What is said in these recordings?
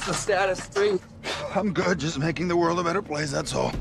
What's the status, 3? I'm good, just making the world a better place, that's all.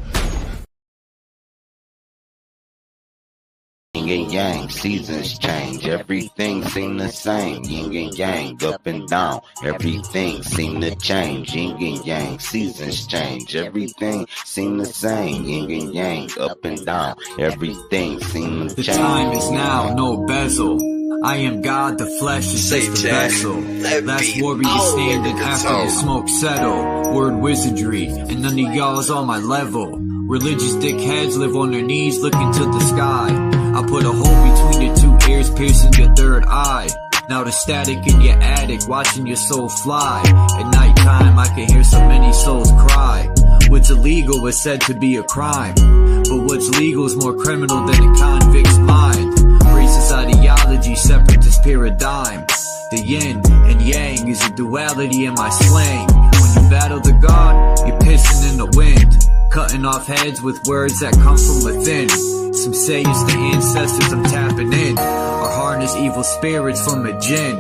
Yin and yang, seasons change, everything seem the same. Yin and yang, up and down, everything seem to change. Yin and yang, seasons change, everything seem the same. Yin and yang, up and down, everything seem to change. The time is now, no bezel. I am God, the flesh is just a vessel. Last warrior standing after the smoke settle. Word wizardry, and none of y'all's on my level. Religious dickheads live on their knees looking to the sky. I put a hole between your two ears, piercing your third eye. Now the static in your attic, watching your soul fly. At nighttime I can hear so many souls cry. What's illegal is said to be a crime, but what's legal is more criminal than a convict's mind. Racist ideology, separatist paradigm. The yin and yang is a duality in my slang. When you battle the god, you're pissing in the wind, cutting off heads with words that come from within. Some say it's the ancestors I'm tapping in, or harness evil spirits from a djinn.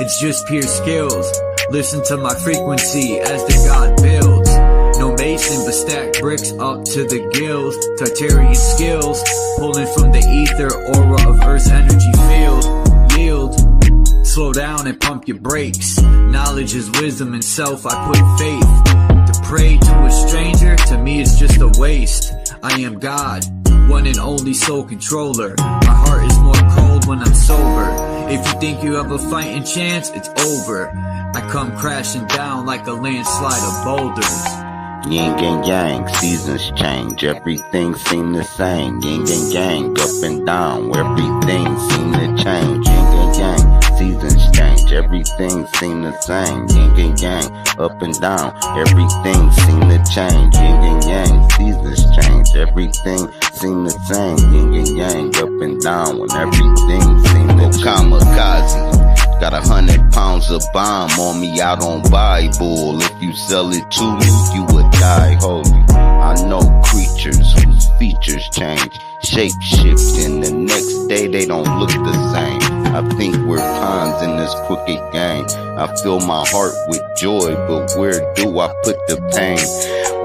It's just pure skills. Listen to my frequency as the god builds. No mason, but stack bricks up to the gills. Tartarian skills, pulling from the ether aura of Earth's energy field. Yield, slow down and pump your brakes. Knowledge is wisdom and self, I put faith. To pray to a stranger, to me it's just a waste. I am God, one and only soul controller. My heart is more cold when I'm sober. If you think you have a fighting chance, it's over. I come crashing down like a landslide of boulders. Yin and yang, seasons change, everything seem the same. Yin and yang, up and down, everything seem to change. Yin and yang, seasons change, everything seem the same. Yin and yang, up and down, everything seem to change. Yin and yang, seasons change, everything seem the same. Yin and yang, up and down, when everything seem to change. Kamikaze. Got 100 pounds of bomb on me out on Bible. If you sell it to me, you would die holy. I know creatures whose features change, shape shift, and the next day they don't look the same. I think we're pawns in this crooked game. I fill my heart with joy, but where do I put the pain?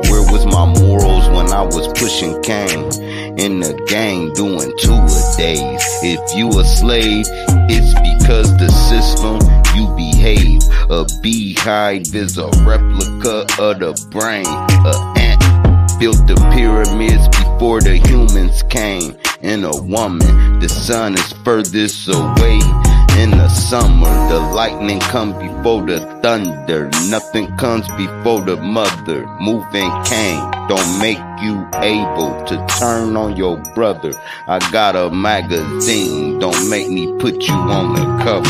Where was my morals when I was pushing cane? In the gang doing 2 a days. If you a slave, it's because the system you behave. A beehive is a replica of the brain. A ant built the pyramids before the humans came. In a woman, the sun is furthest away. In the summer, the lightning comes before the thunder. Nothing comes before the mother. Moving cane don't make you able to turn on your brother. I got a magazine, don't make me put you on the cover.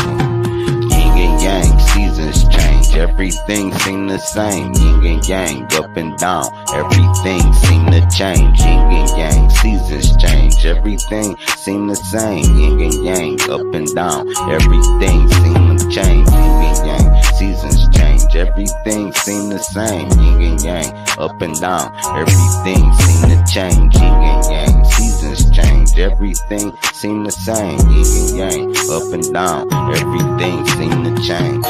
Yin and yang, seasons change, everything seem the same. Yin and yang, up and down, everything seem to change. Yin and yang, seasons change, everything seem the same. Yin and yang, up and down, everything seem to change. Yin and yang, seasons change, everything seem the same. Yin and yang, up and down, everything seem to change. Yin and yang, seasons change, everything seem the same. Yin and yang, up and down, everything seem to change.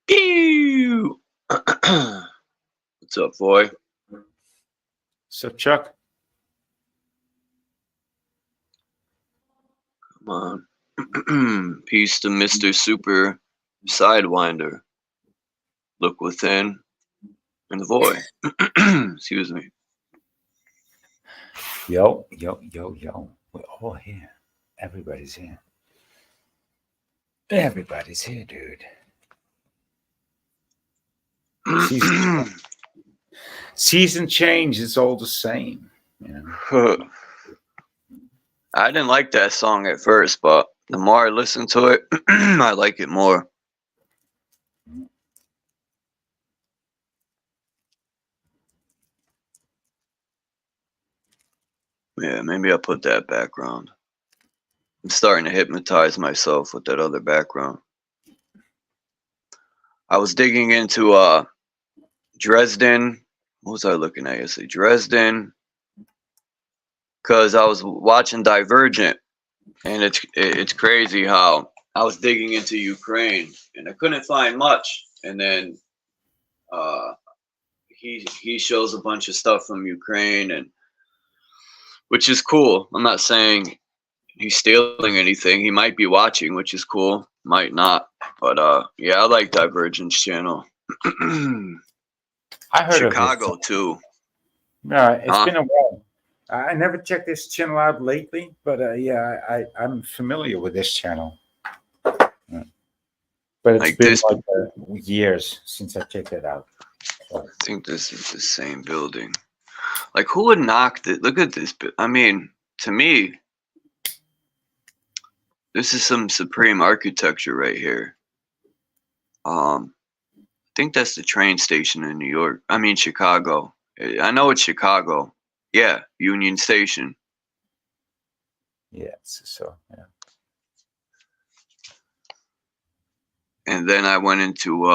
Pew! What's up, boy? What's up, Chuck? Come on. Peace to Mr. Super Sidewinder. Look within and the void. Excuse me. Yo. We're all here. Everybody's here. Everybody's here, dude. Season change is all the same. You know? I didn't like that song at first, but the more I listen to it, I like it more. Yeah, maybe I'll put that background. I'm starting to hypnotize myself with that other background. I was digging into Dresden. What was I looking at yesterday? Dresden, because I was watching Divergent, and it's crazy how I was digging into Ukraine and I couldn't find much, and then he shows a bunch of stuff from Ukraine, and which is cool. I'm not saying he's stealing anything. He might be watching, which is cool. Might not, but yeah, I like Divergence channel. I heard Chicago of it. too. Yeah, it's been a while. I never checked this channel out lately, but yeah, I'm familiar with this channel. Yeah. But it's Like been this, like years since I checked it out. So. I think this is the same building. Like, who would knock it? Look at this. I mean, to me, this is some supreme architecture right here. I think that's the train station in New York. I mean, Chicago. I know it's Chicago. Yeah, Union Station. Yeah, so yeah. And then I went into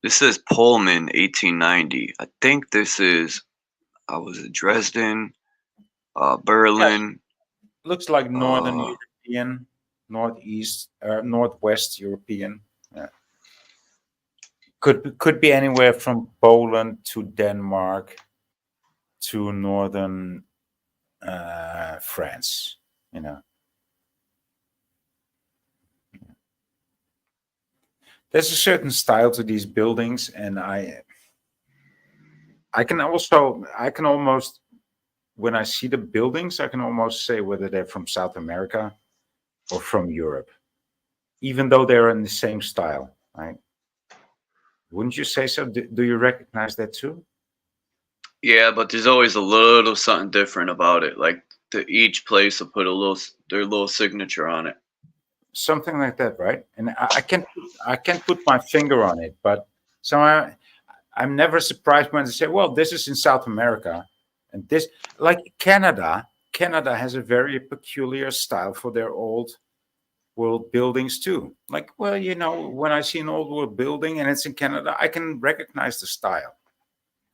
this says Pullman 1890. I think this is I was at Dresden, Berlin. Yeah, looks like Northern European, Northeast, Northwest European. Yeah. Could be anywhere from Poland to Denmark to northern France. You know. There's a certain style to these buildings, and I can almost, when I see the buildings, I can almost say whether they're from South America or from Europe, even though they're in the same style, right? Wouldn't you say so? Do you recognize that too? Yeah, but there's always a little something different about it. Like each place will put their little signature on it. Something like that, right? And I can't put my finger on it, but somehow I'm never surprised when they say, "Well, this is in South America," and this, like Canada. Canada has a very peculiar style for their old world buildings too. Like, well, you know, when I see an old world building and it's in Canada, I can recognize the style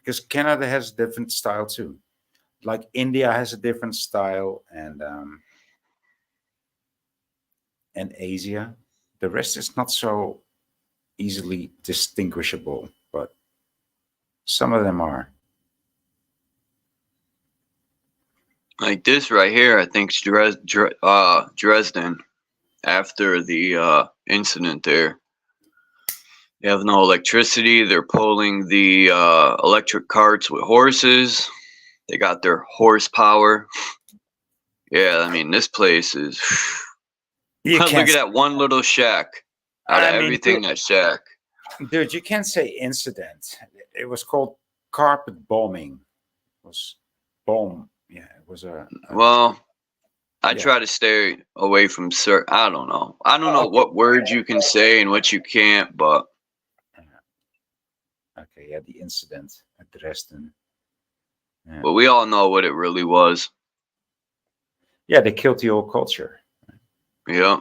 because Canada has a different style too. Like India has a different style, and Asia. The rest is not so easily distinguishable, but some of them are. Like this right here, I think it's Dresden. After the incident there, they have no electricity. They're pulling the electric carts with horses. They got their horsepower. Yeah, I mean, this place is. Look at that one little shack out of everything that shack. Dude, you can't say incident. It was called carpet bombing. It was bomb. Yeah, it was a well, I try to stay away from certain. I don't know. I don't know what words you can say and what you can't, but. Okay, yeah, the incident at Dresden. Yeah. But we all know what it really was. Yeah, they killed the old culture. Yeah.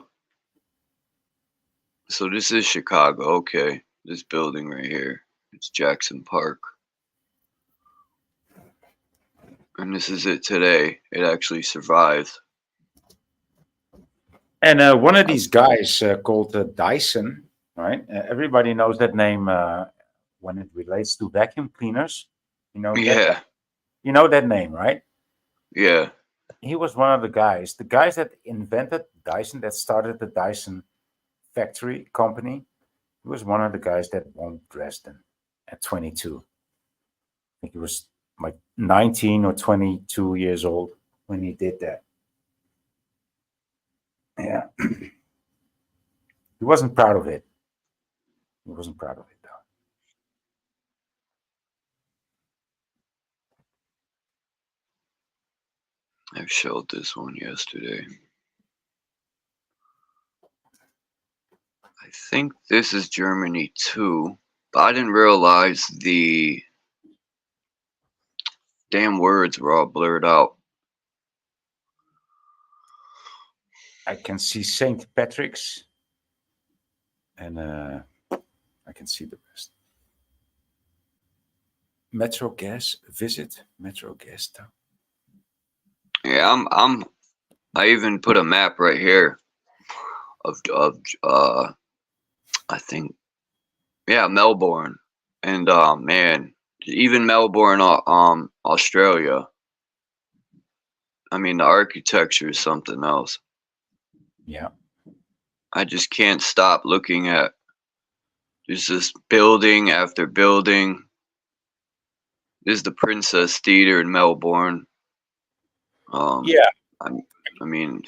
So this is Chicago. Okay. This building right here. It's Jackson Park. And this is it today. It actually survived. And one of these guys called Dyson, right? Everybody knows that name when it relates to vacuum cleaners. You know that? You know that name, right? Yeah. He was one of the guys that invented Dyson, that started the Dyson factory company. He was one of the guys that won Dresden at 22. I think he was like 19 or 22 years old when he did that. Yeah. He wasn't proud of it. He wasn't proud of it, though. I showed this one yesterday. I think this is Germany too, but I didn't realize the damn words were all blurred out. I can see St. Patrick's, and I can see the rest. Metro Gas, visit Metro Gas Town. Yeah, I even put a map right here of I think, yeah, Melbourne, and man, even Melbourne, Australia. I mean, the architecture is something else. Yeah. I just can't stop looking at. There's just building after building. There's the Princess Theatre in Melbourne. Yeah. I mean,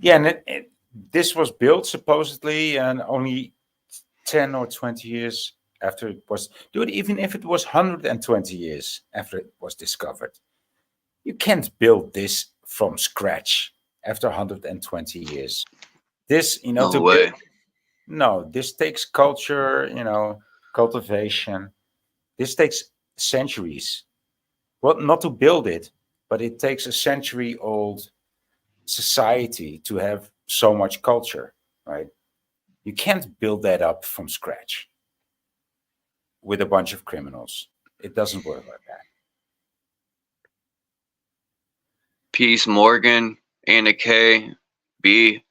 Yeah, and this was built supposedly and only 10 or 20 years after it was, dude, even if it was 120 years after it was discovered, you can't build this from scratch after 120 years. This, no to way. build, no, this takes culture, cultivation. This takes centuries. Well, not to build it, but it takes a century old society to have so much culture, right? You can't build that up from scratch with a bunch of criminals. It doesn't work like that. Peace, Morgan, Anna K, B,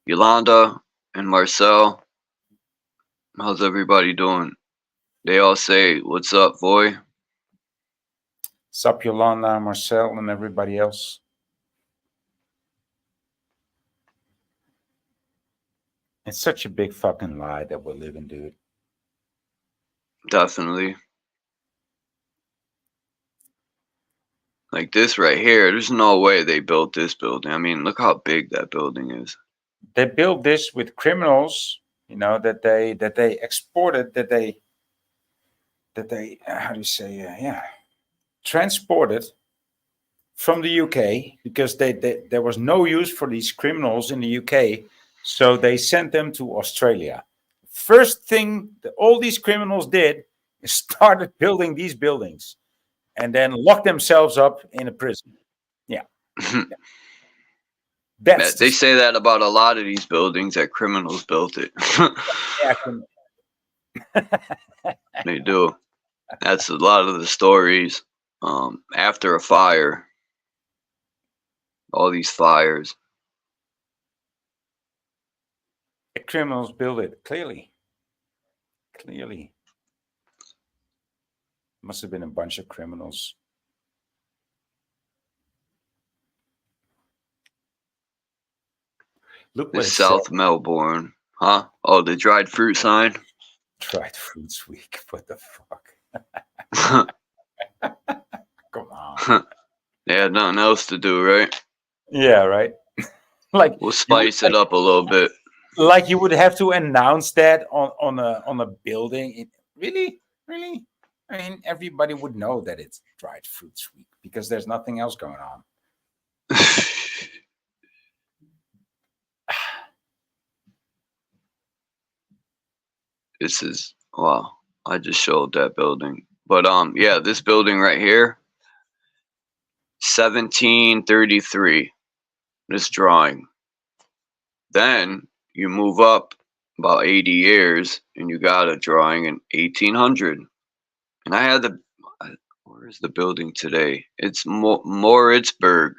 Yolanda, and Marcel. How's everybody doing? They all say, "What's up, boy?" Sup, Yolanda, Marcel, and everybody else. It's such a big fucking lie that we're living, dude. Definitely. Like this right here, there's no way they built this building. I mean, look how big that building is. They built this with criminals, that they exported, that they how do you say, transported from the UK because there was no use for these criminals in the UK, so they sent them to Australia. First thing that all these criminals did is started building these buildings and then locked themselves up in a prison. Yeah. That's They say that about a lot of these buildings, that criminals built it. They do. That's a lot of the stories. After a fire, all these fires. the criminals built it. Clearly. Must have been a bunch of criminals. Look what This South Melbourne, huh? Oh, the dried fruit sign. Dried fruits week. What the fuck? Come on. They had nothing else to do, right? Yeah, right. Like We'll spice it up a little bit. Like you would have to announce that on a building. Really? I mean, everybody would know that it's dried fruits week because there's nothing else going on. This is, wow. I just showed that building. But yeah, this building right here, 1733. This drawing. Then you move up about 80 years and you got a drawing in 1800. And I had where is the building today? It's Moritzburg.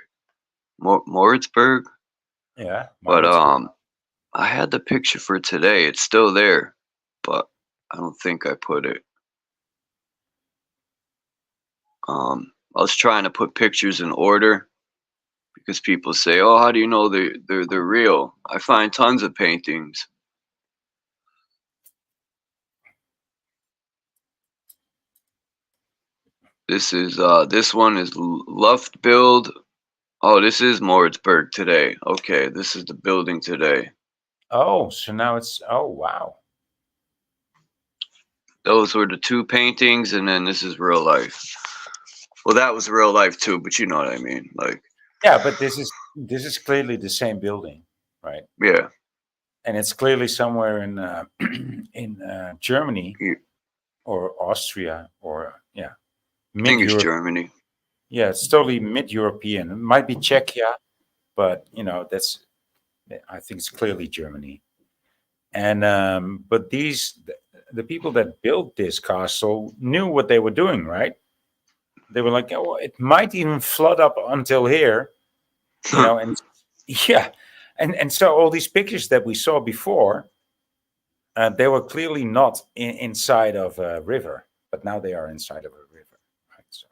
Moritzburg? Yeah. But I had the picture for today. It's still there, but I don't think I put it. I was trying to put pictures in order because people say, "Oh, how do you know they're real?" I find tons of paintings. This one is Luftbild. Oh, this is Moritzburg today. Okay, this is the building today. Oh, so now it's, oh wow. Those were the two paintings, and then this is real life. Well, that was real life too, but you know what I mean. Like, yeah, but this is clearly the same building, right? Yeah. And it's clearly somewhere in in Germany or Austria or I think it's Germany. Yeah, it's totally mid-European. It might be Czechia, but I think it's clearly Germany. And but the people that built this castle knew what they were doing, right? They were like, oh, it might even flood up until here, and yeah, and so all these pictures that we saw before, they were clearly not inside of a river, but now they are inside of a river, right? So.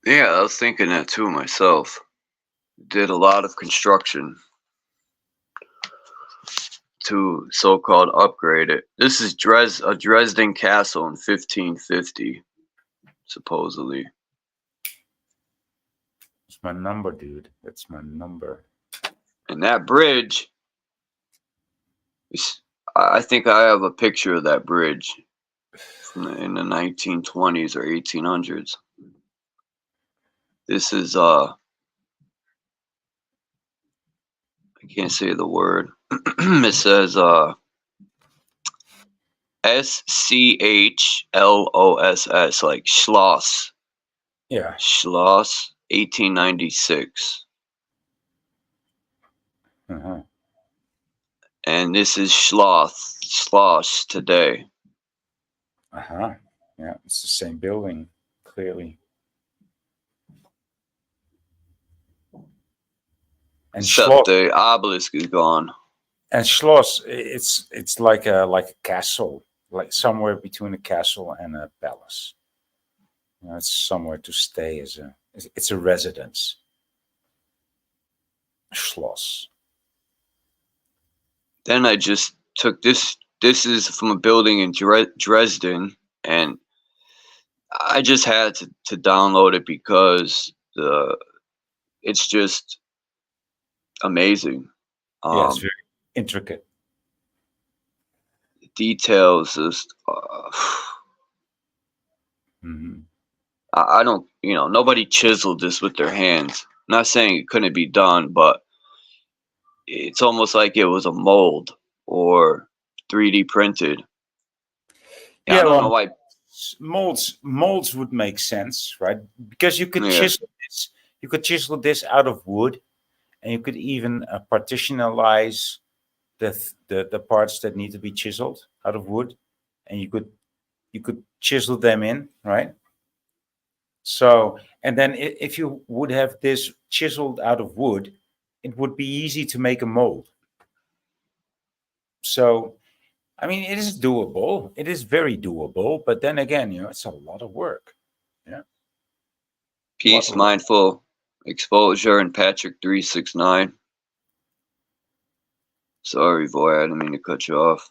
Yeah, I was thinking that too myself. Did a lot of construction to so-called upgrade it. This is a Dresden castle in 1550, supposedly. That's my number, dude. That's my number. And that bridge, I think I have a picture of that bridge in the 1920s or 1800s. This is, I can't say the word. It says, SCHLOSS, like Schloss. Yeah. Schloss, 1896. Uh-huh. And this is Schloss today. Uh-huh. Yeah, it's the same building, clearly. And Except Schloss, the obelisk is gone. and Schloss, it's like a castle, like somewhere between a castle and a palace. It's somewhere to stay it's a residence. Schloss. Then I just took this. This is from a building in Dresden, and I just had to download it because it's just amazing. Yeah, it's very intricate. The details just. Mm-hmm. I don't, nobody chiseled this with their hands. I'm not saying it couldn't be done, but it's almost like it was a mold or 3D printed. Yeah, I don't know why. Molds would make sense, right? Because you could Yeah. chisel this. You could chisel this out of wood, and you could even partitionalize the parts that need to be chiseled out of wood, and you could chisel them in, right? So, and then if you would have this chiseled out of wood, it would be easy to make a mold. So, I mean, it is doable. It is very doable. But then again, it's a lot of work. Yeah. Peace, mindful exposure, and Patrick 369. Sorry, boy, I didn't mean to cut you off.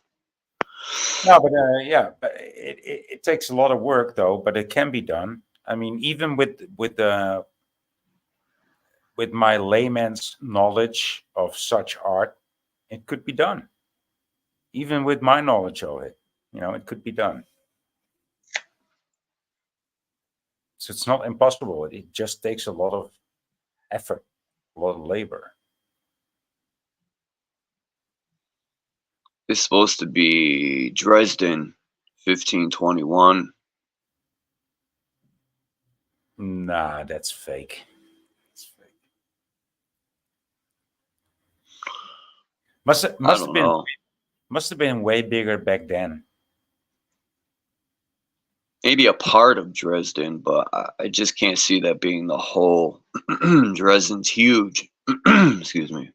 No, but yeah, but it takes a lot of work though. But it can be done. I mean, even with my layman's knowledge of such art, it could be done. Even with my knowledge of it, it could be done. So it's not impossible. It just takes a lot of effort, a lot of labor. It's supposed to be Dresden, 1521. Nah, that's fake. It's fake. Must have been way bigger back then. Maybe a part of Dresden, but I just can't see that being the whole. Dresden's huge. Excuse me.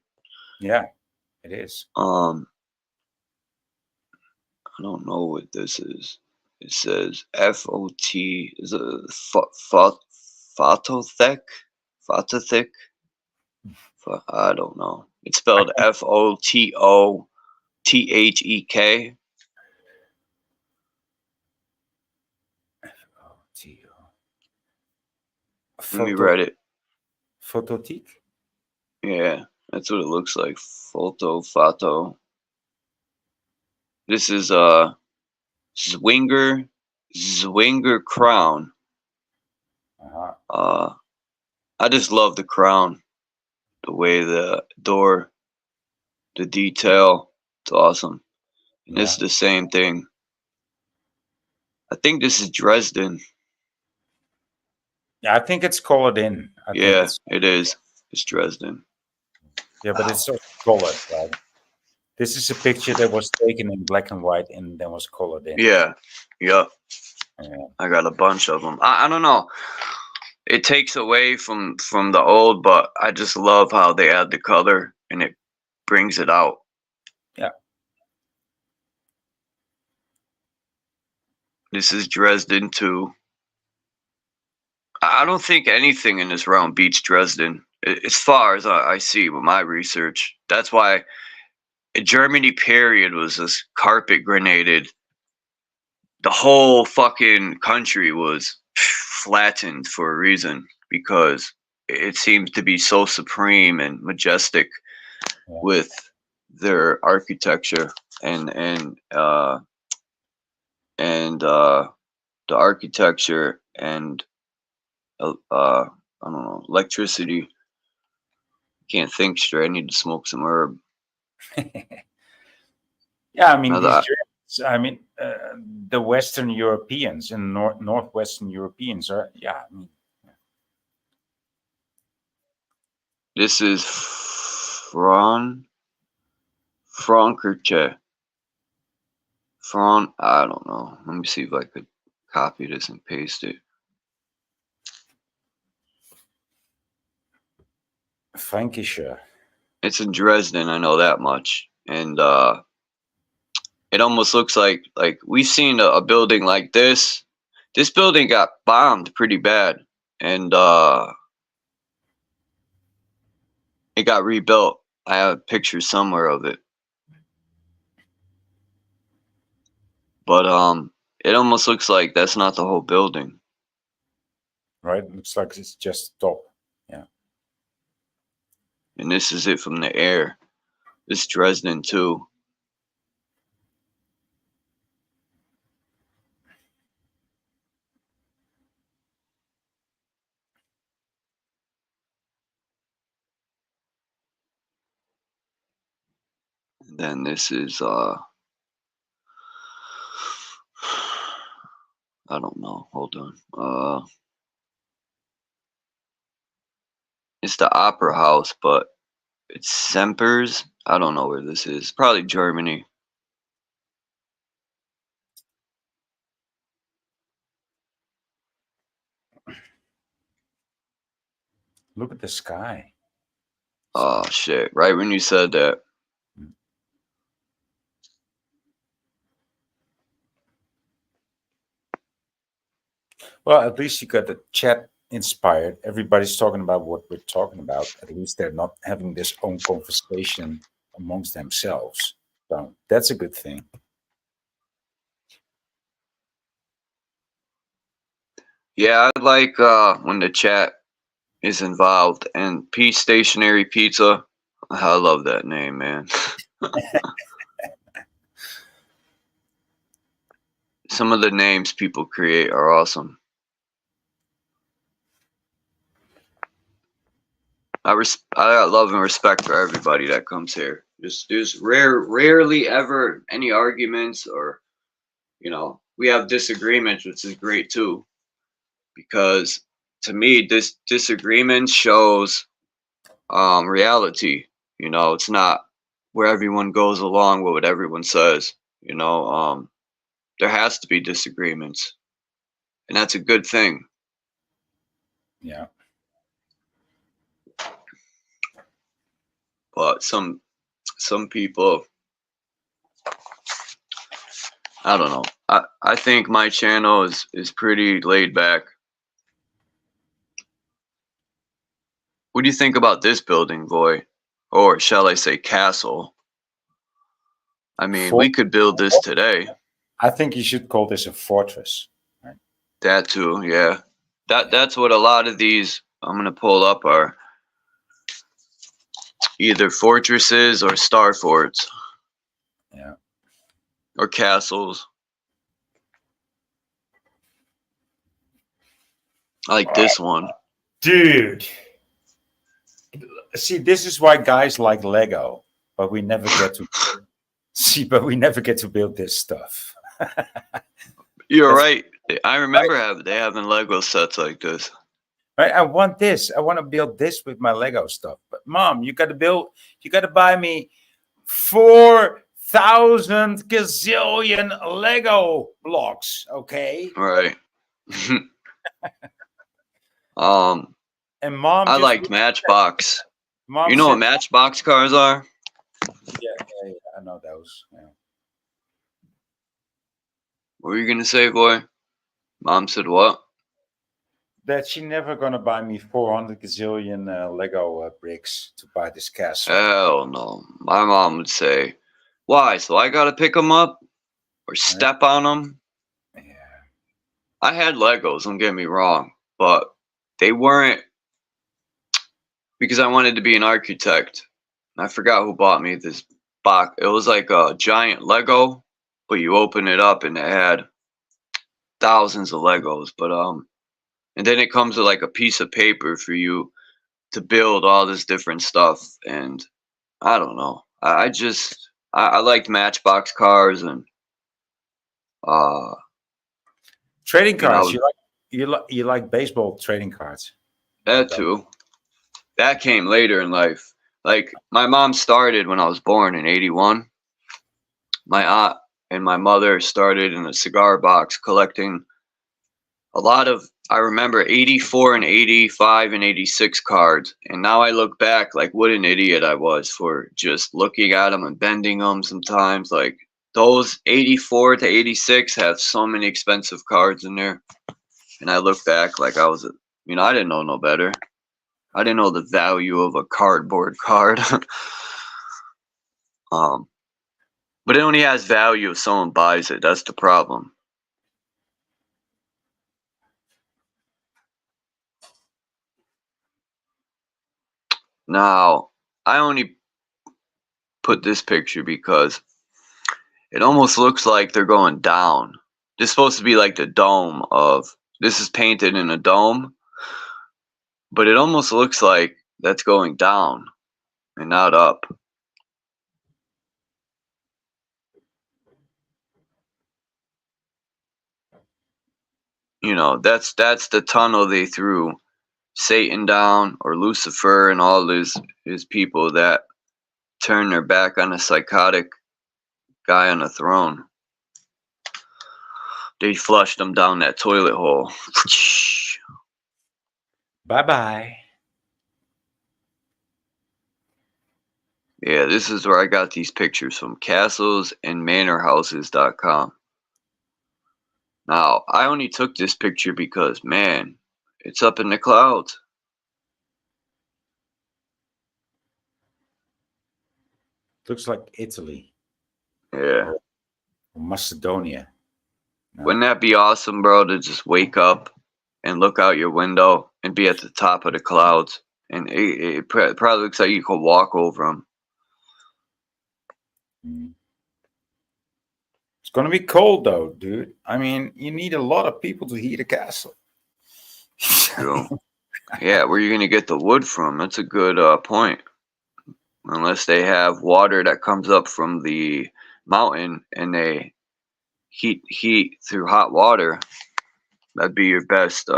Yeah, it is. I don't know what this is. It says FOT is a Fotothek? Fotothek? I don't know. It's spelled FOTOTHEK. Let me read it. Phototheek? Yeah, that's what it looks like. Foto. This is a Zwinger crown. Uh-huh. I just love the crown. The way the door, the detail, it's awesome. And This is the same thing. I think this is Dresden. Yeah, I think it's colored in. Yeah, it is. It's Dresden. Yeah, but it's also colored, right? This is a picture that was taken in black and white and then was colored in. Yeah. Yep. Yeah. I got a bunch of them. I don't know. It takes away from the old, but I just love how they add the color and it brings it out. Yeah. This is Dresden too. I don't think anything in this realm beats Dresden, as far as I see with my research. That's why Germany period was this carpet grenaded. The whole fucking country was flattened for a reason, because it seems to be so supreme and majestic with their architecture and the architecture and I don't know, electricity. Can't think straight. I need to smoke some herb. Yeah, I mean, these Another, Germans, I mean, the Western Europeans and Northwestern Europeans are, yeah, I mean, this is Frankfurt. I don't know. Let me see if I could copy this and paste it. Frankischer. It's in Dresden, I know that much. And it almost looks like we've seen a building like this. This building got bombed pretty bad, and it got rebuilt. I have pictures somewhere of it. But it almost looks like that's not the whole building. Right? It looks like it's just top. Yeah. And this is it from the air. This Dresden too. And then this is I don't know. Hold on. It's the Opera House, but it's Semper's. I don't know where this is. Probably Germany. Look at the sky. Oh shit! Right when you said that. Well, at least you got the chat inspired. Everybody's talking about what we're talking about. At least they're not having this own conversation amongst themselves. So that's a good thing. Yeah, I like when the chat is involved. And P Stationary Pizza. I love that name, man. Some of the names people create are awesome. I got love and respect for everybody that comes here. There's rarely ever any arguments, or we have disagreements, which is great too, because to me this disagreement shows reality. It's not where everyone goes along with what everyone says. There has to be disagreements, and that's a good thing. Yeah. But some people, I don't know. I think my channel is pretty laid back. What do you think about this building, boy? Or shall I say castle? I mean, we could build this today. I think you should call this a fortress. Right? That too, yeah. That's what a lot of these I'm gonna pull up are either fortresses or star forts. Yeah. Or castles. I like this one. Dude. See, this is why guys like Lego, but we never get to we never get to build this stuff. You're right. I remember they having Lego sets like this. Right? I want this. I want to build this with my Lego stuff. But Mom, you gotta buy me four 1,000 gazillion Lego blocks. Okay. Right. And mom I just liked Matchbox. mom You know what said, Matchbox cars are? yeah, I know those. Yeah. What were you gonna say, boy? Mom said what? That she never gonna buy me 400 gazillion Lego bricks to buy this castle. Hell no. My mom would say, "Why? So I gotta pick them up or step on them?" Yeah. I had Legos. Don't get me wrong, but they weren't because I wanted to be an architect. I forgot who bought me this box. It was like a giant Lego, but you open it up and it had thousands of Legos. But and then it comes with like a piece of paper for you to build all this different stuff. And I don't know. I liked Matchbox cars and uh Trading you cards. know You like baseball trading cards. that too. That came later in life. Like my mom started when I was born in '81. My aunt and my mother started in a cigar box collecting a lot of, I remember 84 and 85 and 86 cards. And now I look back like what an idiot I was for just looking at them and bending them sometimes. Like those 84 to 86 have so many expensive cards in there. And I look back like I was, I didn't know no better. I didn't know the value of a cardboard card. But it only has value if someone buys it. That's the problem. Now, I only put this picture because it almost looks like they're going down. This is supposed to be like the dome of, this is painted in a dome, but it almost looks like that's going down and not up. That's the tunnel they threw Satan down, or Lucifer and all his people that turn their back on a psychotic guy on the throne. They flushed him down that toilet hole. Bye-bye. Yeah, this is where I got these pictures from, castlesandmanorhouses.com. Now, I only took this picture because, man, it's up in the clouds. Looks like Italy. Yeah. Or Macedonia. No. Wouldn't that be awesome, bro, to just wake up and look out your window and be at the top of the clouds? And it probably looks like you could walk over them. It's going to be cold, though, dude. I mean, you need a lot of people to heat a castle. True. Yeah, where are you going to get the wood from? That's a good point. Unless they have water that comes up from the mountain and they heat through hot water, that'd be your best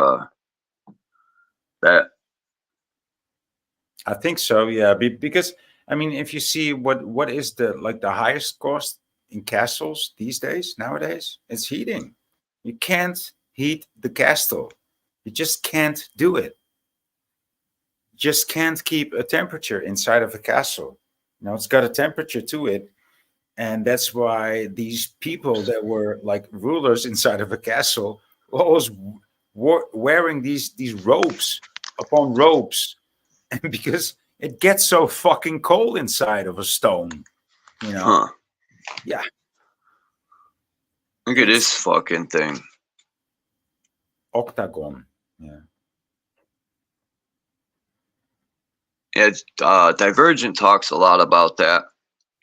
bet. I think so, yeah. Because I mean, if you see what is the highest cost in castles these days, nowadays, it's heating. You can't heat the castle. You just can't do it. Just can't keep a temperature inside of a castle. It's got a temperature to it, and that's why these people that were like rulers inside of a castle were always wearing these robes upon robes, and because it gets so fucking cold inside of a stone, Huh. Yeah. Look at this fucking thing. Octagon. Yeah. Divergent talks a lot about that.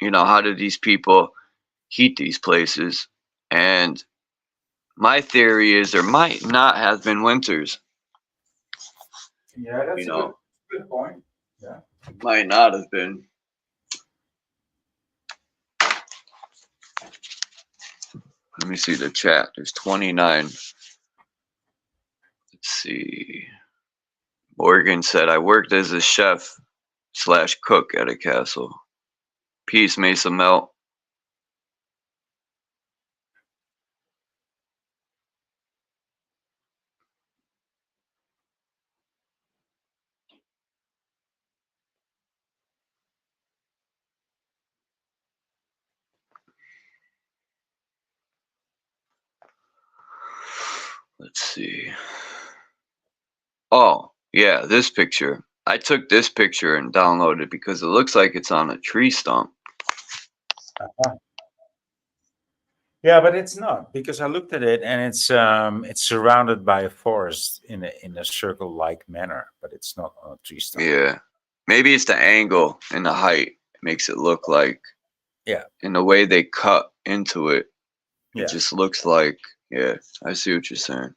How do these people heat these places? And my theory is there might not have been winters. Yeah, that's a good point. Yeah. Might not have been. Let me see the chat. There's 29. Let's see. Morgan said, I worked as a chef / cook at a castle. Peace, Mesa Melt. Let's see. Oh, yeah, this picture. I took this picture and downloaded it because it looks like it's on a tree stump. Yeah, but it's not, because I looked at it and it's surrounded by a forest in a circle-like manner, but it's not on a tree stump. Yeah. Maybe it's the angle and the height. It makes it look like, Yeah. in the way they cut into it, Yeah. it just looks like, yeah, I see what you're saying.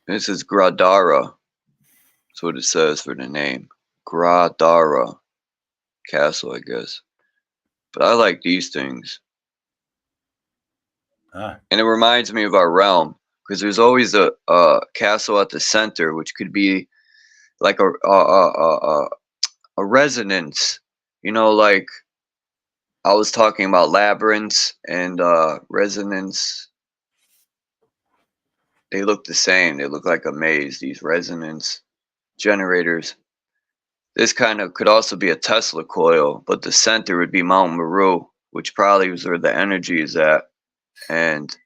This is Gradara. That's what it says for the name. Gradara Castle, I guess. But I like these things. And it reminds me of our realm, because there's always a castle at the center, which could be like a resonance. You know, like I was talking about labyrinths and resonance. They look the same. They look like a maze, these resonance generators. This kind of could also be a Tesla coil, but the center would be Mount Meru, which probably is where the energy is at. And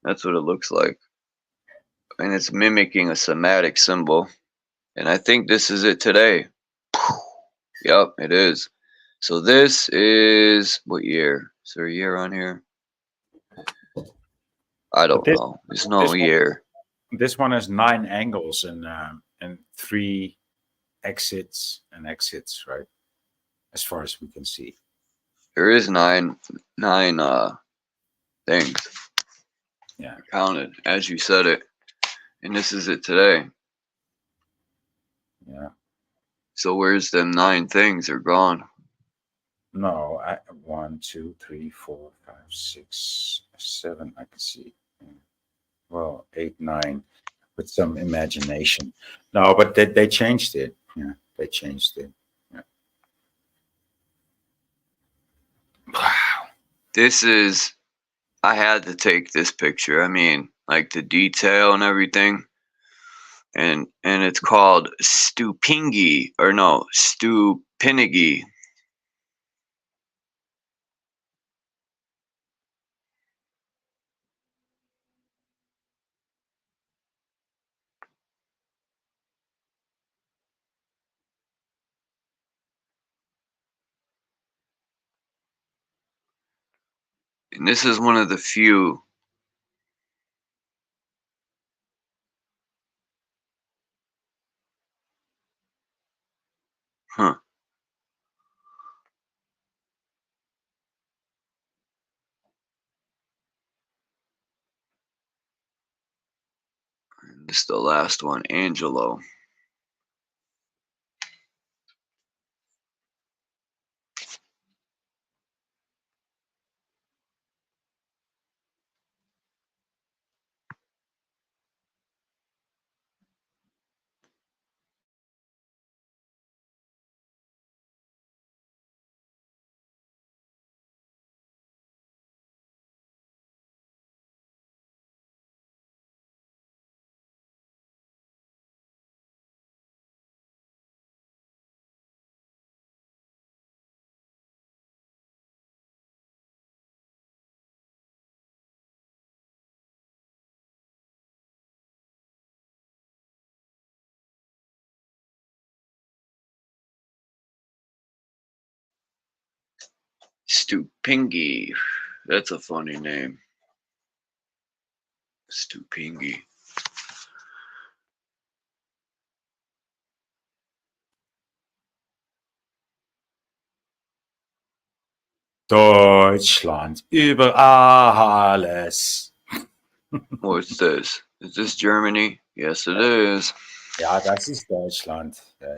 that's what it looks like. And it's mimicking a somatic symbol. And I think this is it today. Yep, it is. So this is what year? Is there a year on here? I don't know. There's no year. This one has 9 angles and 3 exits, right? As far as we can see. There is nine things. Yeah. I counted as you said it. And this is it today. Yeah. So where's them 9 things? They're gone. No, 1, 2, 3, 4, 5, 6, 7. I can see. Well, 8, 9, with some imagination. No, but they changed it. Yeah, they changed it. Yeah. Wow. This is. I had to take this picture. I mean, like the detail and everything. And it's called Stupingi, or no, Stupinigi. And this is one of the few. Huh. And this is the last one, Angelo. Stupingi. That's a funny name. Stupingi. Deutschland über alles. What's this? Is this Germany? Yes, it is. Ja, das ist Deutschland. Ja.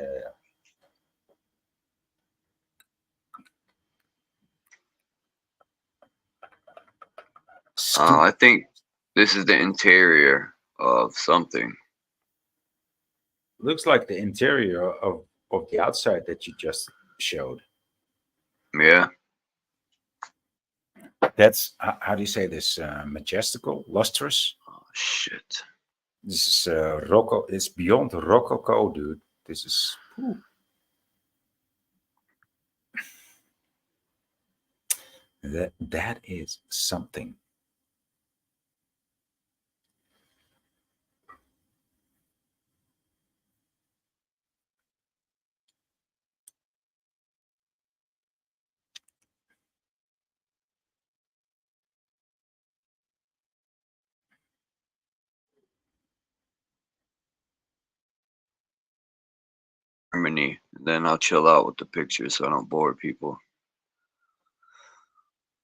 I think this is the interior of something. Looks like the interior of the outside that you just showed. Yeah. That's, how do you say this? Majestical, lustrous. Oh shit. This is Rococo. It's beyond Rococo, dude. This is. Whew. That is something. Germany. Then I'll chill out with the pictures so I don't bore people.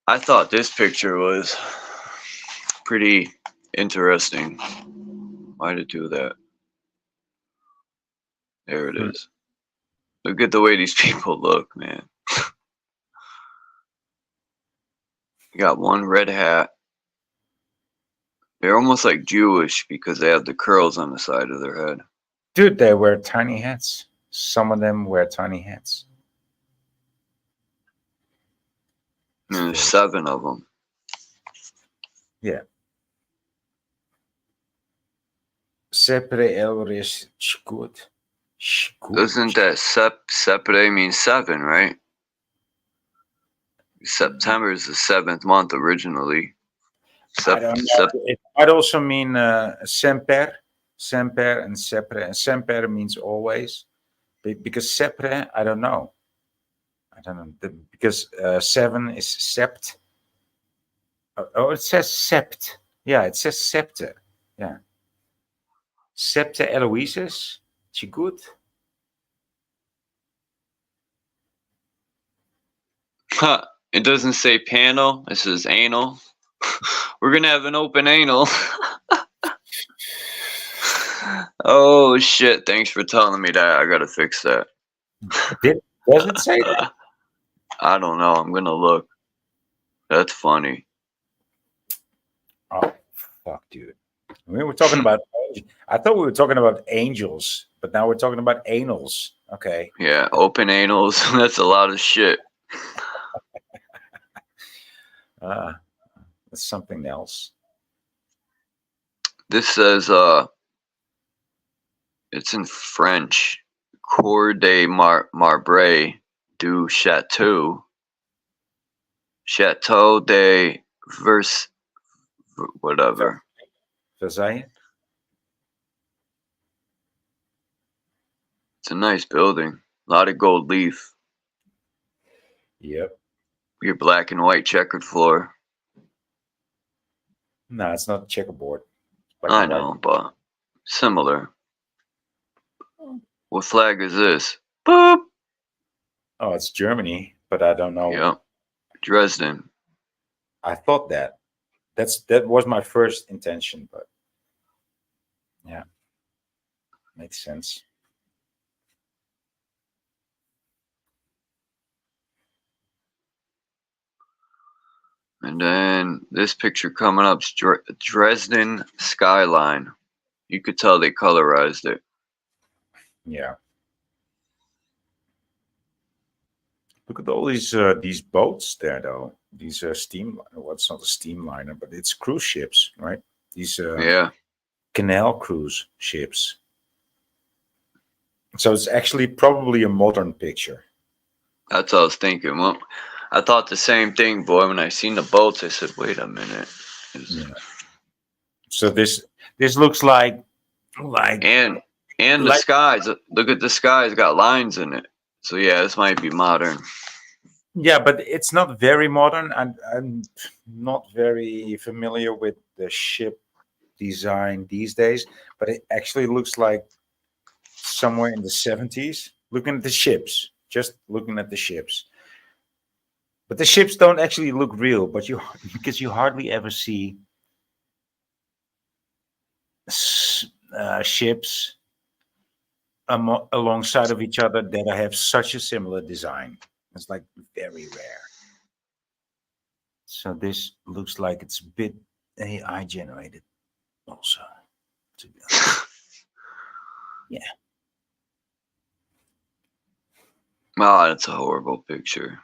I thought this picture was pretty interesting. Why'd it do that? There it is. Look at the way these people look, man. You got one red hat. They're almost like Jewish because they have the curls on the side of their head. Dude, they wear tiny hats. Some of them wear tiny hats. And there's 7 of them. Yeah. Sepre elris shkut. Doesn't that sepre mean 7, right? September is the 7th month originally. I don't know. It might also mean semper, semper, and sepre. And semper means always, because sepre, I don't know. Because 7 is sept. Oh, it says sept. Yeah, it says septe. Yeah. Septe Eloises. Chigut. Huh. It doesn't say panel. It says anal. We're gonna have an open anal. Oh shit! Thanks for telling me that. I gotta fix that. Does it say that? I don't know. I'm gonna look. That's funny. Oh fuck, dude. We were talking about. I thought we were talking about angels, but now we're talking about anals. Okay. Yeah, open anals. That's a lot of shit. That's something else. This says it's in French. Cour de Marbre du Château. Château de Vers whatever. Versailles. It's a nice building. A lot of gold leaf. Yep. Your black and white checkered floor. No, it's not checkerboard. I know, but similar. What flag is this? Boop. Oh, it's Germany, but I don't know. Yep. Dresden. I thought that. That was my first intention, but yeah, makes sense. And then this picture coming up is Dresden skyline. You could tell they colorized it. Yeah. Look at all these boats there, though. These steam. Well, it's not a steamliner, but it's cruise ships, right? These Yeah. canal cruise ships. So it's actually probably a modern picture. That's what I was thinking. Well, I thought the same thing, boy. When I seen the boats, I said, "Wait a minute." Yeah. So this looks like and the skies. Look at the sky. It's got lines in it. So yeah, this might be modern. Yeah, but it's not very modern. I'm not very familiar with the ship design these days, but it actually looks like somewhere in the 70s. Looking at the ships, just looking at the ships. But the ships don't actually look real, but because you hardly ever see ships alongside of each other that have such a similar design. It's like very rare. So this looks like it's a bit AI generated also, to be honest. Yeah. Oh, that's a horrible picture.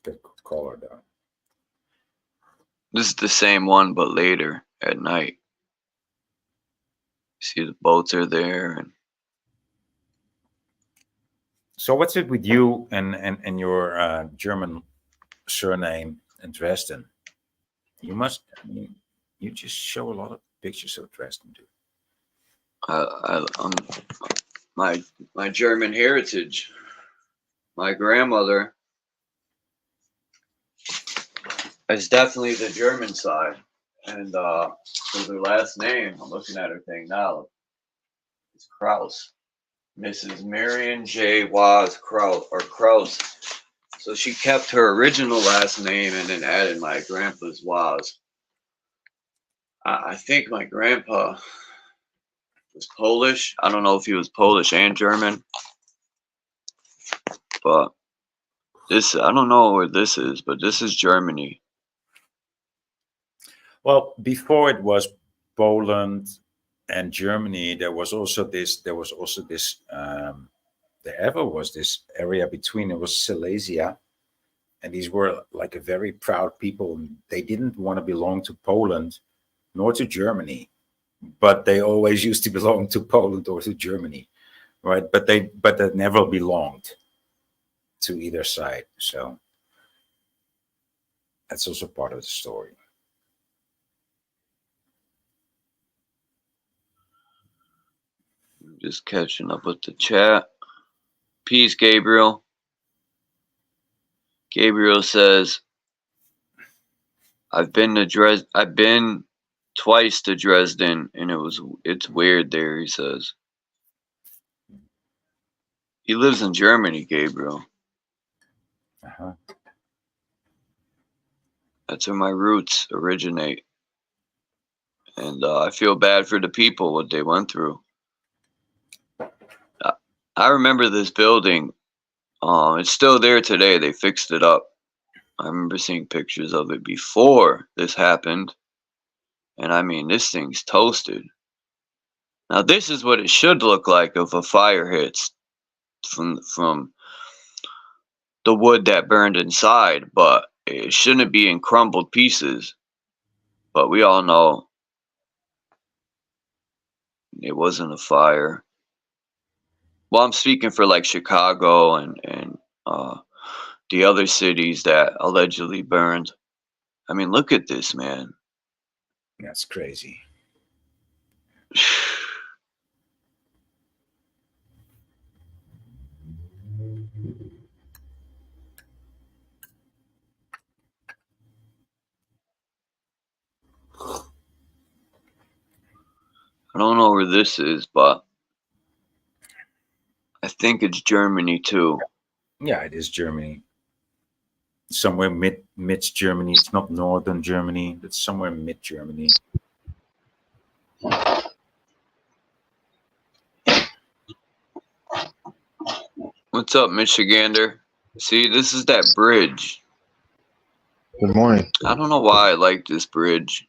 Good color though. This is the same one, but later at night. See, the boats are there. And So what's it with you and your German surname in Dresden? You must. I mean, you just show a lot of pictures of Dresden, dude. My German heritage. My grandmother is definitely the German side, and for their last name, I'm looking at her thing now. It's Kraus, Mrs. Marion J. Waz Kraus. So she kept her original last name and then added my grandpa's Waz. I think my grandpa was Polish. I don't know if he was Polish and German, but this, I don't know where this is, but this is Germany. Well, before it was Poland and Germany, there was also this. There ever was this area between. It was Silesia, and these were like a very proud people. They didn't want to belong to Poland nor to Germany, but they always used to belong to Poland or to Germany, right? But they never belonged to either side. So that's also part of the story. Just catching up with the chat. Peace, Gabriel. Gabriel says, I've been twice to Dresden, and it's weird there, he says. He lives in Germany, Gabriel. Uh-huh. That's where my roots originate. And I feel bad for the people, what they went through. I remember this building. It's still there today. They fixed it up. I remember seeing pictures of it before this happened. And I mean, this thing's toasted. Now, this is what it should look like if a fire hits from the wood that burned inside, but it shouldn't be in crumbled pieces. But we all know it wasn't a fire. Well, I'm speaking for like Chicago and the other cities that allegedly burned. I mean, look at this, man. That's crazy. I don't know where this is, but I think it's Germany too. Yeah, it is Germany. Somewhere mid Germany. It's not northern Germany. It's somewhere mid Germany. What's up, Michigander? See, this is that bridge. Good morning. I don't know why I like this bridge,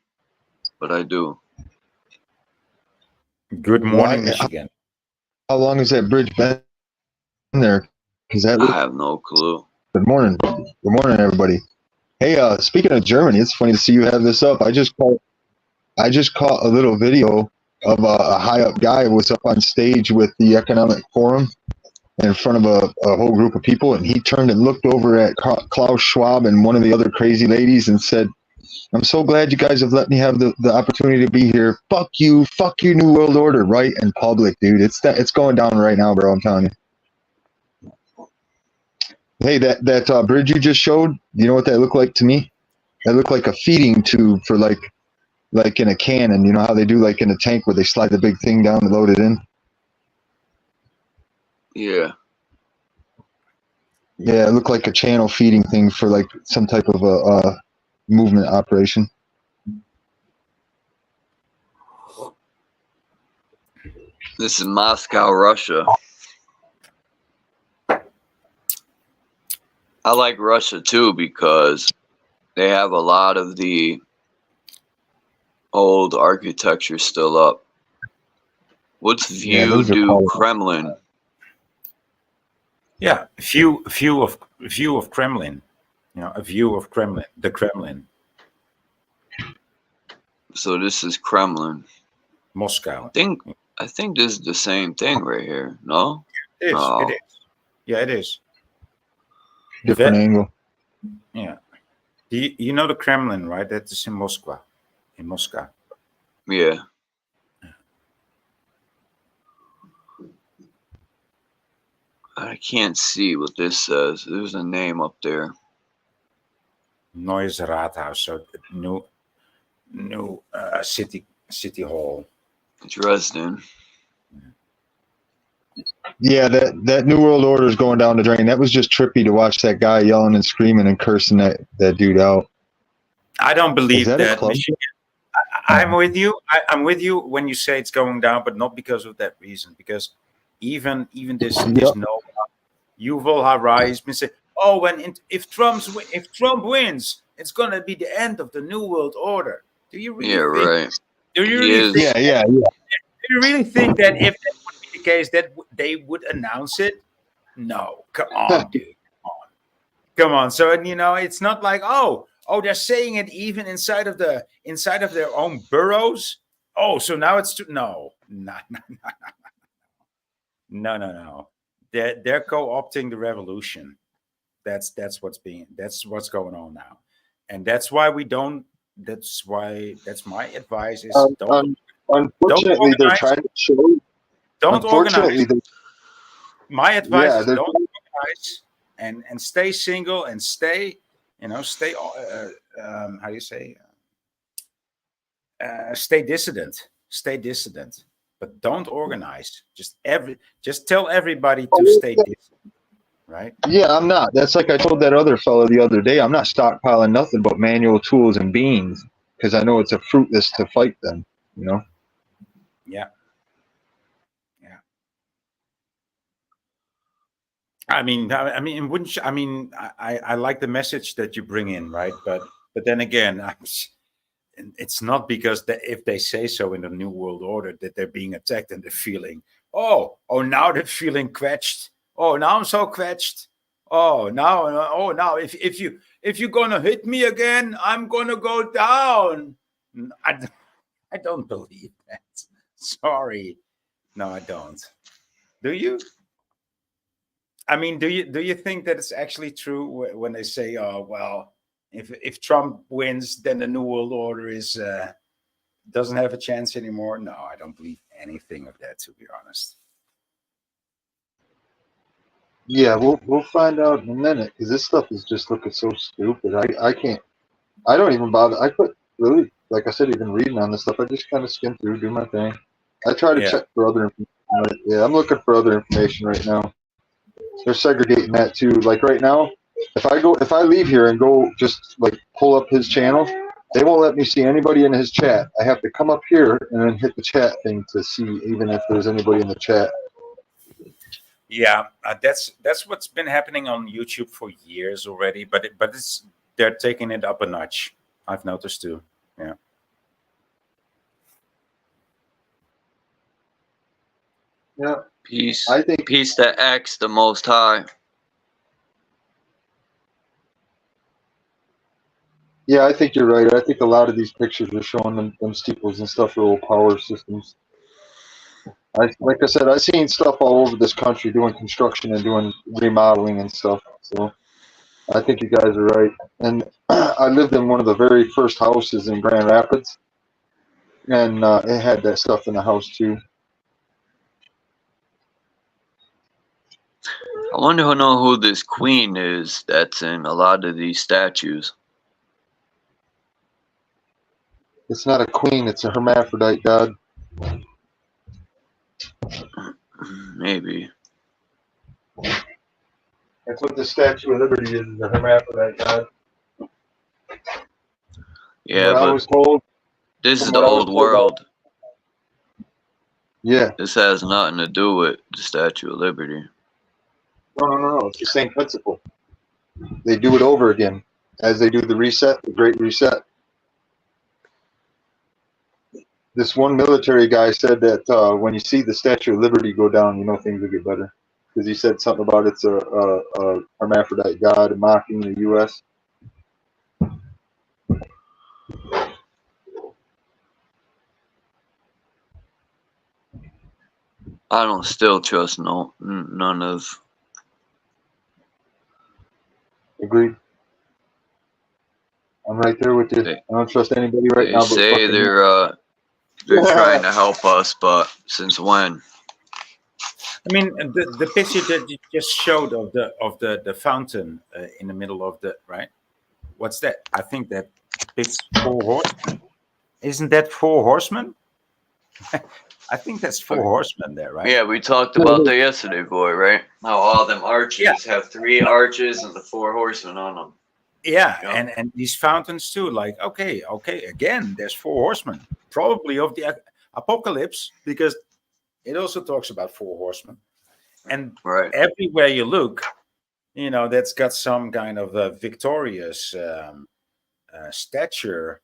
but I do. Good morning, Michigan. How long has that bridge been there? I have no clue. Good morning. Good morning, everybody. Hey, speaking of Germany, it's funny to see you have this up. I just caught a little video of a high up guy who was up on stage with the Economic Forum in front of a whole group of people, and he turned and looked over at Klaus Schwab and one of the other crazy ladies and said, I'm so glad you guys have let me have the opportunity to be here. Fuck you, New World Order, right? In public, dude. It's going down right now, bro. I'm telling you. Hey, that bridge you just showed, you know what that looked like to me? That looked like a feeding tube for like in a cannon. You know how they do like in a tank where they slide the big thing down and load it in? Yeah. Yeah, it looked like a channel feeding thing for like some type of a movement operation. This is Moscow, Russia. I like Russia too because they have a lot of the old architecture still up. What's View du Kremlin? Yeah, view of Kremlin. You know, a view of Kremlin, the Kremlin. So this is Kremlin. Moscow. I think this is the same thing right here. No? It is. No. It is. Yeah, it is. Different angle. Yeah. You know the Kremlin, right? That is in Moscow. In Moscow. Yeah. I can't see what this says. There's a name up there. Neues Rathaus, so new city hall. Dresden. Yeah, that New World Order is going down the drain. That was just trippy to watch that guy yelling and screaming and cursing that dude out. I don't believe that a that. club? Michigan. I'm with you. I'm with you when you say it's going down, but not because of that reason. Because even this Yep. Yuval Harari been saying, "Oh, if Trump wins, it's gonna be the end of the New World Order." Do you really think? Right. Do you He really is. think? Yeah. Do you really think that if that would be the case, that they would announce it? No, come on, dude, come on. So, and it's not like they're saying it even inside of their own boroughs. Oh, so now it's no. They're co-opting the revolution. That's what's going on now, and that's why we don't. That's my advice is Unfortunately, they're organize. trying to show. Don't organize. Unfortunately, My advice is don't organize and stay single and stay. Stay. How do you say? Stay dissident. Stay dissident, but don't organize. Just tell everybody to stay dissident. Right? Yeah, I'm not. That's like I told that other fellow the other day. I'm not stockpiling nothing but manual tools and beans because I know it's a fruitless to fight them. Yeah. I mean, wouldn't you, I like the message that you bring in, right? But then again, it's not because if they say so in the New World Order that they're being attacked and they're feeling, now they're feeling quetched. Oh, now I'm so quetched. Oh, now if you're gonna hit me again, I'm gonna go down. I don't believe that. Sorry, no, I don't. Do you? I mean, do you think that it's actually true when they say, "Oh, well, if Trump wins, then the New World Order doesn't have a chance anymore"? No, I don't believe anything of that, to be honest. Yeah, we'll find out in a minute because this stuff is just looking so stupid. I can't. I don't even bother. I put really, like I said, even reading on this stuff. I just kind of skim through, do my thing. I try to check for other information. Yeah, I'm looking for other information right now. They're segregating that too. Like right now, if I leave here and go just like pull up his channel, they won't let me see anybody in his chat. I have to come up here and then hit the chat thing to see even if there's anybody in the chat. Yeah, that's what's been happening on YouTube for years already. But they're taking it up a notch. I've noticed too. Yeah. Yeah. Peace. I think peace to X, the Most High. Yeah, I think you're right. I think a lot of these pictures are showing them steeples and stuff are old power systems. Like I said, I've seen stuff all over this country doing construction and doing remodeling and stuff. So I think you guys are right. And I lived in one of the very first houses in Grand Rapids, and it had that stuff in the house too. I wonder who this queen is that's in a lot of these statues. It's not a queen, it's a hermaphrodite god. Maybe. That's what the Statue of Liberty is, the hermaphrodite god. Yeah, but I was told, this is the old world. Yeah. This has nothing to do with the Statue of Liberty. No. It's the same principle. They do it over again as they do the reset, the Great Reset. This one military guy said that when you see the Statue of Liberty go down, you know things will get better. Because he said something about it's a hermaphrodite god mocking the U.S. I don't still trust none of Agreed. I'm right there with you. They, I don't trust anybody right they now but say fucking me. they're trying to help us, but since when? I mean, the picture that you just showed of the fountain in the middle of the right. What's that? I think that depicts four horsemen. Isn't that four horsemen? I think that's four horsemen there, right? Yeah, we talked about that yesterday, boy, right? How all them arches Yeah. have 3 arches and the 4 horsemen on them. Yeah, Yeah. and these fountains too. Like, okay, again, there's four horsemen, probably of the apocalypse, because it also talks about four horsemen. And Right. everywhere you look, you know, that's got some kind of a victorious stature,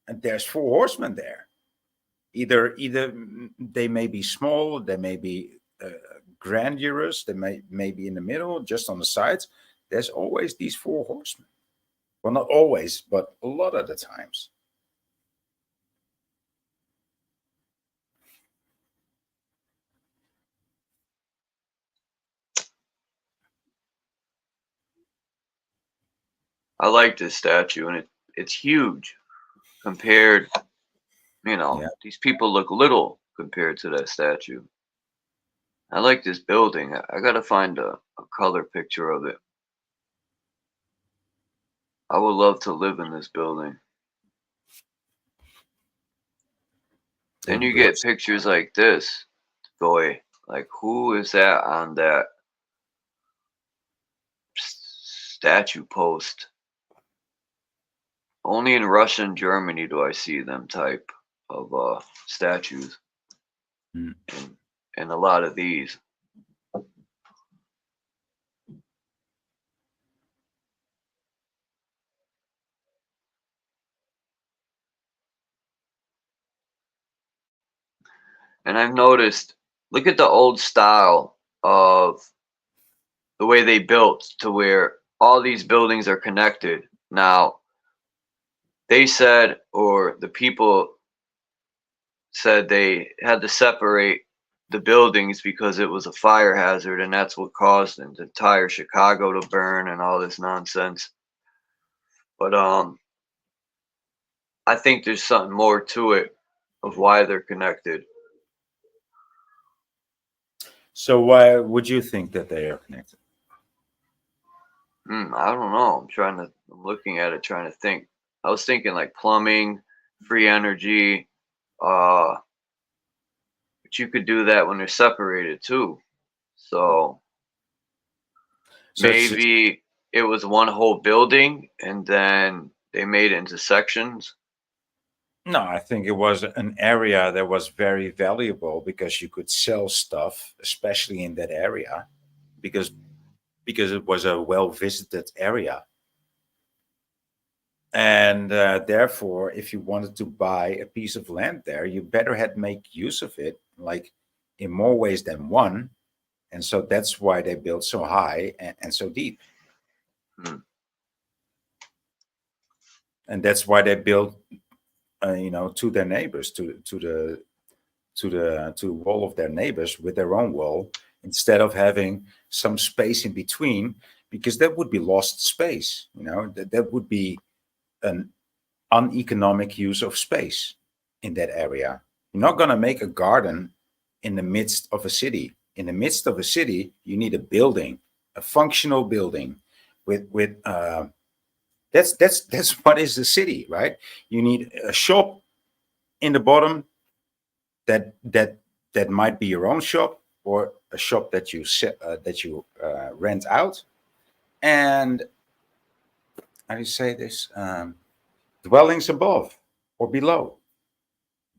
and there's four horsemen there. Either they may be small, they may be grandiose, they may be in the middle, just on the sides. There's always these four horsemen. Well, not always, but a lot of the times. I like this statue, and it's huge compared. You know, Yeah. these people look little compared to that statue. I like this building. I gotta find a color picture of it. I would love to live in this building. Then you get pictures like this. Boy, like who is that on that statue post? Only in Russia and Germany do I see them type of statues. Mm. And a lot of these. And I've noticed, look at the old style of the way they built to where all these buildings are connected. Now, they said, or the people said they had to separate the buildings because it was a fire hazard, and that's what caused the entire Chicago to burn and all this nonsense. But I think there's something more to it of why they're connected. So why would you think that they are connected? I don't know. I'm looking at it, trying to think. I was thinking like plumbing, free energy, but you could do that when they're separated too. So maybe it was one whole building and then they made it into sections. No, I think it was an area that was very valuable because you could sell stuff, especially in that area, because it was a well-visited area. And therefore, if you wanted to buy a piece of land there, you better had make use of it, like in more ways than one. And so that's why they built so high and so deep. And that's why they built, to their neighbors, to the wall of their neighbors with their own wall, instead of having some space in between, because that would be lost space. That would be an uneconomic use of space in that area. You're not going to make a garden in the midst of a city. In the midst of a city, you need a building, a functional building with that's what is the city, right? You need a shop in the bottom that might be your own shop, or a shop that you rent out, and how do you say this? Dwellings above or below.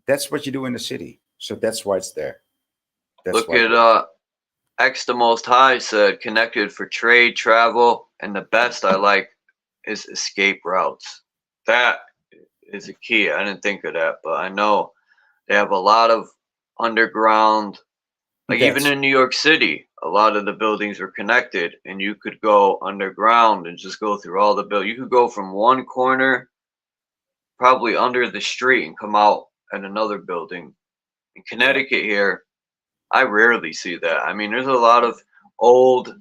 That's what you do in the city. So that's why it's there. Look at X the Most High said connected for trade, travel, and the best I like is escape routes. That is a key. I didn't think of that, but I know they have a lot of underground, like even in New York City, a lot of the buildings were connected, and you could go underground and just go through all the buildings. You could go from one corner, probably under the street, and come out at another building. In Connecticut here, I rarely see that. I mean, there's a lot of old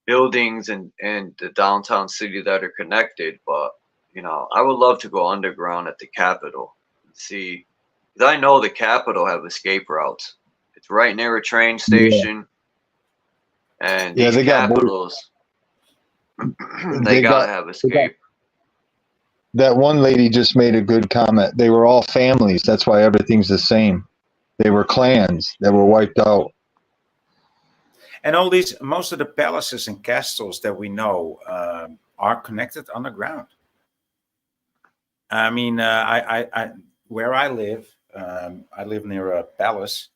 buildings and the downtown city that are connected, but you know, I would love to go underground at the Capitol and see. 'Cause I know the Capitol have escape routes. It's right near a train Yeah, station, and yeah, these they got both. capitals, they They gotta got, have they got escape. that one lady just made a good comment. They were all families. That's why everything's the same. They were clans that were wiped out. And all these, most of the palaces and castles that we know are connected underground. I mean, where I live near a palace.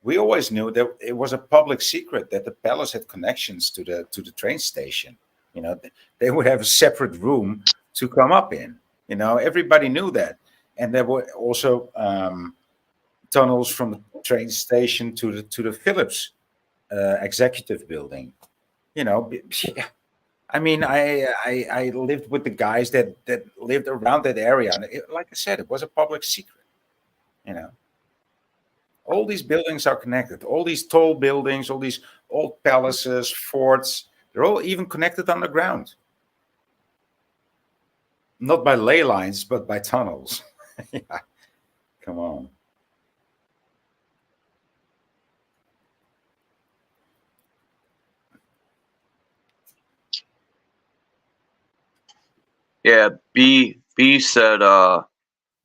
We always knew that it was a public secret that the palace had connections to the train station. You know, they would have a separate room to come up in. You know, everybody knew that, and there were also tunnels from the train station to the Philips executive building. You know, I mean, I lived with the guys that lived around that area, and like I said, it was a public secret. You know, all these buildings are connected. All these tall buildings, all these old palaces, forts, they're all even connected underground. Not by ley lines, but by tunnels. Yeah, come on. Yeah, B said,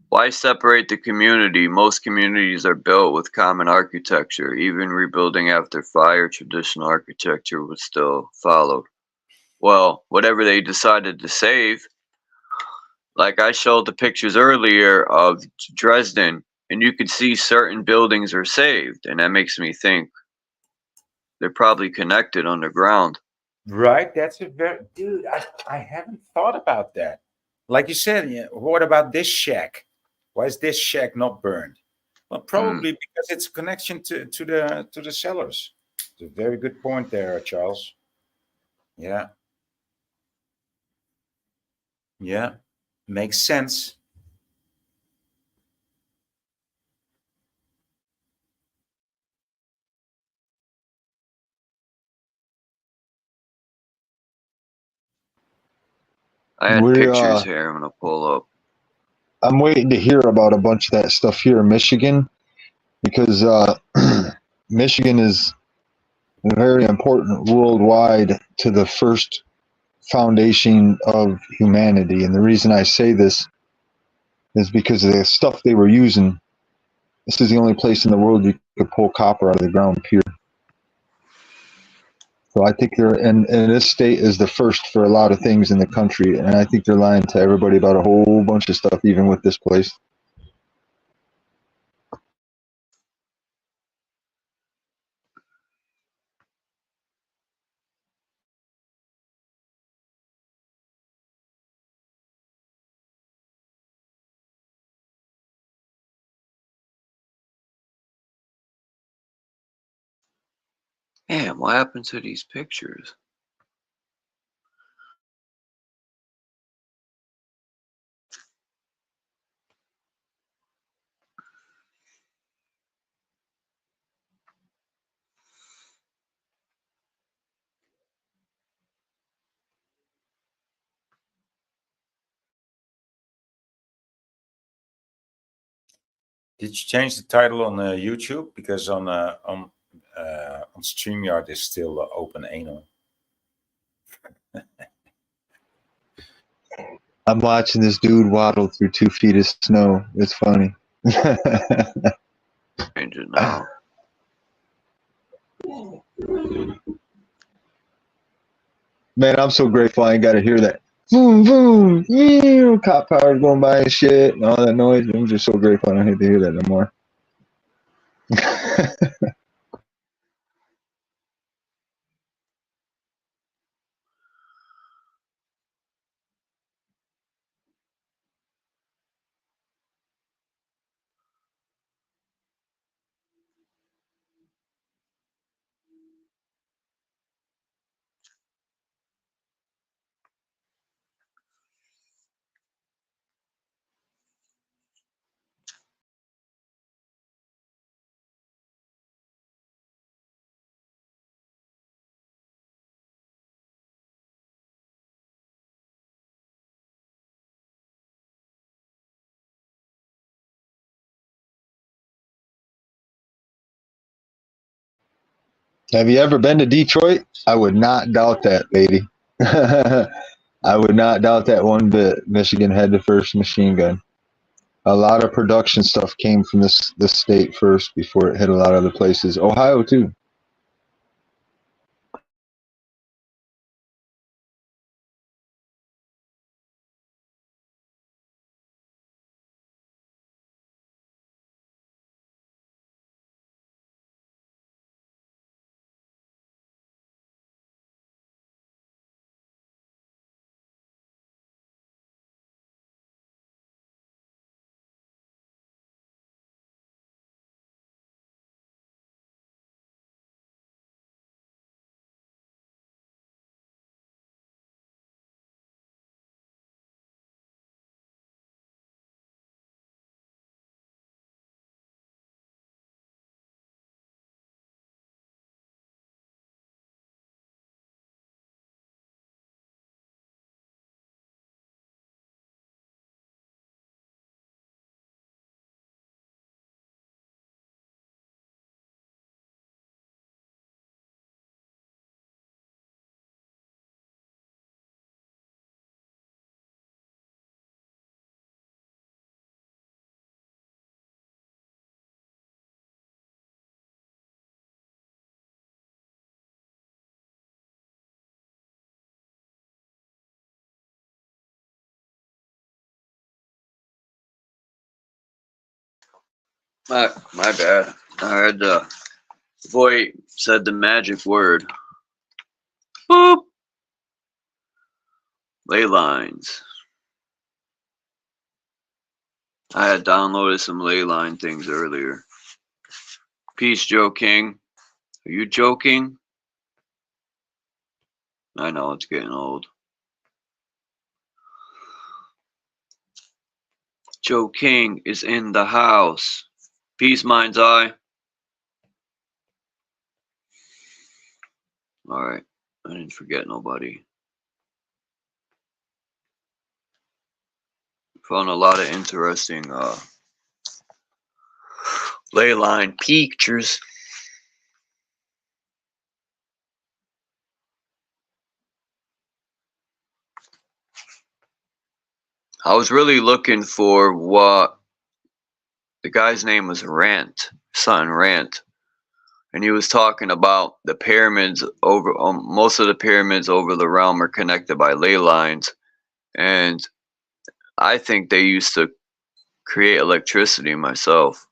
why separate the community? Most communities are built with common architecture. Even rebuilding after fire, traditional architecture was still followed. Well, whatever they decided to save, like I showed the pictures earlier of Dresden, and you could see certain buildings are saved, and that makes me think they're probably connected underground. Right? That's a very, dude, I haven't thought about that. Like you said, yeah, what about this shack? Why is this shack not burned? Well, Hmm. probably because it's a connection to the cellars. It's a very good point there, Charles. Yeah, yeah, makes sense. I had We're pictures here. I'm gonna pull up. I'm waiting to hear about a bunch of that stuff here in Michigan because Michigan is very important worldwide to the first foundation of humanity. And the reason I say this is because of the stuff they were using. This is the only place in the world you could pull copper out of the ground pure. So I think they're, and this state is the first for a lot of things in the country. And I think they're lying to everybody about a whole bunch of stuff, even with this place. Damn, what happened to these pictures? Did you change the title on YouTube? Because on StreamYard is still open anal. I'm watching this dude waddle through 2 feet of snow. It's funny. Change it now. Man, I'm so grateful I ain't got to hear that. Boom, boom, cop cars going by and shit and all that noise. I'm just so grateful I don't have to hear that no more. Have you ever been to Detroit? I would not doubt that, lady. I would not doubt that one bit. Michigan had the first machine gun. A lot of production stuff came from this state first before it hit a lot of other places. Ohio too. My bad. I heard the boy said the magic word. Boop. Ley lines. I had downloaded some ley line things earlier. Peace, Joe King. Are you joking? I know it's getting old. Joe King is in the house. Peace, Mind's Eye. Alright. I didn't forget nobody. Found a lot of interesting ley line pictures. I was really looking for what the guy's name was Rant, son Rant, and he was talking about the pyramids over most of the pyramids over the realm are connected by ley lines, and I think they used to create electricity myself.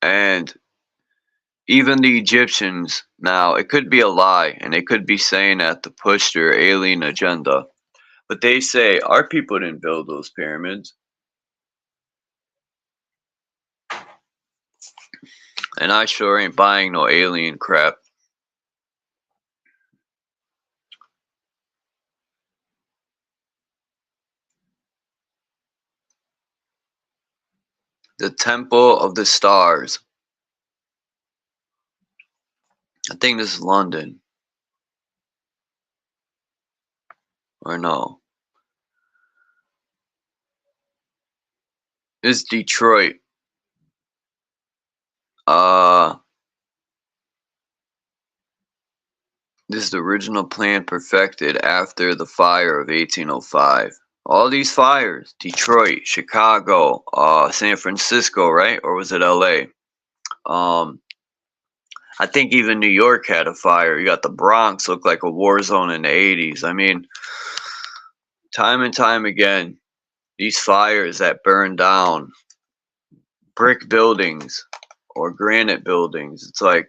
And even the Egyptians now, it could be a lie, and they could be saying that to push their alien agenda. But they say our people didn't build those pyramids. And I sure ain't buying no alien crap. The Temple of the Stars. I think this is London. Or no. This is Detroit. This is the original plan perfected after the fire of 1805. All these fires, Detroit, Chicago, San Francisco, right? Or was it LA? I think even New York had a fire. You got the Bronx, looked like a war zone in the 80s. I mean, time and time again, these fires that burn down brick buildings or granite buildings, it's like,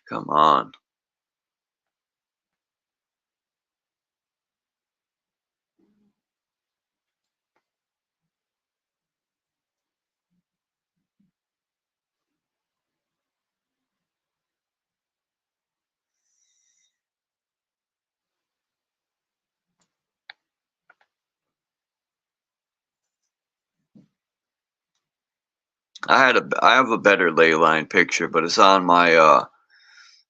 come on. I have a better ley line picture, but it's on my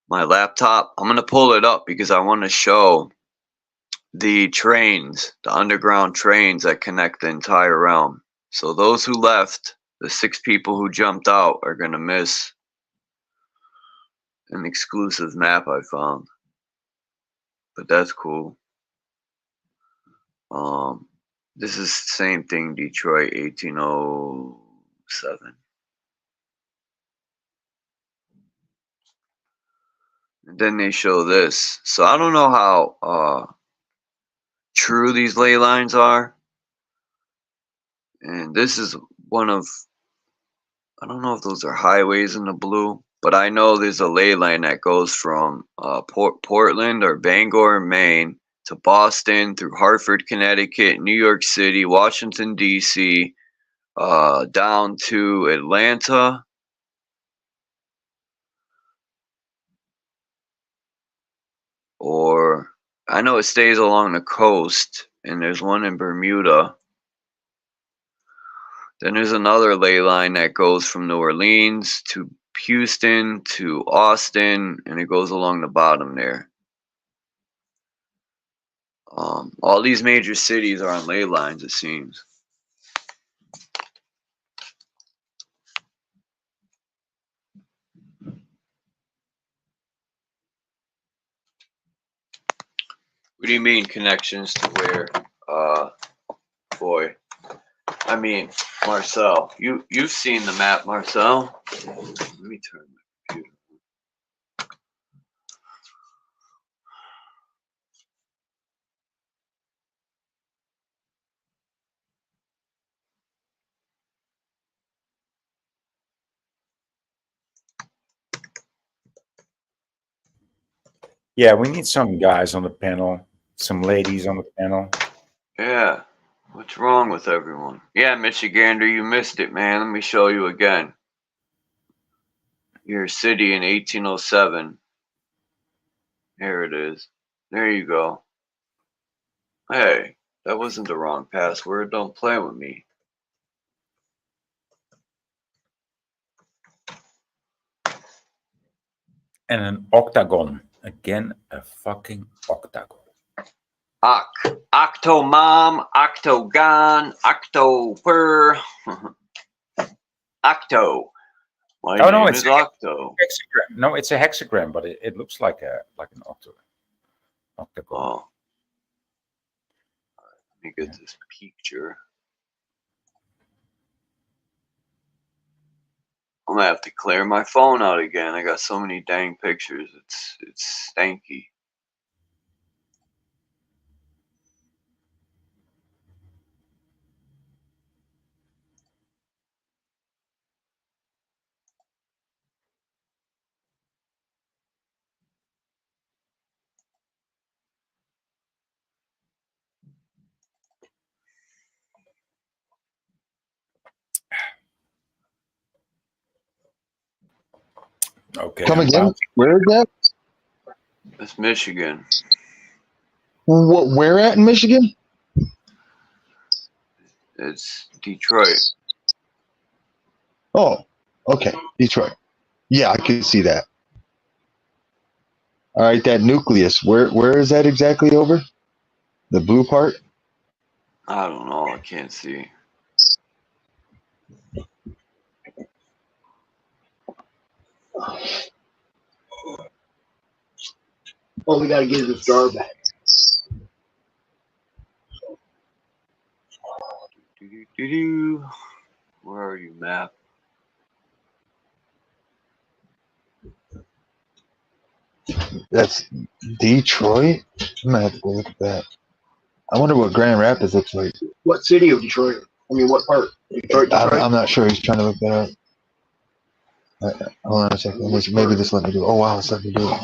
my laptop. I'm gonna pull it up because I want to show the trains, the underground trains that connect the entire realm. So those who left the 6 people who jumped out are gonna miss an exclusive map I found. But that's cool. This is the same thing, Detroit 1807. And then they show this. So I don't know how true these ley lines are. And this is one of, I don't know if those are highways in the blue, but I know there's a ley line that goes from Portland or Bangor, Maine, to Boston, through Hartford, Connecticut, New York City, Washington, D.C., down to Atlanta. Or I know it stays along the coast, and there's one in Bermuda. Then there's another ley line that goes from New Orleans to Houston to Austin, and it goes along the bottom there. All these major cities are on ley lines, it seems. What do you mean connections to where, boy? I mean, Marcel, you've seen the map, Marcel. Let me turn my computer. Yeah, we need some guys on the panel, some ladies on the panel. Yeah, what's wrong with everyone? Yeah, Michigander, you missed it, man. Let me show you again. Your city in 1807. Here it is. There you go. Hey, that wasn't the wrong password. Don't play with me. And an octagon. Again, a fucking octagon. Octomom, octagon, octoper, octo. My name is Octo. Hexagram. No, it's a hexagram, but it looks like an octagon. Oh. Let me get this picture. I'm gonna have to clear my phone out again. I got so many dang pictures. It's stanky. Okay. Come again? Where is that? It's Michigan. What? Where at in Michigan? It's Detroit. Oh, okay, Detroit. Yeah, I can see that. All right, that nucleus. Where is that exactly over? The blue part? I don't know. I can't see. Oh, we gotta get his star back. Where are you, map? That's Detroit? I'm gonna have to go look at that. I wonder what Grand Rapids looks like. What city of Detroit? I mean, what part? Detroit. I'm not sure. He's trying to look that up. Hold on a second. Maybe this let me do it. Oh, wow, it's let me do it.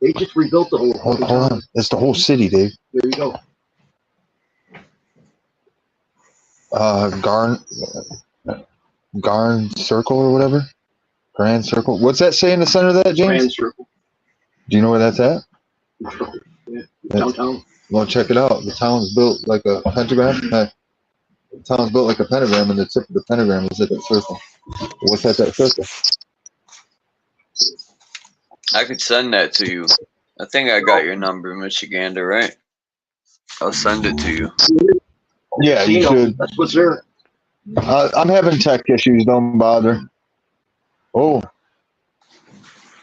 They just rebuilt the whole. Hold on. It's the whole city, Dave. There you go. Garn Circle or whatever. Grand Circle. What's that say in the center of that, James? Grand Circle. Do you know where that's at? Yeah. Downtown. Well, check it out. The town's built like a pentagram. The town's built like a pentagram, and the tip of the pentagram is at that circle. What's that circle? I could send that to you. I think I got your number, Michigander, right? I'll send it to you. Yeah, you should. That's what's there. I'm having tech issues. Don't bother. Oh,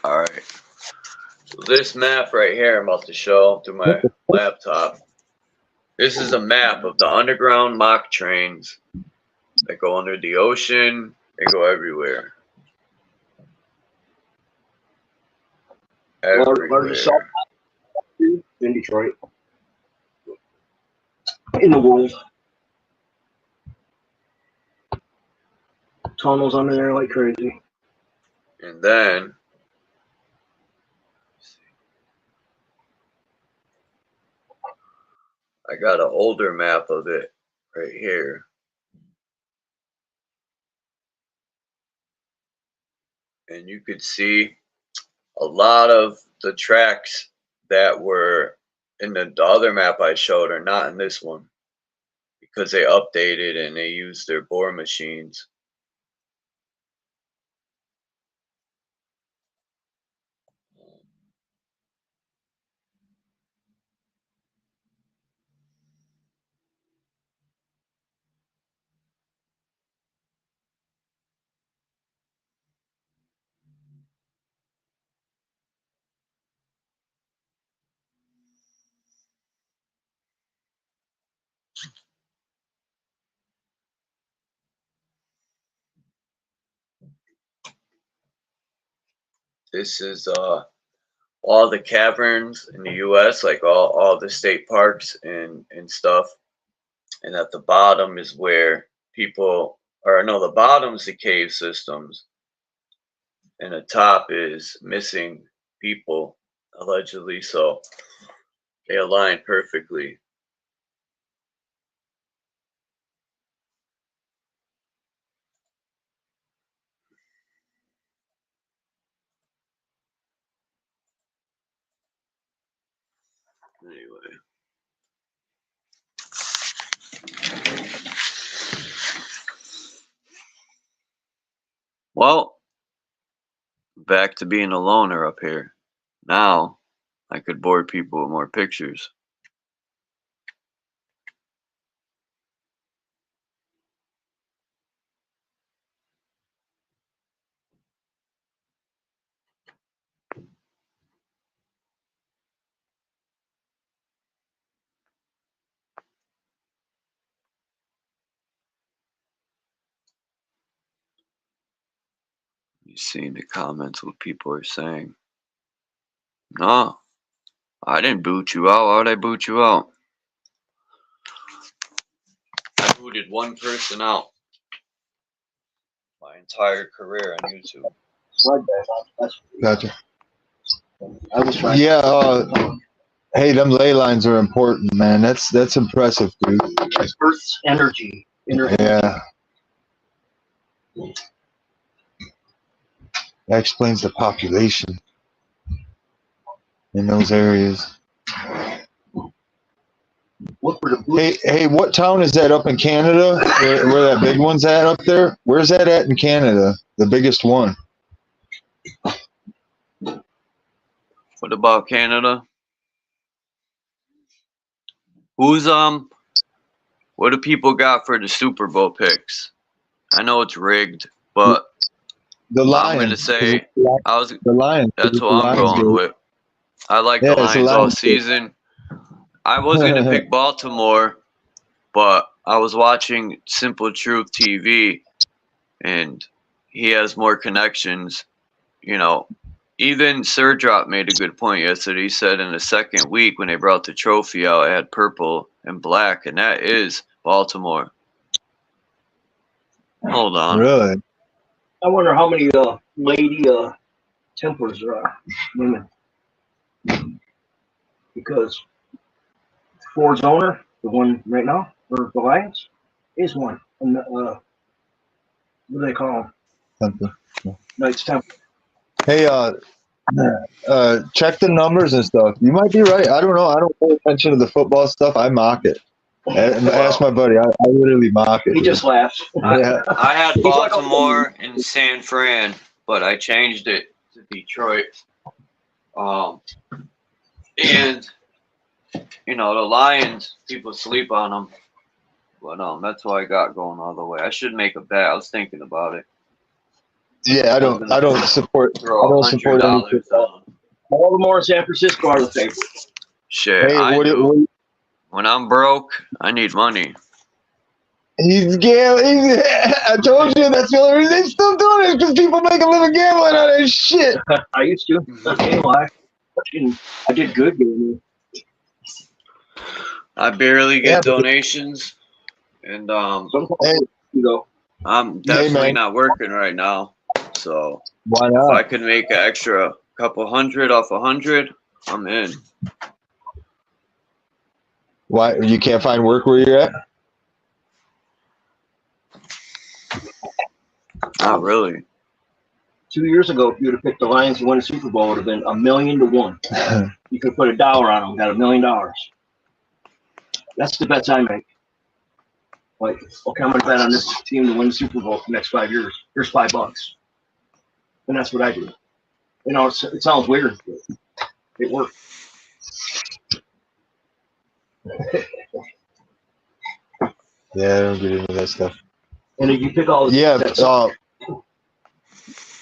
All right. So this map right here I'm about to show through my laptop. This is a map of the underground mock trains that go under the ocean. They go everywhere. Largest salt mine in Detroit. In the world. Tunnels under there like crazy. And then I got an older map of it right here. And you could see a lot of the tracks that were in the other map I showed are not in this one because they updated and they used their bore machines. This is all the caverns in the US, like all the state parks and stuff. And at the bottom is where people, or no, the bottom's the cave systems. And the top is missing people, allegedly. So they align perfectly. Anyway. Well, back to being a loner up here. Now I could bore people with more pictures. You see in the comments what people are saying. No, I didn't boot you out. Why would I boot you out? I booted one person out my entire career on YouTube. gotcha. I was trying. Yeah. Hey, them ley lines are important, man. That's impressive, dude. It's Earth's energy. Yeah. That explains the population in those areas. Look for the Hey, what town is that up in Canada? Where that big one's at up there? Where's that at in Canada? The biggest one. What about Canada? Who's what do people got for the Super Bowl picks? I know it's rigged, but The Lions. I'm gonna say the Lions. that's what I'm going with. I like the Lions all season. I was gonna pick Baltimore, but I was watching Simple Truth TV, and he has more connections. You know, even Sir Drop made a good point yesterday. He said in the second week when they brought the trophy out, it had purple and black, and that is Baltimore. Hold on. Really? I wonder how many lady Templars there are, women. Because Ford's owner, the one right now, or the Lions, is one. And what do they call him? Something. Knights Templar. Hey, check the numbers and stuff. You might be right. I don't know. I don't pay attention to the football stuff. I mock it. Ask my buddy. I literally mock it. He just laughs. Yeah. I had Baltimore and San Fran, but I changed it to Detroit. And you know, the Lions, people sleep on them, But that's what I got going all the way. I should make a bet. I was thinking about it. Yeah, I don't support anything. $100 on. Baltimore and San Francisco are the favorites. Shit, Hey, I do. When I'm broke, I need money. He's gambling. I told you that's the only reason they still doing it, because people make a living gambling on that shit. I used to. I can't lie. I did good gambling. I barely get donations, and Hey, I'm definitely not working right now. So why if not? I could make an extra couple hundred off 100, I'm in. Why you can't find work where you're at? Not really. 2 years ago, if you would have picked the Lions to win the Super Bowl, it would have been $1,000,000 to 1. You could put $1 on them, got $1,000,000. That's the bets I make. Like, okay, I'm gonna bet on this team to win the Super Bowl for the next 5 years. Here's $5, and that's what I do. You know, it sounds weird, but it works. Yeah, I don't get into that stuff. And if you pick all the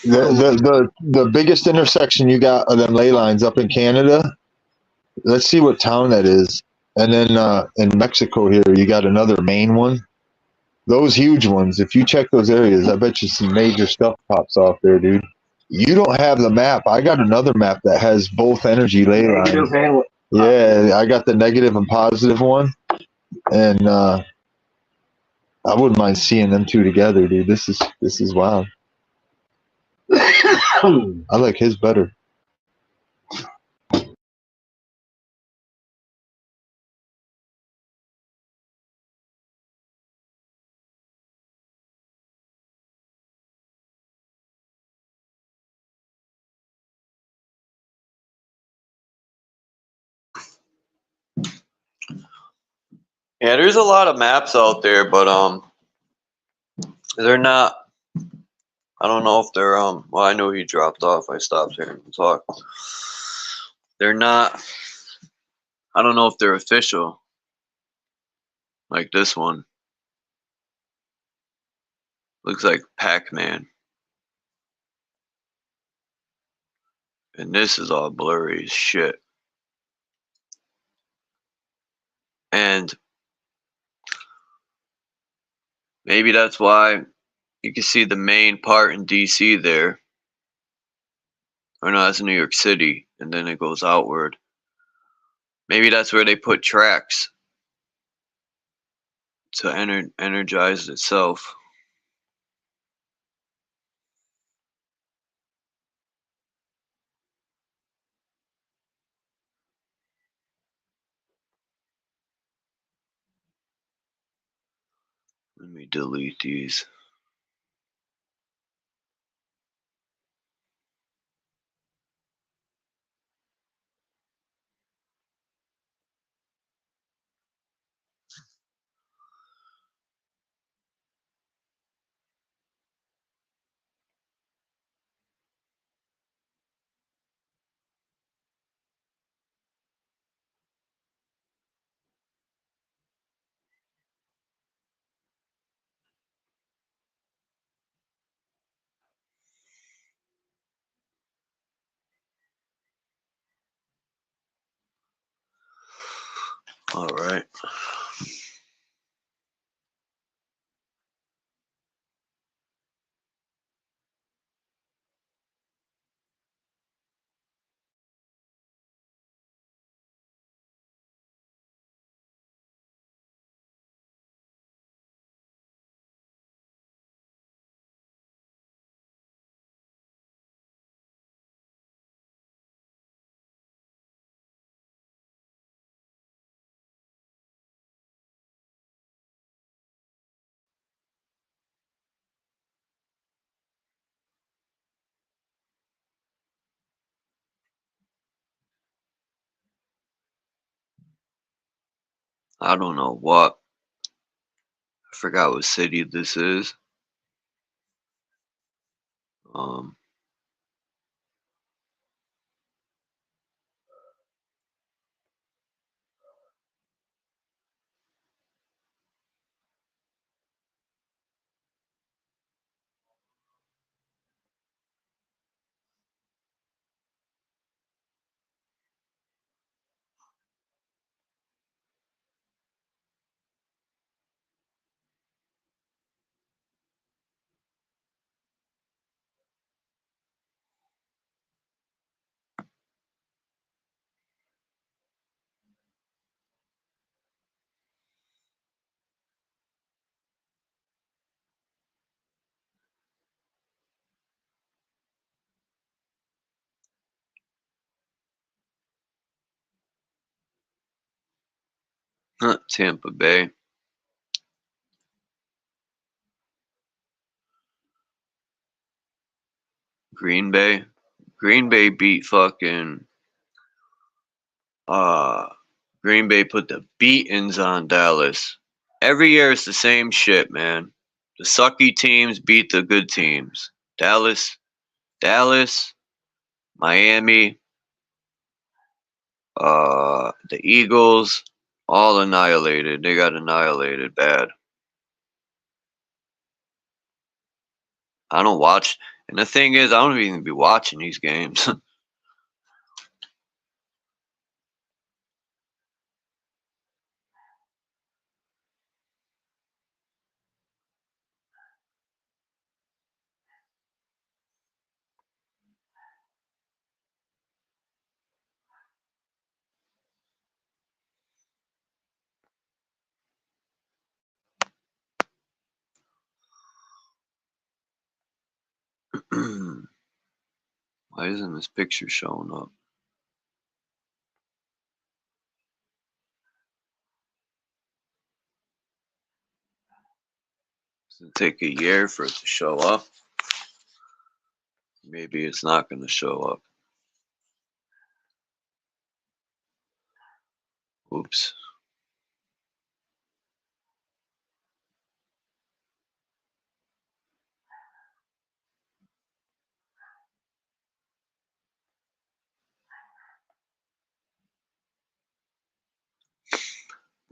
the biggest intersection you got of them ley lines up in Canada. Let's see what town that is. And then in Mexico here, you got another main one. Those huge ones, if you check those areas, I bet you some major stuff pops off there, dude. You don't have the map. I got another map that has both energy ley lines. Yeah, I got the negative and positive one. And I wouldn't mind seeing them two together, dude. This is wild. I like his better. Yeah, there's a lot of maps out there, but they're not. I don't know if they're well, I know he dropped off. I stopped hearing him talk. They're not. I don't know if they're official. Like this one. Looks like Pac-Man. And this is all blurry as shit. And maybe that's why you can see the main part in DC there. Or no, that's New York City. And then it goes outward. Maybe that's where they put tracks to energize itself. Let me delete these. All right. I don't know what. I forgot what city this is. Tampa Bay. Green Bay. Green Bay beat fucking Green Bay put the beatings on Dallas. Every year it's the same shit, man. The sucky teams beat the good teams. Dallas, Miami, the Eagles, all annihilated. They got annihilated bad. I don't watch, and the thing is, I don't even be watching these games. Why isn't this picture showing up? Does it take a year for it to show up? Maybe it's not going to show up. Oops.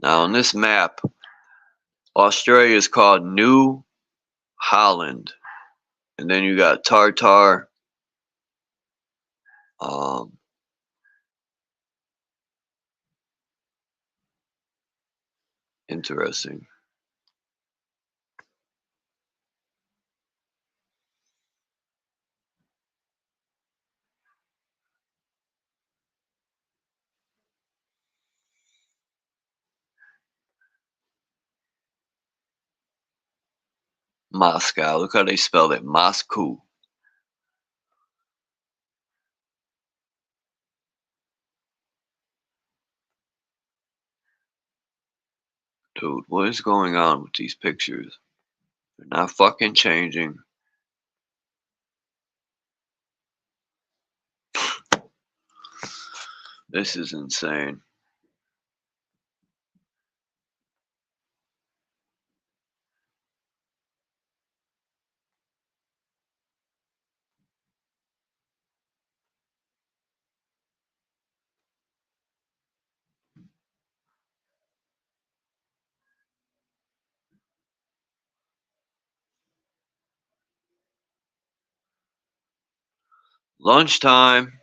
Now on this map, Australia is called New Holland. And then you got Tartar. Interesting. Moscow. Look how they spelled it. Moscow. Dude, what is going on with these pictures? They're not fucking changing. This is insane. Lunchtime.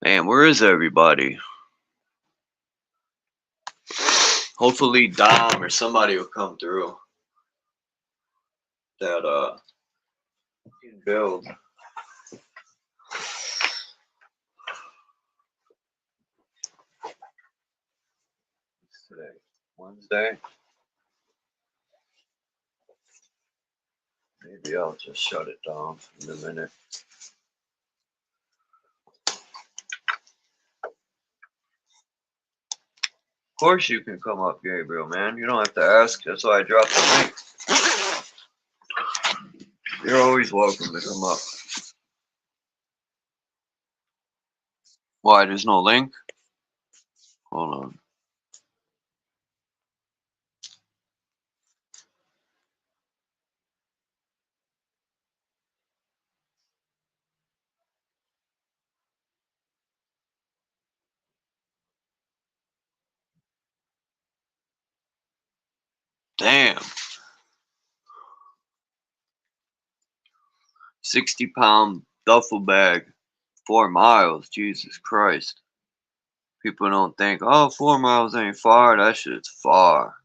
Man, where is everybody? Hopefully Dom or somebody will come through. That can build. What's today? Wednesday? Maybe I'll just shut it down in a minute. Of course you can come up, Gabriel, man. You don't have to ask. That's why I dropped the link. You're always welcome to come up. Why, there's no link? Hold on. Damn. 60-pound duffel bag. 4 miles. Jesus Christ. People don't think, oh, 4 miles ain't far. That shit's far.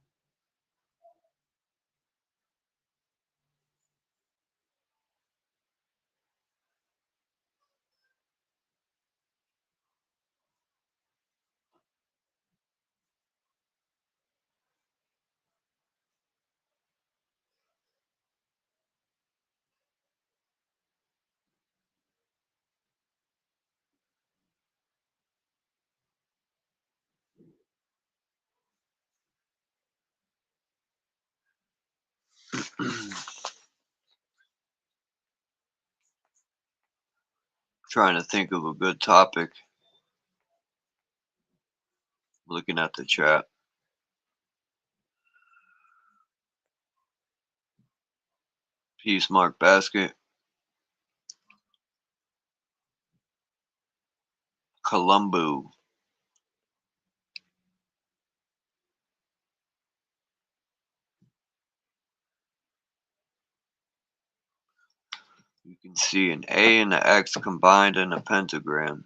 Trying to think of a good topic. Looking at the chat. Peace Mark Basket. Columbo. You can see an A and an X combined in a pentagram.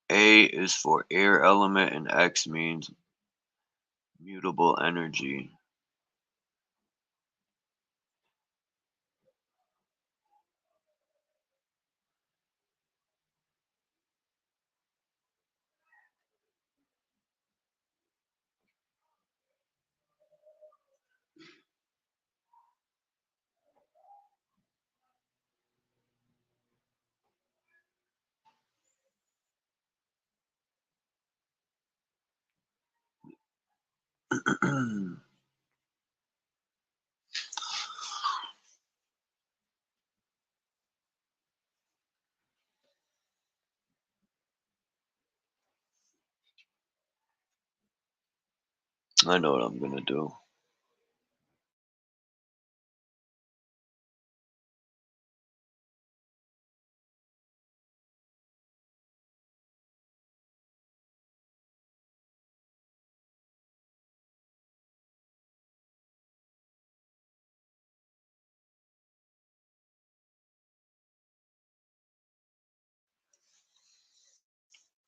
A is for air element and X means mutable energy. I know what I'm gonna do.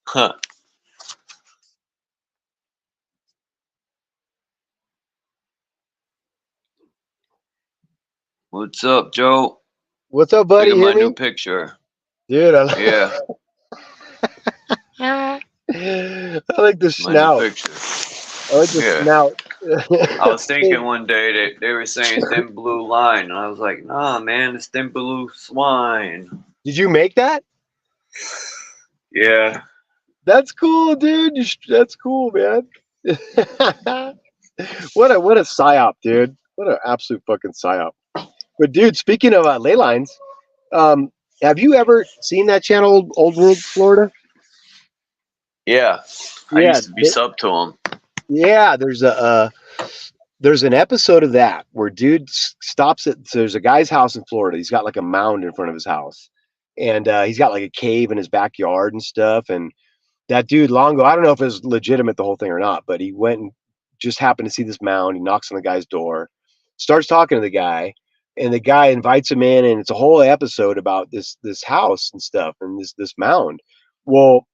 Huh. What's up, Joe? What's up, Look buddy? at Hear my new me? picture. Dude, Yeah, I like the my new snout. picture. I like the Yeah. snout. I was thinking one day that they were saying thin blue line, and I was like, nah, man, it's thin blue swine. Did you make that? Yeah. That's cool, dude. That's cool, man. What a psyop, dude. What an absolute fucking psyop. But dude, speaking of ley lines, have you ever seen that channel, Old World Florida? Yeah. I Yeah, used to be sub to him. yeah. There's an episode of that where dude stops at. So there's a guy's house in Florida. He's got like a mound in front of his house, and he's got like a cave in his backyard and stuff. And that dude Longo, I don't know if it was legitimate the whole thing or not, but he went and just happened to see this mound. He knocks on the guy's door, starts talking to the guy, and the guy invites him in, and it's a whole episode about this house and stuff and this mound. Well,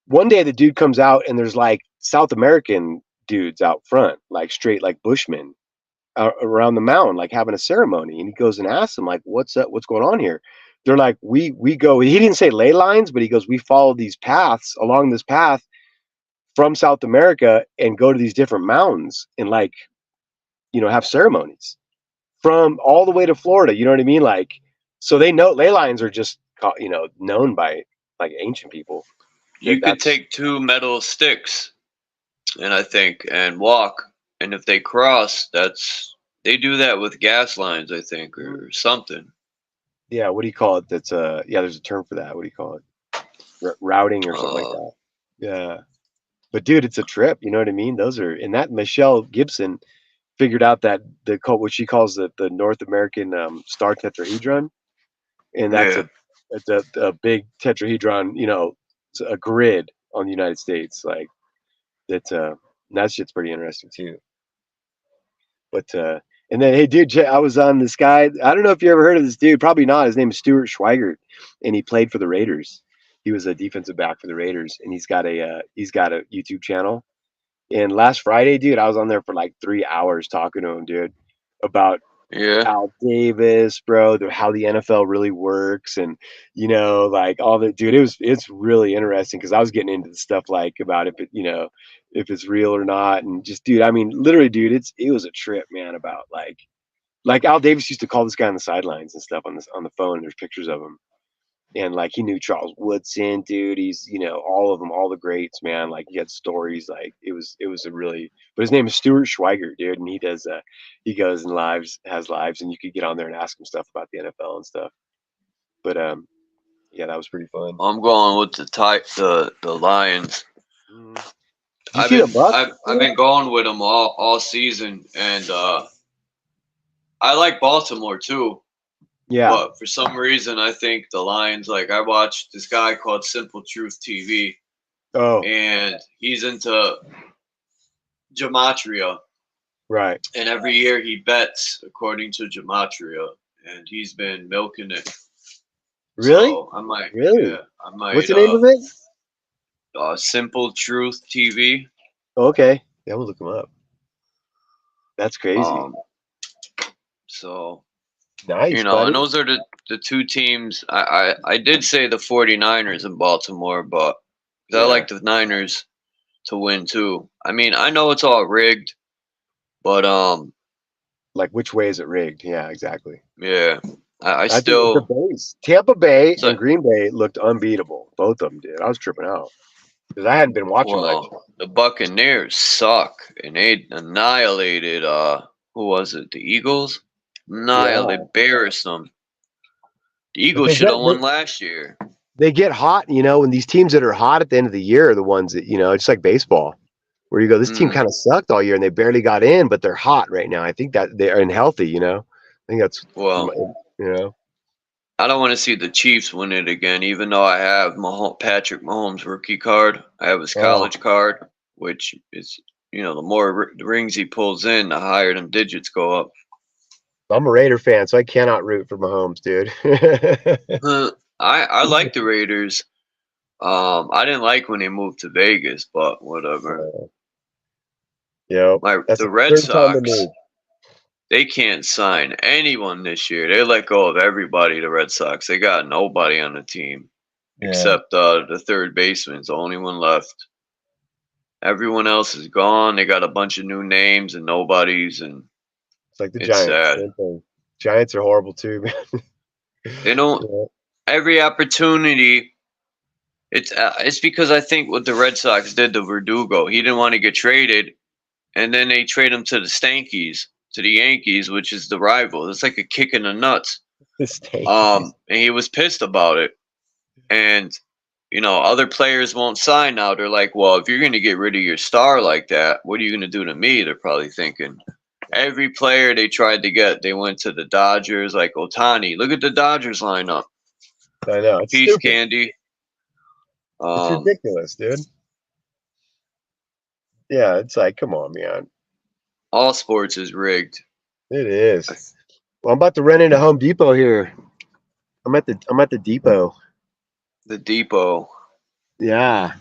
one day the dude comes out and there's like South American dudes out front, like straight like Bushmen around the mound, like having a ceremony. And he goes and asks them, like, what's up? What's going on here? They're like, we go. He didn't say ley lines, but he goes, we follow these paths along this path from South America and go to these different mountains and like, have ceremonies from all the way to Florida. You know what I mean? Like, so they know ley lines are just known by like ancient people. You could take two metal sticks, and walk, and if they cross, they do that with gas lines, I think, or something. Yeah, what do you call it? That's there's a term for that. What do you call it? Routing or something like that. Yeah, but dude, it's a trip. You know what I mean? Those are, and that Michelle Gibson figured out that what she calls the North American star tetrahedron, and that's a big tetrahedron. A grid on the United States. Like that shit's pretty interesting too. But and then, hey, dude, I was on this guy. I don't know if you ever heard of this dude. Probably not. His name is Stuart Schweigert, and he played for the Raiders. He was a defensive back for the Raiders, and he's got a YouTube channel. And last Friday, dude, I was on there for like 3 hours talking to him, dude, about Al Davis, bro, how the NFL really works, and like all the dude. It's really interesting because I was getting into the stuff like about if it's real or not, and just dude, I mean, literally, dude, it was a trip, man. About like Al Davis used to call this guy on the sidelines and stuff on the phone. There's pictures of him, And like he knew Charles Woodson, dude. He's, you know, all of them, all the greats, man. Like he had stories. Like it was a really. But his name is Stuart Schweiger, dude, and he does. He goes and has lives, and you could get on there and ask him stuff about the NFL and stuff. But yeah, that was pretty fun. I'm going with the Lions. Mm. Did you see the Bucks? I've been going with them all season, and I like Baltimore too. Yeah. But for some reason, I think the Lions. Like I watched this guy called Simple Truth TV. Oh. And he's into gematria. Right. And every year he bets according to gematria, and he's been milking it. Really? So I might. Really? Yeah, I might. What's the name of it? Simple Truth TV. Okay. Yeah, we'll look him up. That's crazy. So nice, you know, buddy. and those are the two teams. I did say the 49ers in Baltimore, but I like the Niners to win too. I mean, I know it's all rigged, but like which way is it rigged? Yeah, exactly. Yeah, I still still the base. Tampa Bay and Green Bay looked unbeatable. Both of them did. I was tripping out because I hadn't been watching much. The Buccaneers suck, and they annihilated who was it? The Eagles. They embarrassed them. The Eagles should have won last year. They get hot, you know, when these teams that are hot at the end of the year are the ones that, you know, it's like baseball where you go, this team kind of sucked all year and they barely got in, but they're hot right now. I think that they're unhealthy, you know. I think that's, you know. I don't want to see the Chiefs win it again, even though I have Patrick Mahomes' rookie card. I have his college card, which is, you know, the more rings he pulls in, the higher them digits go up. I'm a Raider fan, so I cannot root for Mahomes, dude. I like the Raiders. I didn't like when they moved to Vegas, but whatever. Yeah, the Red Sox, they can't sign anyone this year. They let go of everybody. The Red Sox, they got nobody on the team except the third baseman's the only one left. Everyone else is gone. They got a bunch of new names and nobody's, and it's like the Giants. Giants are horrible too, man. They don't. Every opportunity. It's because I think what the Red Sox did to Verdugo, he didn't want to get traded, and then they trade him to the Yankees, which is the rival. It's like a kick in the nuts. And he was pissed about it. And you know, other players won't sign now. They're like, well, if you're going to get rid of your star like that, what are you going to do to me? They're probably thinking. Every player they tried to get, they went to the Dodgers, like Ohtani. Look at the Dodgers lineup. I know. It's Peace, stupid. Candy. It's ridiculous, dude. Yeah, it's like, come on, man. All sports is rigged. It is. Well, I'm about to run into Home Depot here. I'm at the depot. The Depot. Yeah.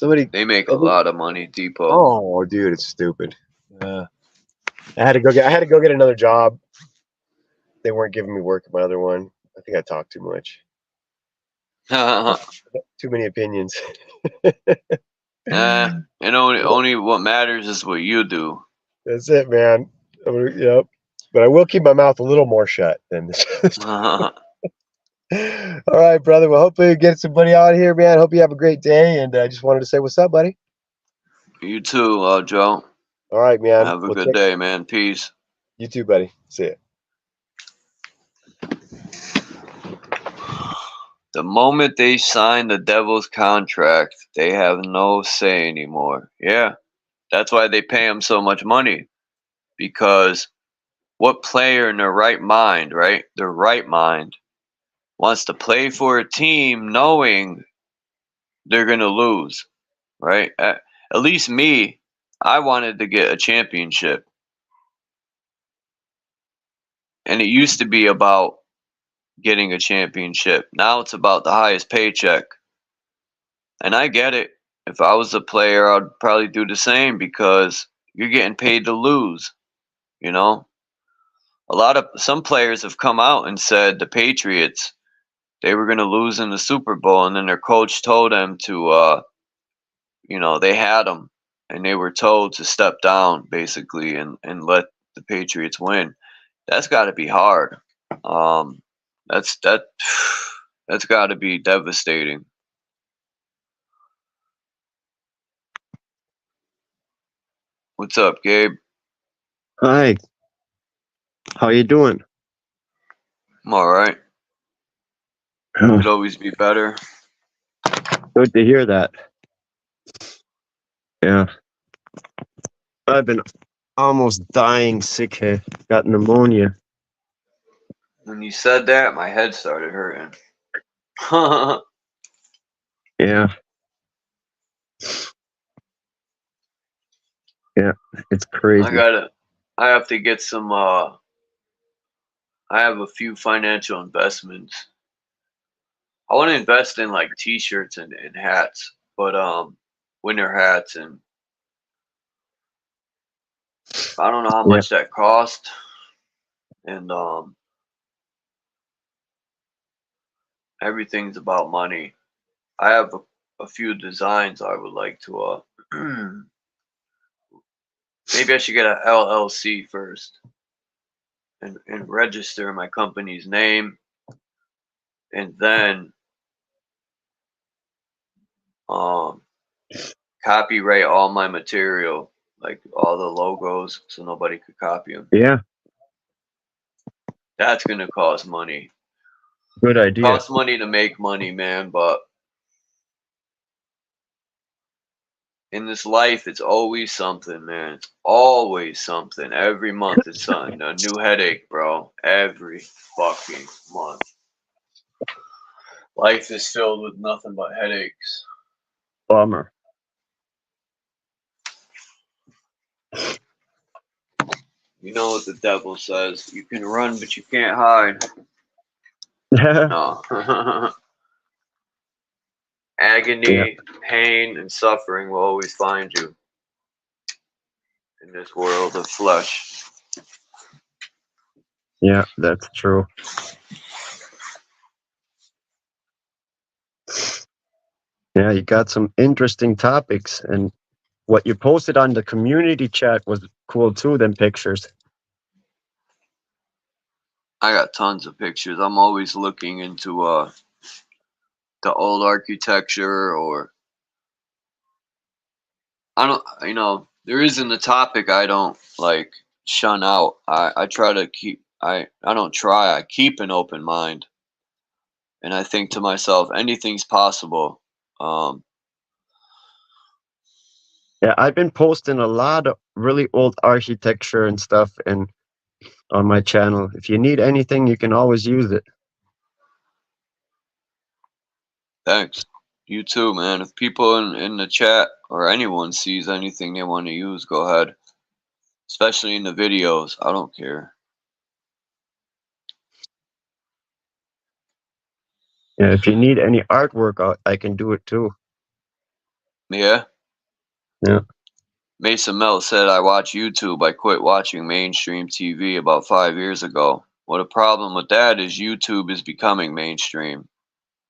They make a lot of money, Depot. Oh, dude, it's stupid. I had to go get another job. They weren't giving me work at my other one. I think I talked too much. Too many opinions. And only what matters is what you do. That's it, man. Yep. But I will keep my mouth a little more shut than this. All right, brother. Well, hopefully we get somebody out here, man. Hope you have a great day. And I just wanted to say what's up, buddy. You too, Joe. All right, man. Have a good day, man. Peace. You too, buddy. See ya. The moment they sign the Devils contract, they have no say anymore. Yeah, that's why they pay him so much money. Because what player in their right mind, wants to play for a team knowing they're going to lose, right? At least me, I wanted to get a championship. And it used to be about getting a championship. Now it's about the highest paycheck. And I get it. If I was a player, I'd probably do the same because you're getting paid to lose. You know? Some players have come out and said the Patriots, they were going to lose in the Super Bowl, and then their coach told them to, they had them, and they were told to step down, basically, and let the Patriots win. That's got to be hard. That's That's got to be devastating. What's up, Gabe? Hi. How you doing? I'm all right. Could always be better. Good to hear that. Yeah. I've been almost dying sick here. Got pneumonia. When you said that, my head started hurting. Yeah. Yeah, it's crazy. I have to get some, I have a few financial investments. I want to invest in like t-shirts and hats, but, winter hats, and I don't know how much that cost. And, everything's about money. I have a few designs I would like to, maybe I should get a LLC first and register my company's name, and then copyright all my material, like all the logos, so nobody could copy them. Yeah. That's gonna cost money. Good idea. Costs money to make money, man, but in this life, it's always something, man. It's always something. Every month it's something. A new headache, bro. Every fucking month. Life is filled with nothing but headaches. Bummer. You know what the devil says. You can run, but you can't hide. No. Agony, pain, and suffering will always find you in this world of flesh. Yeah, that's true. Yeah, you got some interesting topics, and what you posted on the community chat was cool too, them pictures. I got tons of pictures. I'm always looking into the old architecture, or I don't, you know, there isn't a topic I don't like shun out. I try to keep, I don't try, I keep an open mind. And I think to myself, anything's possible. Yeah, I've been posting a lot of really old architecture and stuff and on my channel. If you need anything, you can always use it. Thanks. You too, man. If people in the chat or anyone sees anything they want to use, go ahead. Especially in the videos. I don't care. Yeah, if you need any artwork, I can do it too. Yeah? Yeah. Mason Melt said, I watch YouTube. I quit watching mainstream TV about 5 years ago. What a problem with that is YouTube is becoming mainstream.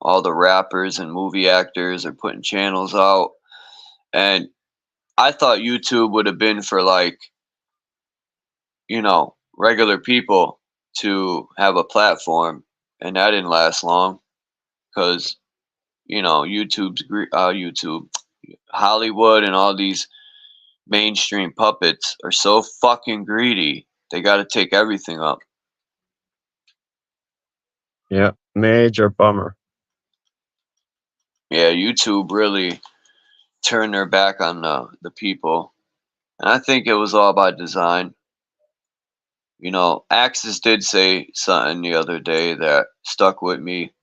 All the rappers and movie actors are putting channels out. And I thought YouTube would have been for, like, you know, regular people to have a platform. And that didn't last long because, you know, Hollywood and all these mainstream puppets are so fucking greedy. They got to take everything up. Yeah, major bummer. Yeah, YouTube really turned their back on the people. And I think it was all by design. You know, Axis did say something the other day that stuck with me.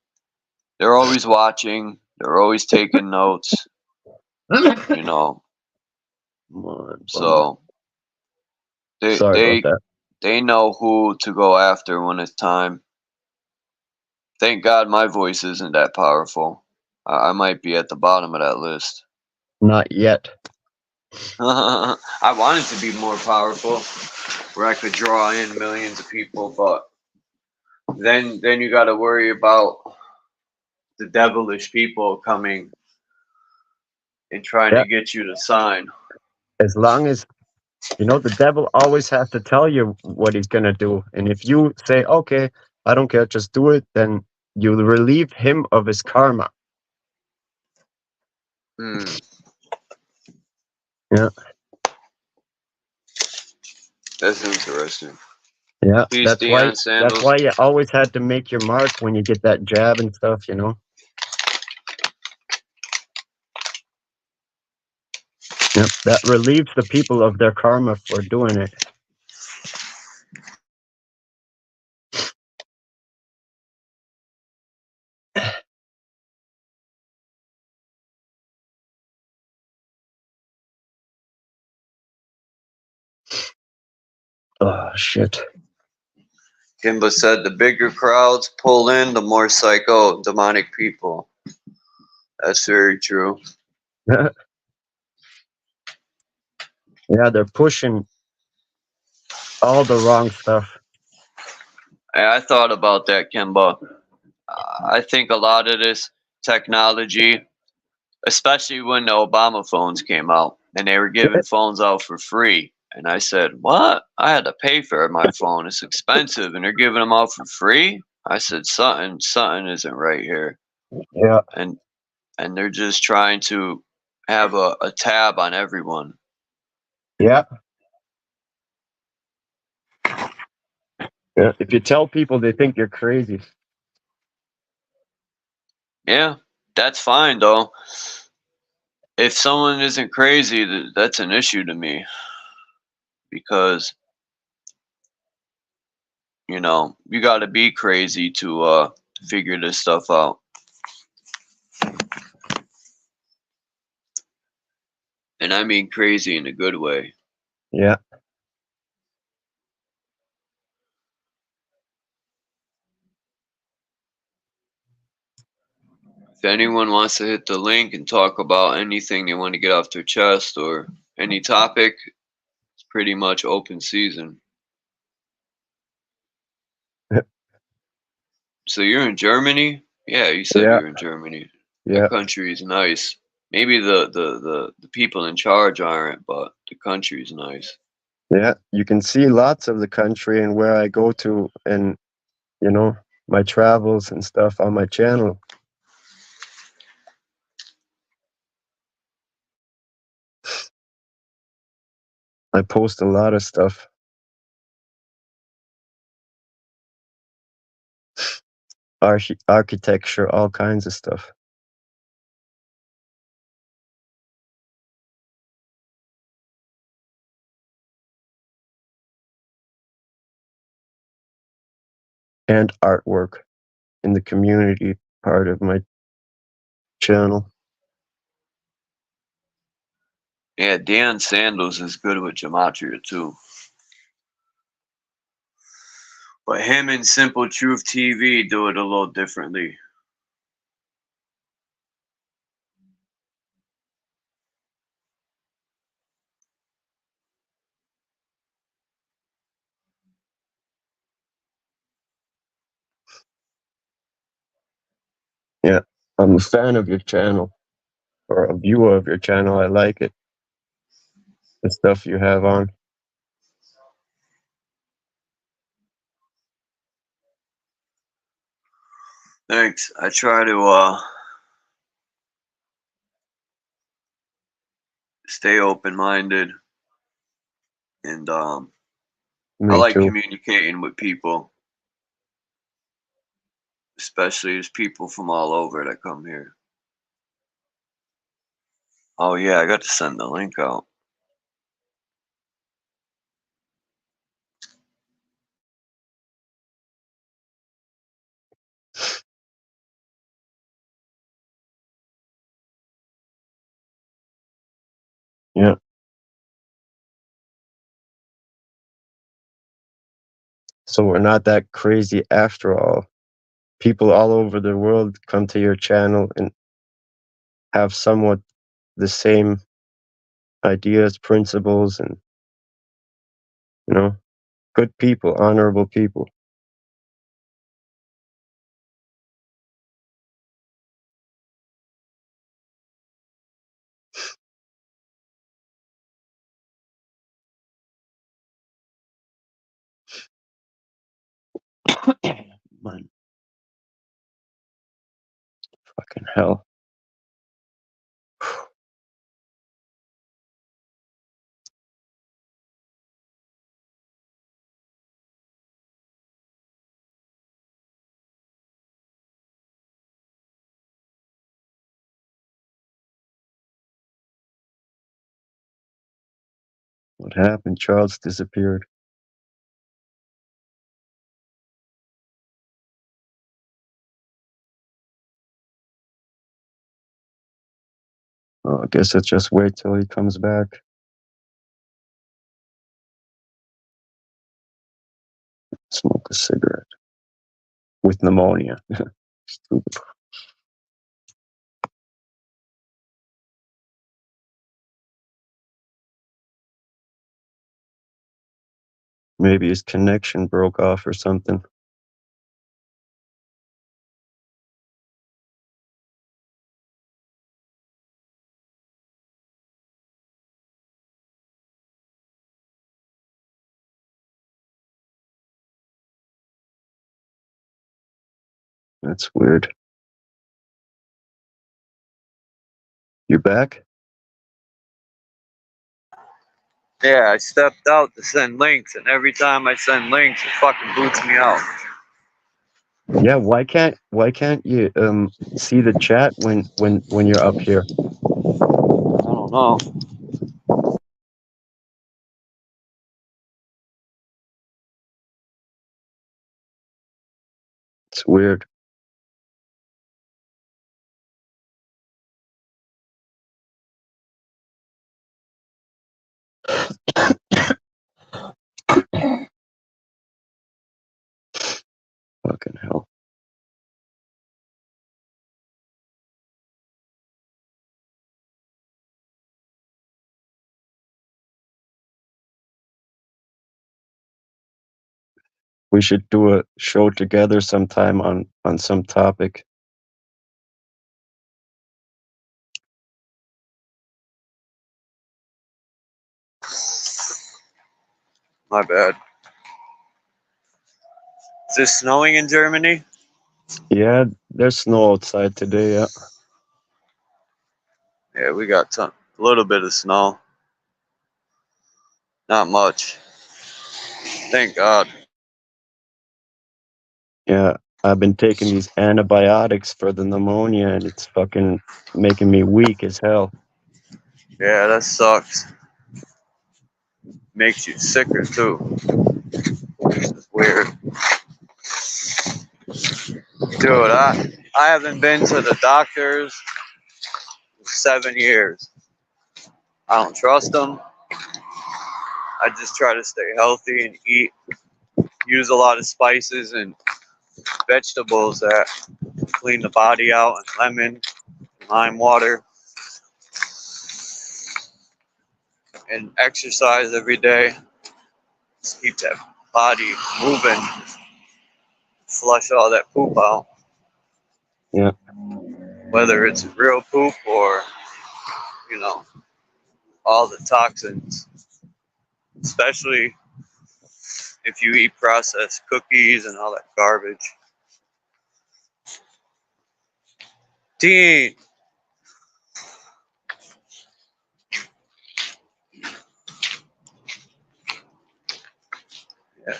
They're always watching. They're always taking notes. You know. So Sorry about that. they know who to go after when it's time. Thank God my voice isn't that powerful. I might be at the bottom of that list. Not yet. I wanted to be more powerful, where I could draw in millions of people, but then you got to worry about the devilish people coming and trying to get you to sign. As long as, you know, the devil always has to tell you what he's going to do. And if you say, okay, I don't care, just do it, then you relieve him of his karma. Yeah. That's interesting. Yeah, Peace, that's Dion why. That's Sandals. why you always had to make your mark when you get that jab and stuff. You know. Yep, that relieves the people of their karma for doing it. Oh shit. Kimba said the bigger crowds pull in, the more psycho, demonic people. That's very true. Yeah, they're pushing all the wrong stuff. I thought about that, Kimba. I think a lot of this technology, especially when the Obama phones came out and they were giving phones out for free. And I said, what? I had to pay for my phone. It's expensive and they're giving them out for free? I said, something isn't right here. Yeah. And they're just trying to have a tab on everyone. Yeah. Yeah. If you tell people, they think you're crazy. Yeah, that's fine though. If someone isn't crazy, that's an issue to me. Because, you know, you got to be crazy to figure this stuff out. And I mean crazy in a good way. Yeah. If anyone wants to hit the link and talk about anything they want to get off their chest or any topic, it's pretty much open season. So you're in Germany? Yeah, you said Yeah. you're in Germany. Yeah. That country is nice. Maybe the people in charge aren't, but the country is nice. Yeah. You can see lots of the country and where I go to, and you know, my travels and stuff on my channel. I post a lot of stuff. Architecture, all kinds of stuff. And artwork in the community part of my channel. Yeah, Dan Sandals is good with gematria too. But him and Simple Truth TV do it a little differently. Yeah, I'm a fan of your channel, or a viewer of your channel. I like it. The stuff you have on. Thanks. I try to stay open-minded, and I Me like too. communicating with people, especially as people from all over that come here. Oh yeah, I got to send the link out. Yeah. So we're not that crazy after all. People all over the world come to your channel and have somewhat the same ideas, principles, and, you know, good people, honorable people. Man. Fucking hell. What happened? Charles disappeared. Oh, I guess I'll just wait till he comes back. Smoke a cigarette. With pneumonia. Stupid. Maybe his connection broke off or something. That's weird. You back? Yeah, I stepped out to send links, and every time I send links, it fucking boots me out. Yeah, why can't you see the chat when you're up here? I don't know. It's weird. Fucking hell. We should do a show together sometime on some topic. My bad. Is it snowing in Germany? Yeah, there's snow outside today, yeah. Yeah, we got a little bit of snow. Not much. Thank God. Yeah, I've been taking these antibiotics for the pneumonia and it's fucking making me weak as hell. Yeah, that sucks. Makes you sicker too. It's weird. Dude, I haven't been to the doctors in 7 years. I don't trust them. I just try to stay healthy and use a lot of spices and vegetables that clean the body out, and lemon, lime water, and exercise every day. Just keep that body moving, flush all that poop out. Yeah. Whether it's real poop or, all the toxins. Especially if you eat processed cookies and all that garbage. Dean!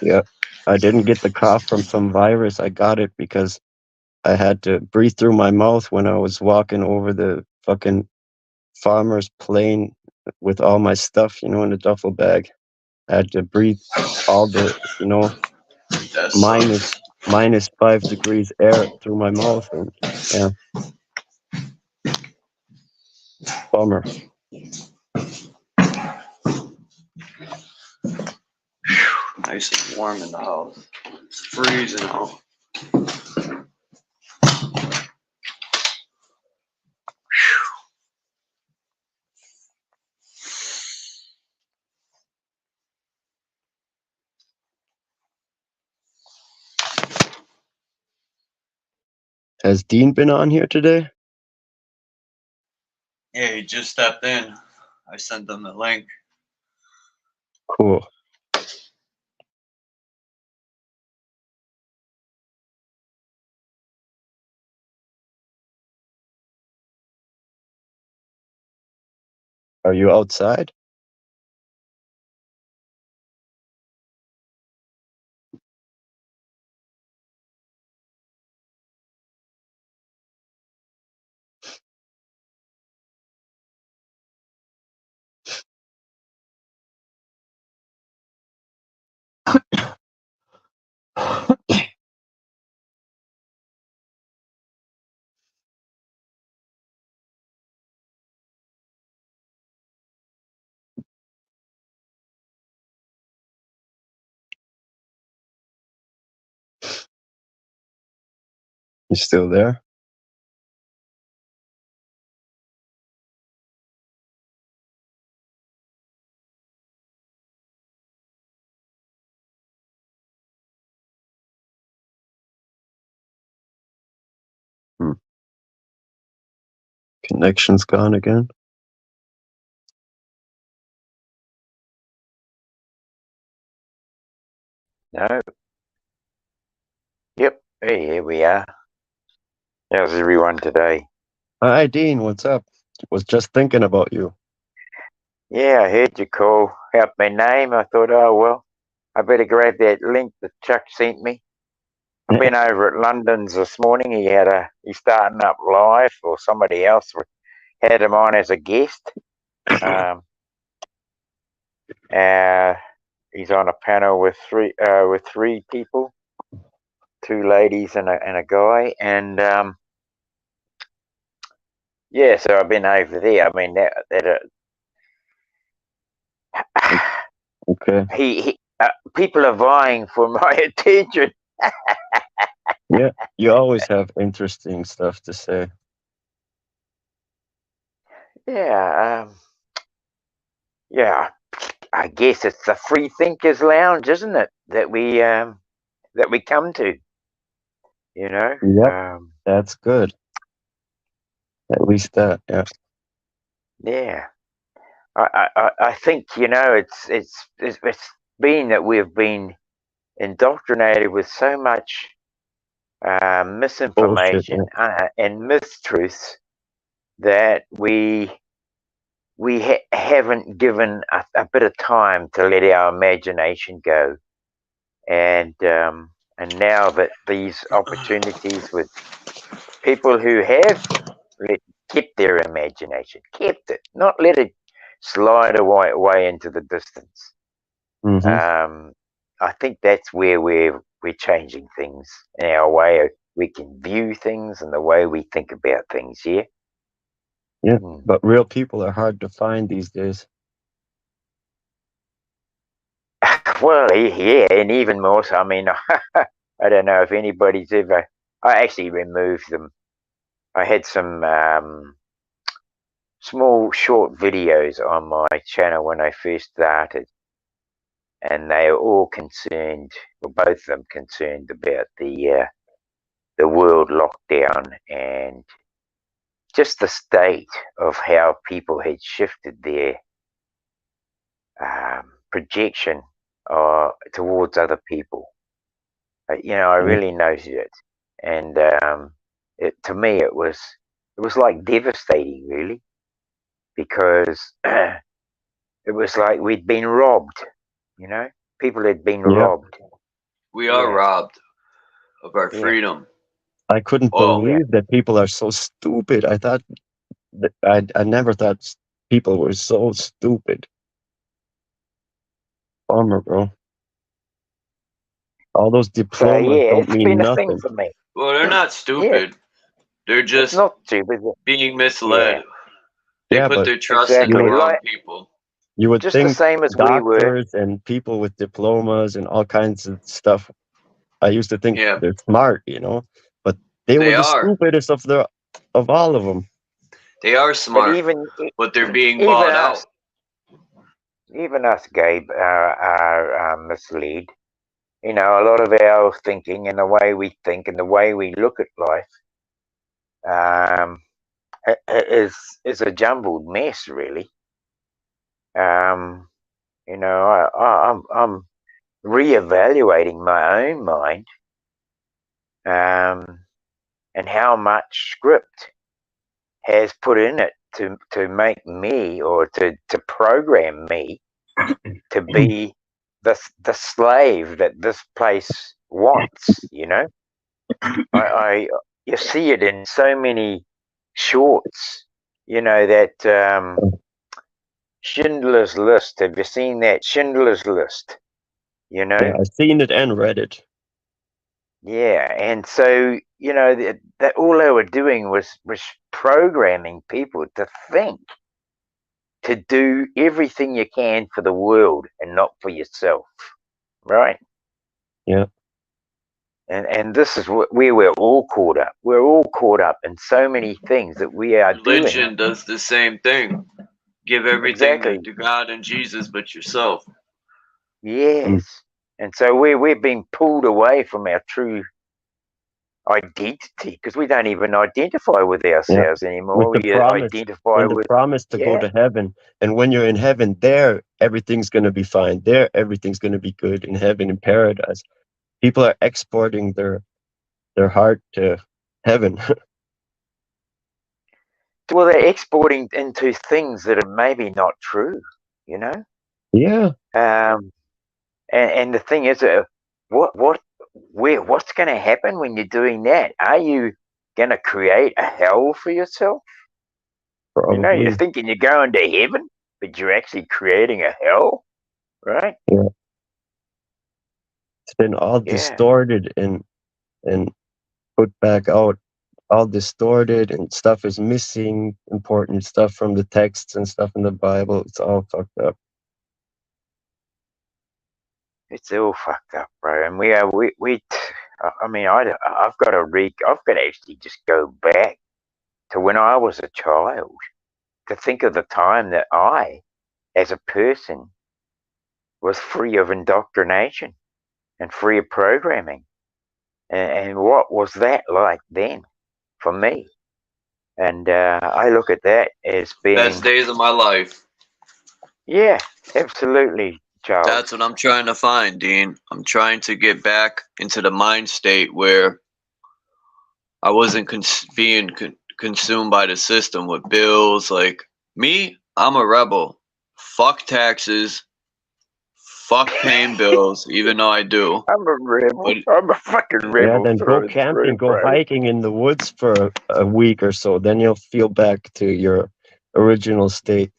Yeah. I didn't get the cough from some virus. I got it because I had to breathe through my mouth when I was walking over the fucking farmer's plain with all my stuff, in a duffel bag. I had to breathe all the, minus 5 degrees air through my mouth. And yeah. Bummer. Nice and warm in the house. It's freezing out. Has Dean been on here today? Yeah, he just stepped in. I sent him the link. Cool. Are you outside? You still there? Connection's gone again. No. Yep. Hey, here we are. How's everyone today? Hi, Dean. What's up? Was just thinking about you. Yeah, I heard you call out my name. I thought, oh, well, I better grab that link that Chuck sent me. I've been over at London's this morning. He's starting up live, or somebody else had him on as a guest. He's on a panel with three people, 2 ladies and a guy, and yeah. So I've been over there. I mean, Okay. People are vying for my attention. Yeah, you always have interesting stuff to say. Yeah, yeah. I guess it's the Free Thinkers Lounge, isn't it? That we come to. You know. Yep, that's good. At least that, yeah. Yeah. I think it's been that we've been indoctrinated with so much misinformation and mistruths that we haven't given a bit of time to let our imagination go, and now that these opportunities with people who have kept their imagination, kept it, not let it slide away into the distance. I think that's where we're changing things in our way we can view things and the way we think about things. Yeah. Yeah, but real people are hard to find these days. Well, yeah, and even more so. I mean, I don't know if anybody's ever. I actually removed them. I had some small short videos on my channel when I first started, and they are all concerned, or both of them concerned, about the world lockdown and just the state of how people had shifted their projection towards other people. I really noticed it, and to me it was like devastating, really, because it was like we'd been robbed. People had been robbed. We are robbed of our freedom. I couldn't believe that people are so stupid. I thought I never thought people were so stupid. Bummer, bro. All those diplomas don't mean nothing. For me. Well, they're not stupid. They're just not stupid. Being misled. They put their trust in the wrong people. You would just think the same as doctors and people with diplomas and all kinds of stuff. I used to think they're smart, but they were the stupidest of all of them. They are smart, but they're being bought out. Even us, Gabe, are misled. A lot of our thinking and the way we think and the way we look at life is a jumbled mess, really. I'm reevaluating my own mind and how much script has put in it to make me, or to program me to be the slave that this place wants. You know, you see it in so many shorts. You know that Schindler's List. Have you seen that Schindler's List? You know. Yeah, I've seen it and read it. Yeah, and so you know that all they were doing was programming people to think, to do everything you can for the world and not for yourself, right? Yeah. And this is where we're all caught up. We're all caught up in so many things that we are Religion doing. does the same thing. Give everything Exactly. to God and Jesus but yourself. Yes. And so we're being pulled away from our true identity, because we don't even identify with ourselves anymore. With the We promise, identify and the with promise to go to heaven. And when you're in heaven, there everything's going to be fine. There everything's going to be good in heaven, in paradise. People are exporting their heart to heaven. well, they're exporting into things that are maybe not true, you know. Yeah. And the thing is, what's going to happen when you're doing that? Are you going to create a hell for yourself? Probably. You know, you're thinking you're going to heaven, but you're actually creating a hell, right? Yeah. It's been all distorted and put back out, all distorted, and stuff is missing, important stuff from the texts and stuff in the Bible. It's all fucked up. It's all fucked up, bro. And I mean, I've got to actually just go back to when I was a child to think of the time that I, as a person, was free of indoctrination and free of programming. And what was that like then for me? And I look at that as being best days of my life. Yeah, absolutely, Charles. That's what I'm trying to find, Dean. I'm trying to get back into the mind state where I wasn't being consumed by the system with bills. Like me, I'm a rebel. Fuck taxes. Fuck paying bills, even though I do. I'm a rebel. I'm a fucking rebel. Yeah, then go camping, go hiking in the woods for a week or so. Then you'll feel back to your original state.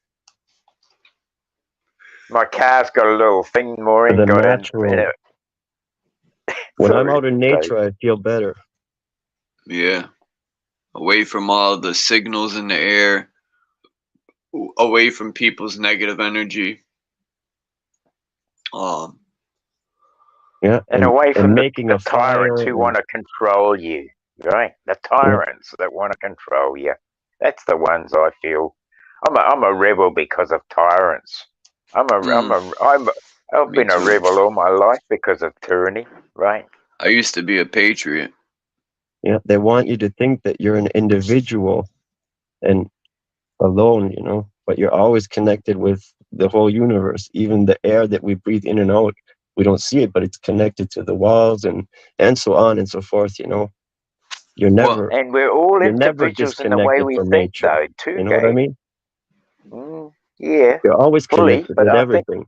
My car's got a little thing more in it. When I'm out in nature, I feel better. Yeah. Away from all the signals in the air. Away from people's negative energy. Yeah, and away from making the tyrants who want to control you, right? The tyrants that want to control you. That's the ones I feel. I'm a rebel because of tyrants. I've been a rebel all my life because of tyranny, right? I used to be a patriot. Yeah, they want you to think that you're an individual and alone, you know, but you're always connected with the whole universe. Even the air that we breathe in and out, we don't see it, but it's connected to the walls and so on and so forth, you know. You're never, and we're all individuals in the way we think, nature. though, too. You know what I mean? Yeah. You're always connected with everything.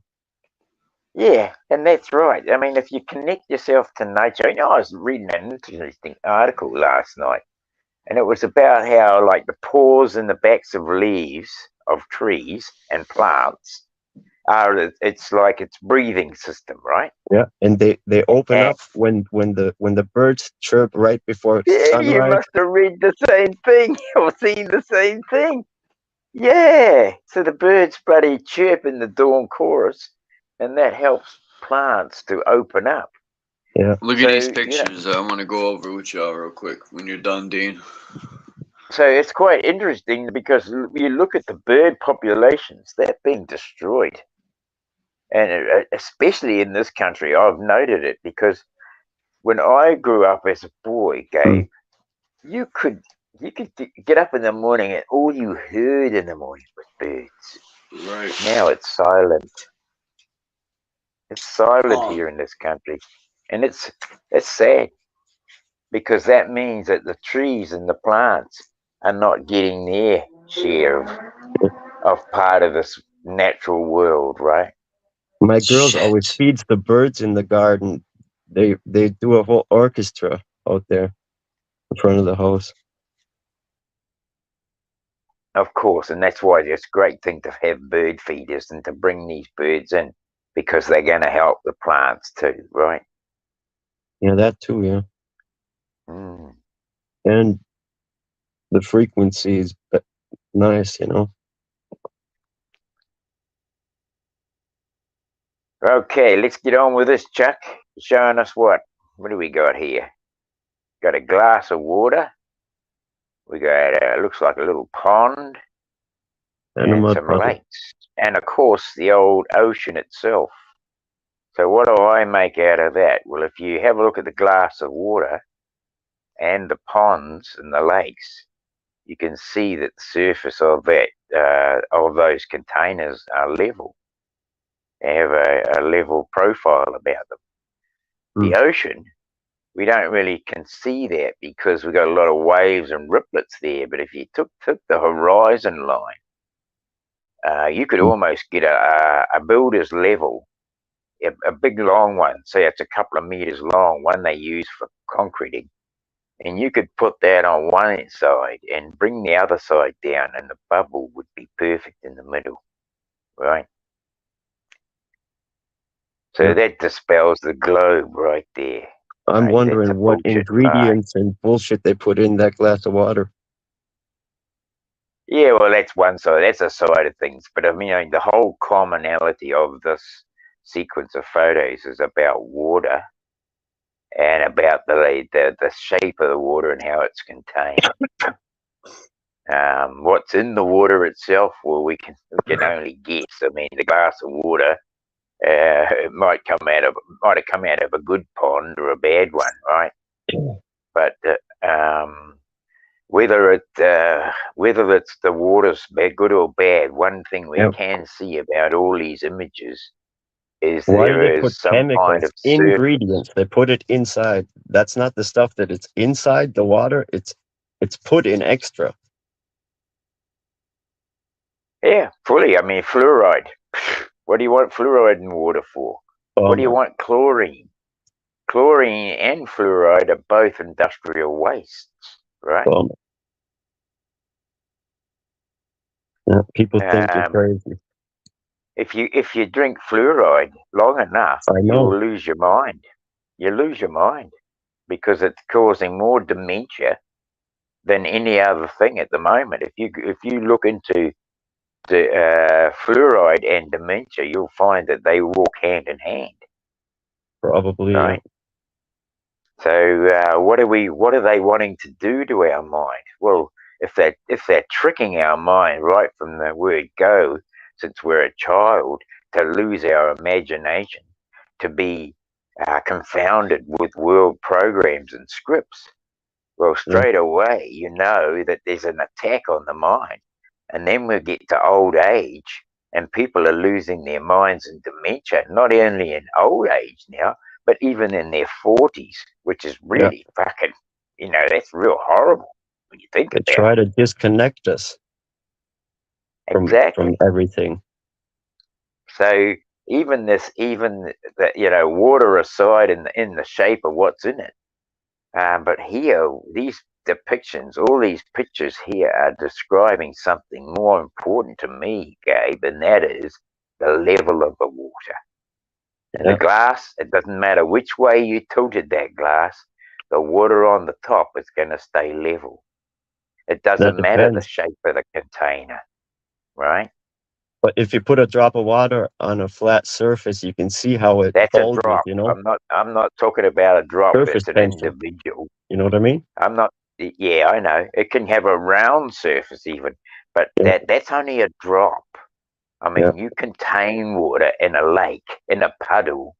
Yeah, and that's right. I mean, if you connect yourself to nature, you know, I was reading an interesting article last night, and it was about how, like, the pores in the backs of leaves of trees and plants it's like its breathing system, right? Yeah, and they open up when the birds chirp right before sunrise. You must have read the same thing or seen the same thing. Yeah, so the birds bloody chirp in the dawn chorus, and that helps plants to open up. Yeah. Look at these pictures. I want to go over with y'all real quick when you're done, Dean. So it's quite interesting because you look at the bird populations, they're being destroyed. And especially in this country, I've noted it because when I grew up as a boy, Gabe, you could get up in the morning and all you heard in the morning was birds. Right. Now it's silent. It's silent here in this country. And it's sad because that means that the trees and the plants are not getting their share of part of this natural world, right? My girls always Shit. feeds the birds in the garden. They do a whole orchestra out there in front of the house. Of course, and that's why it's a great thing to have bird feeders and to bring these birds in, because they're going to help the plants too, right? Yeah, that too, yeah. Mm. And the frequency is nice, you know. Okay, let's get on with this, Chuck. Showing us what? What do we got here? Got a glass of water. We got, looks like a little pond And a and mud some puddle. lakes. And of course, the old ocean itself. So what do I make out of that? Well, if you have a look at the glass of water and the ponds and the lakes, you can see that the surface of that of those containers are level. They have a level profile about them. The ocean, we don't really can see that because we've got a lot of waves and riplets there. But if you took the horizon line, you could almost get a builder's level, a big long one. Say it's a couple of meters long, one they use for concreting. And you could put that on one side and bring the other side down, and the bubble would be perfect in the middle, right? So that dispels the globe right there. I'm Right? That's a wondering what bullshit part. ingredients and bullshit they put in that glass of water. Yeah, well, that's one side. That's a side of things. But I mean, the whole commonality of this sequence of photos is about water and about the shape of the water and how it's contained. What's in the water itself, well, we can only guess. I mean, the glass of water, it might have come out of a good pond or a bad one, right? But whether it's the water's good or bad, one thing we can see about all these images is Why do they there put is some kind chemicals, of ingredients? They put it inside. That's not the stuff that it's inside the water. It's put in extra. Yeah, fully. I mean, fluoride. What do you want fluoride in water for? What do you want chlorine? Chlorine and fluoride are both industrial wastes, right? Yeah, people think you're crazy. If you drink fluoride long enough, you'll lose your mind. You lose your mind because it's causing more dementia than any other thing at the moment. If you look into the fluoride and dementia, you'll find that they walk hand in hand. Probably. Right. So what are they wanting to do to our mind? Well, if they're tricking our mind right from the word go, since we're a child, to lose our imagination, to be confounded with world programs and scripts, well, straight away you know that there's an attack on the mind. And then we get to old age and people are losing their minds in dementia, not only in old age now, but even in their 40s, which is really fucking, that's real horrible when you think about it. They try to disconnect us from everything. So even the water aside in the shape of what's in it, but here these depictions, all these pictures here are describing something more important to me, Gabe, and that is the level of the water. And the glass, it doesn't matter which way you tilted that glass, the water on the top is going to stay level. It doesn't matter the shape of the container, right? But if you put a drop of water on a flat surface, you can see how it That's bulges, a drop. I'm not talking about a drop surface that's an tension. individual. You know what I mean? I'm not. Yeah, I know. It can have a round surface even, but that's only a drop. I mean, you contain water in a lake, in a puddle,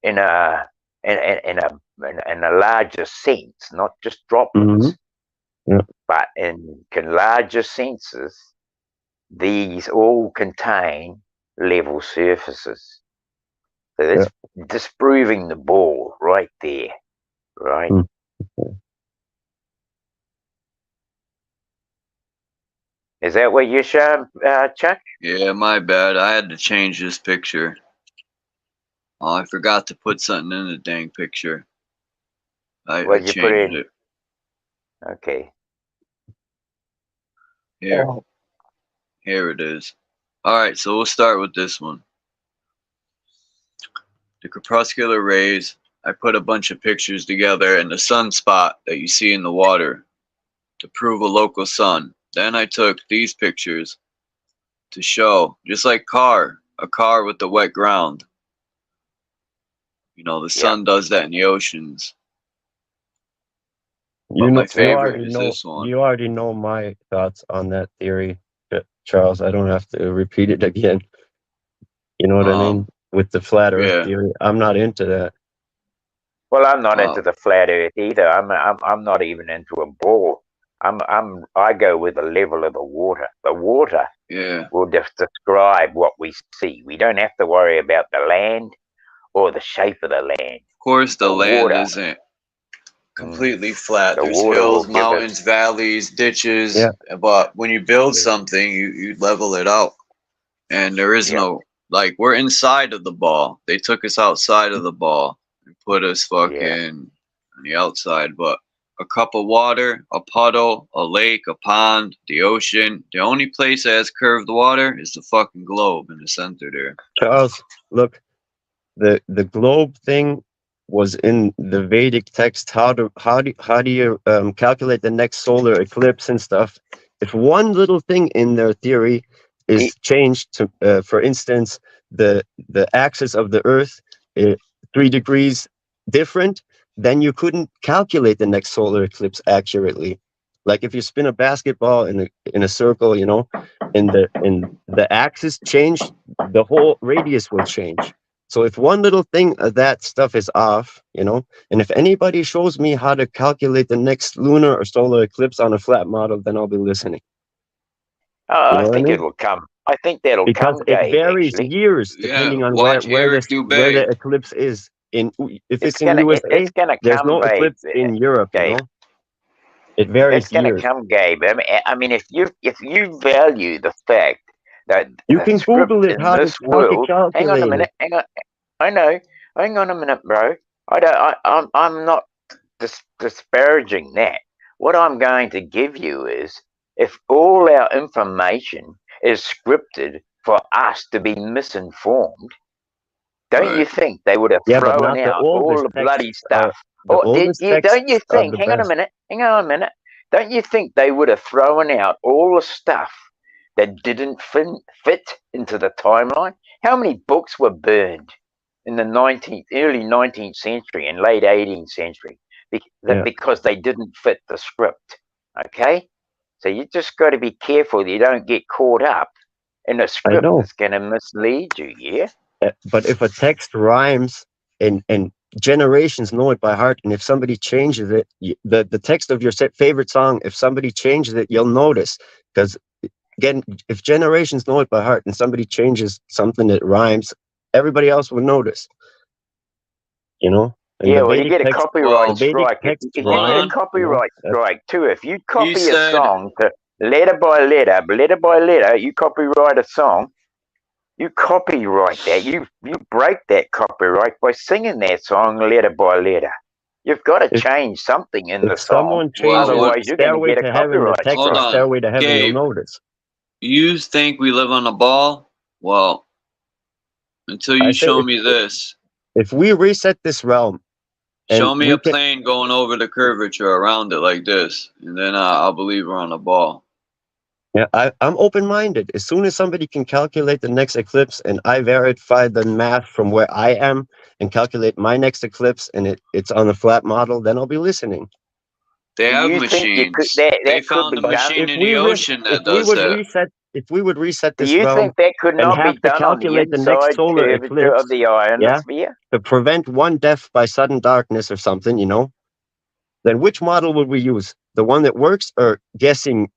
in a larger sense, not just droplets, but in larger senses. These all contain level surfaces. So that's disproving the ball right there, right? Is that what you're showing, Chuck? Yeah, my bad. I had to change this picture. Oh, I forgot to put something in the dang picture. I What did you put changed in? it. Okay. Here. Oh. Here it is. Alright, so we'll start with this one. The crepuscular rays. I put a bunch of pictures together and the sunspot that you see in the water to prove a local sun. Then I took these pictures to show, just like a car with the wet ground. You know, the sun does that in the oceans. You But know, my favorite is this one. you already know my thoughts on that theory, Charles. I don't have to repeat it again. You know what I mean? With the flat Earth theory, I'm not into that. Well, I'm not into the flat Earth either. I'm not even into a ball. I go with the level of the water. The water will just describe what we see. We don't have to worry about the land or the shape of the land. Of course, the land water isn't completely flat. The There's water hills, will give us- mountains, valleys, ditches. But when you build something, you level it out. And there is no, like, we're inside of the ball. They took us outside of the ball and put us fucking on the outside. But a cup of water, a puddle, a lake, a pond, the ocean. The only place that has curved water is the fucking globe in the center there. Charles, look, the globe thing was in the Vedic text. How do you calculate the next solar eclipse and stuff? If one little thing in their theory is changed to, for instance, the axis of the Earth 3 degrees different, then you couldn't calculate the next solar eclipse accurately. Like if you spin a basketball in a circle, you know, and the axis changed, the whole radius will change. So if one little thing of that stuff is off, you know, and if anybody shows me how to calculate the next lunar or solar eclipse on a flat model, then I'll be listening. Oh, I think it will come. I think that'll because come, it Gabe, varies actually. years depending on where the eclipse is. If it's in USA, it's gonna there's come, no Gabe, eclipse in Europe. Gabe. You know, it varies It's gonna years. come, Gabe. I mean, if you value the fact that You the can script Google it in how this to world. Hang on a calculate minute. it. Hang on. I know. Hang on a minute, bro. I'm not disparaging that. What I'm going to give you is, if all our information is scripted for us to be misinformed, don't you think they would have thrown out all the bloody stuff? Don't you think? Hang on a minute. Hang on a minute. Don't you think they would have thrown out all the stuff that didn't fit into the timeline? How many books were burned in the early 19th century and late 18th century because they didn't fit the script? Okay, so you just got to be careful you don't get caught up in a script that's going to mislead you. Yeah. But if a text rhymes and generations know it by heart, and if somebody changes it, the text of your favorite song, if somebody changes it, you'll notice. Because again, if generations know it by heart and somebody changes something that rhymes, everybody else will notice. You know? And yeah, well, you get a copyright strike. You get a copyright strike too. If you copy a song to letter by letter, you copyright a song. You copyright that. You break that copyright by singing that song letter by letter. You've got to change something in the song. Otherwise, you're going to get a copyright strike. Hold on, Stairway to Heaven, Gabe, you'll notice. You think we live on a ball? Well, until you show me this. If we reset this realm, show me a plane going over the curvature around it like this, and then I'll believe we're on a ball. Yeah, I'm open-minded. As soon as somebody can calculate the next eclipse, and I verify the math from where I am and calculate my next eclipse, and it's on a flat model, then I'll be listening. They have machines. They found a machine in the ocean that does that. If we would reset this realm, do you think that could not be done on the inside curvature of the ionosphere? To prevent one death by sudden darkness or something, you know, then which model would we use? The one that works, or guessing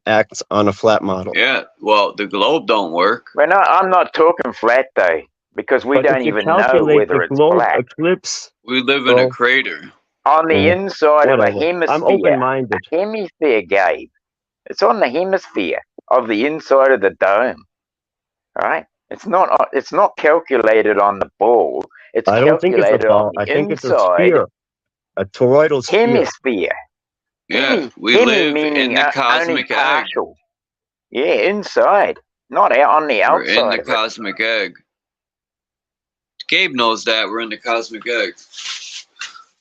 acts on a flat model? Yeah, well, the globe don't work. Well, no, I'm not talking flat though, because we don't even know whether it's flat. Eclipse, we live in a crater. On the inside of a hemisphere. I'm open-minded. A hemisphere, Gabe. It's on the hemisphere. of the inside of the dome, right? It's not calculated on the ball. It's I don't think it's a calculated on ball. the I think it's a inside sphere, a toroidal sphere. hemisphere. Yeah, we Hemi live in meaning the only cosmic egg. partial. Yeah, inside, not out on the We're in outside the of it. cosmic egg. Gabe knows that we're in the cosmic egg.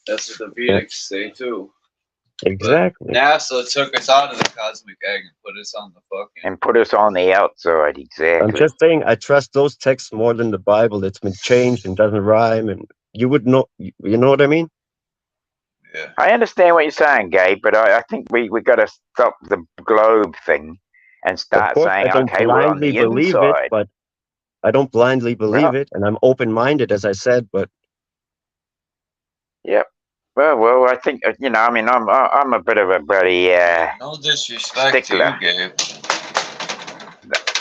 That's what the Vedics say too. Exactly. But NASA took us out of the cosmic egg and put us on the fucking. And put us on the outside, exactly. I'm just saying, I trust those texts more than the Bible. That's been changed and doesn't rhyme, and you would know. You know what I mean? Yeah. I understand what you're saying, Gabe, but I think we got to stop the globe thing and Of start course, saying, I don't okay, we're on blindly the believe it, inside. but I don't blindly believe Well, it, and I'm open-minded, as I said. But yep. Well, I think I mean, I'm a bit of a bloody No disrespect stickler to you, Gabe.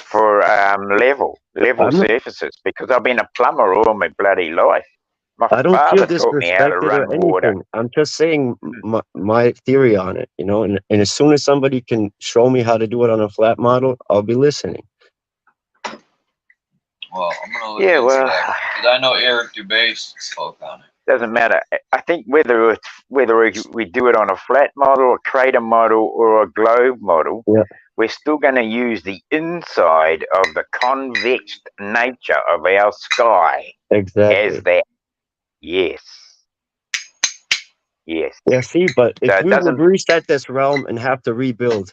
for level I'm not, surfaces because I've been a plumber all my bloody life. My I don't feel father taught me how to disrespected or run water. anything. I'm just saying my theory on it, you know. And as soon as somebody can show me how to do it on a flat model, I'll be listening. Well, I'm gonna look into that because I know Eric Dubay spoke on it. Doesn't matter. I think whether we do it on a flat model, a crater model, or a globe model, we're still going to use the inside of the convex nature of our sky. Exactly. As that. Yes. Yes. Yeah. See, but if we would reset this realm and have to rebuild,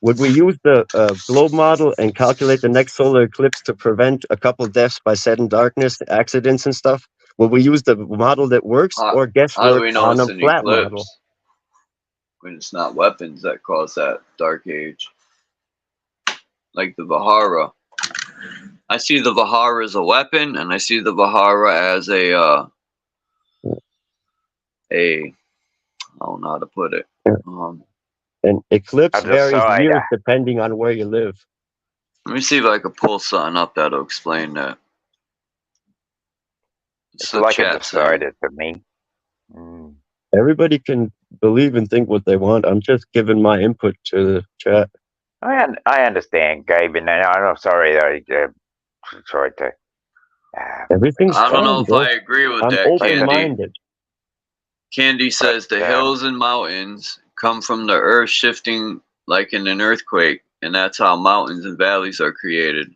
would we use the globe model and calculate the next solar eclipse to prevent a couple deaths by sudden darkness, accidents, and stuff? Will we use the model that works or How do guesswork we know on it's a an flat eclipse model? when it's not weapons that cause that dark age? Like the Vihara. I see the Vihara as a weapon, and I see the Vihara as I don't know how to put it. An eclipse a varies decider. years depending on where you live. Let me see if I can pull something up that'll explain that. It's like a decider to me. Everybody can believe and think what they want. I'm just giving my input to the chat. I understand, Gabe, and I'm sorry that I tried to. Everything's I don't fine, know if bro. I agree with I'm that, open-minded. Candy says the hills and mountains come from the earth shifting like in an earthquake, and that's how mountains and valleys are created.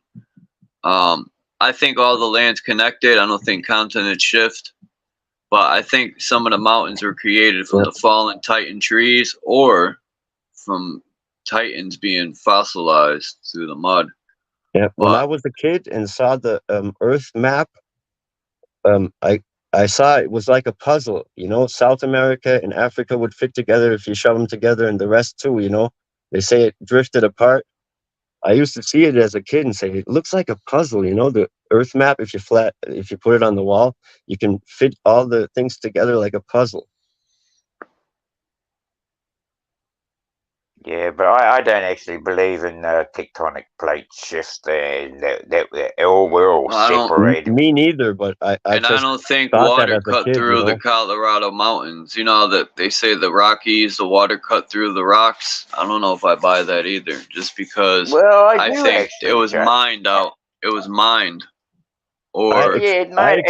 I think all the land's connected. I don't think continents shift, but I think some of the mountains were created from the fallen titan trees or from titans being fossilized through the mud. Yeah, when I was a kid and saw the Earth map, I saw it was like a puzzle. You know, South America and Africa would fit together if you shove them together, and the rest too. You know, they say it drifted apart. I used to see it as a kid and say it looks like a puzzle. You know, the Earth map. If you put it on the wall, you can fit all the things together like a puzzle. Yeah, but I don't actually believe in tectonic plate shifts. That we're all separated. Me neither, but I don't think thought water that as a cut kid, through you the know? Colorado mountains. You know that they say the Rockies, the water cut through the rocks. I don't know if I buy that either, just because I think it was mined out. It was mined. Or I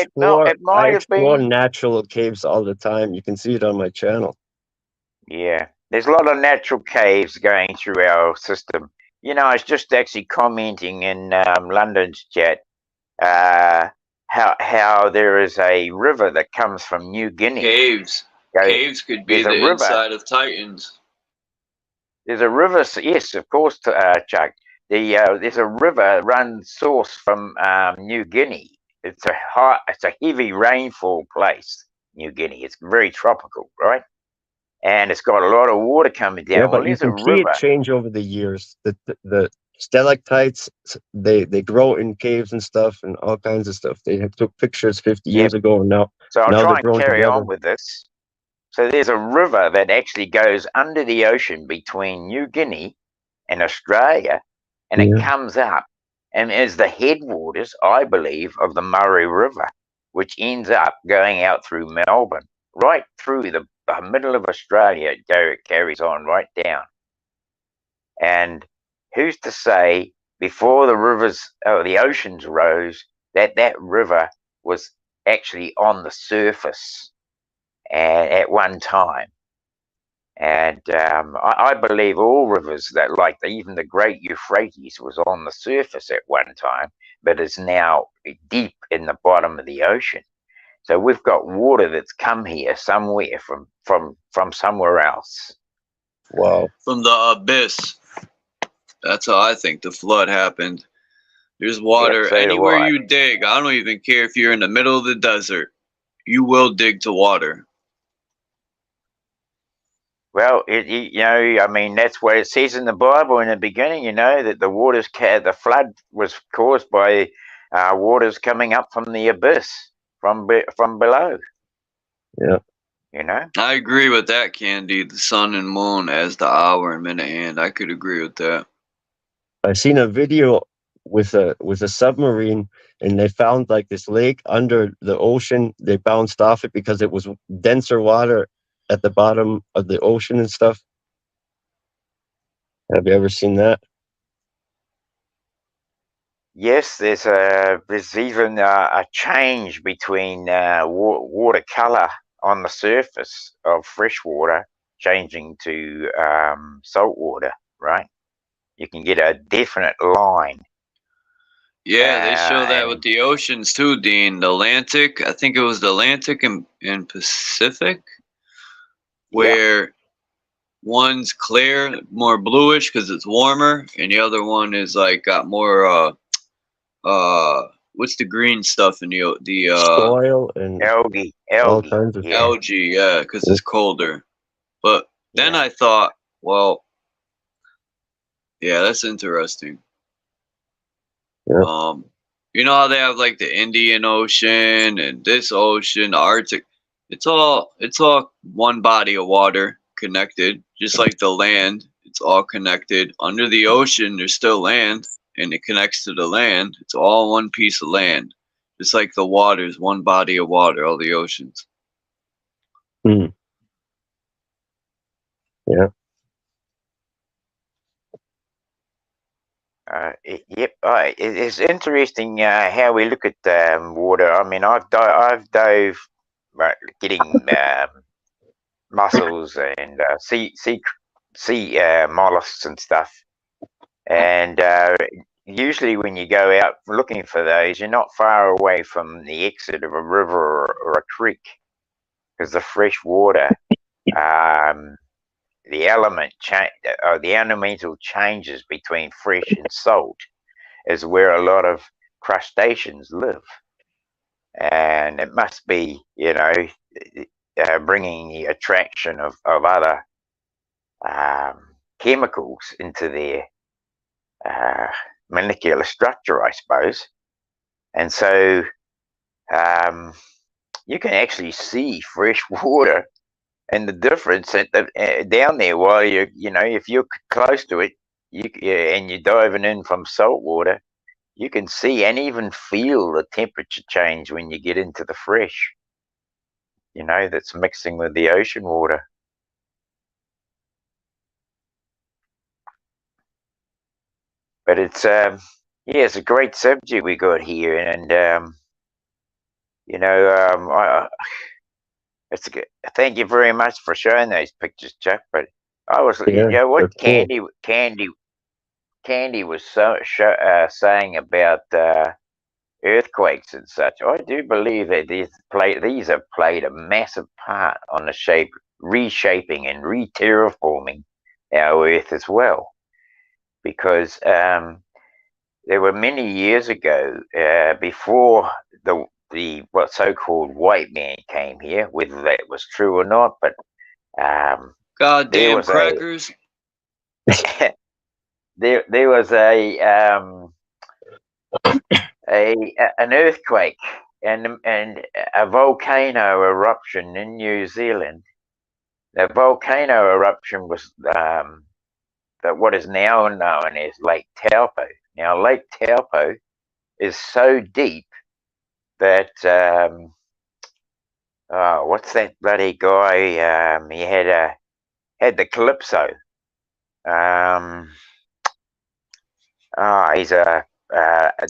explore natural caves all the time. You can see it on my channel. Yeah, there's a lot of natural caves going through our system. You know, I was just actually commenting in London's chat how there is a river that comes from New Guinea. Caves could be the inside of Titans. There's a river, yes, of course, Chuck. There's a river runs source from New Guinea. It's a heavy rainfall place, New Guinea. It's very tropical, right? And it's got a lot of water coming down. Yeah, but you can see it change over the years. The stalactites, they grow in caves and stuff and all kinds of stuff. They took pictures 50 years ago, and now I'll they're try and carry together. on with this. So there's a river that actually goes under the ocean between New Guinea and Australia, and it comes up and is the headwaters, I believe, of the Murray River, which ends up going out through Melbourne, right through the middle of Australia. It carries on right down. And who's to say before the rivers or the oceans rose that river was actually on the surface at one time? And I believe all rivers that, like even the great Euphrates, was on the surface at one time, but is now deep in the bottom of the ocean. So we've got water that's come here somewhere from somewhere else. Wow. From the abyss. That's how I think the flood happened. There's water Yep, so do anywhere I. you dig. I don't even care if you're in the middle of the desert. You will dig to water. Well, you know, I mean, that's what it says in the Bible in the beginning. You know that the flood was caused by waters coming up from the abyss, from below. Yeah. You know. I agree with that, Candy. The sun and moon as the hour and minute hand. I could agree with that. I seen a video with a submarine, and they found like this lake under the ocean. They bounced off it because it was denser water at the bottom of the ocean and stuff. Have you ever seen that? Yes, there's even a change between watercolor on the surface of fresh water changing to salt water, right? You can get a definite line. Yeah, they show that with And the oceans too, Dean. The Atlantic, I think it was the Atlantic and Pacific, yeah, where one's clear, more bluish because it's warmer, and the other one is like got more what's the green stuff in the Soil and all algae, kinds of yeah. stuff. algae, yeah, because it's colder. But then Yeah. I thought, well, yeah, that's interesting. Yeah. You know how they have like the Indian Ocean and this ocean, the Arctic. It's all one body of water connected, just like the land. It's all connected. Under the ocean, there's still land, and it connects to the land. It's all one piece of land, just like the waters, one body of water, all the oceans. Hmm. Yeah. Yep, it's interesting how we look at water. I mean, I've dove getting mussels and sea mollusks and stuff. And usually, when you go out looking for those, you're not far away from the exit of a river or a creek, because the fresh water, the elemental changes between fresh and salt is where a lot of crustaceans live, and it must be, you know, bringing the attraction of other chemicals into their molecular structure, I suppose. And so you can actually see fresh water and the difference down there while you know, if you're close to it, and you're diving in from salt water, you can see and even feel the temperature change when you get into the fresh, you know, that's mixing with the ocean water. But it's yeah, it's a great subject we got here, and you know, it's good. Thank you very much for showing those pictures, Chuck. But I was, you Yeah. know, They're what cool. Candy was saying about earthquakes and such. I do believe that these have played a massive part on the reshaping and re-terraforming our Earth as well, because there were many years ago, before the what so-called white man came here, whether that was true or not, but there Goddamn was a crackers. there was an earthquake and a volcano eruption in New Zealand. The volcano eruption was what is now known as Lake Taupo. Now, Lake Taupo is so deep that what's that bloody guy? He had the Calypso. he's a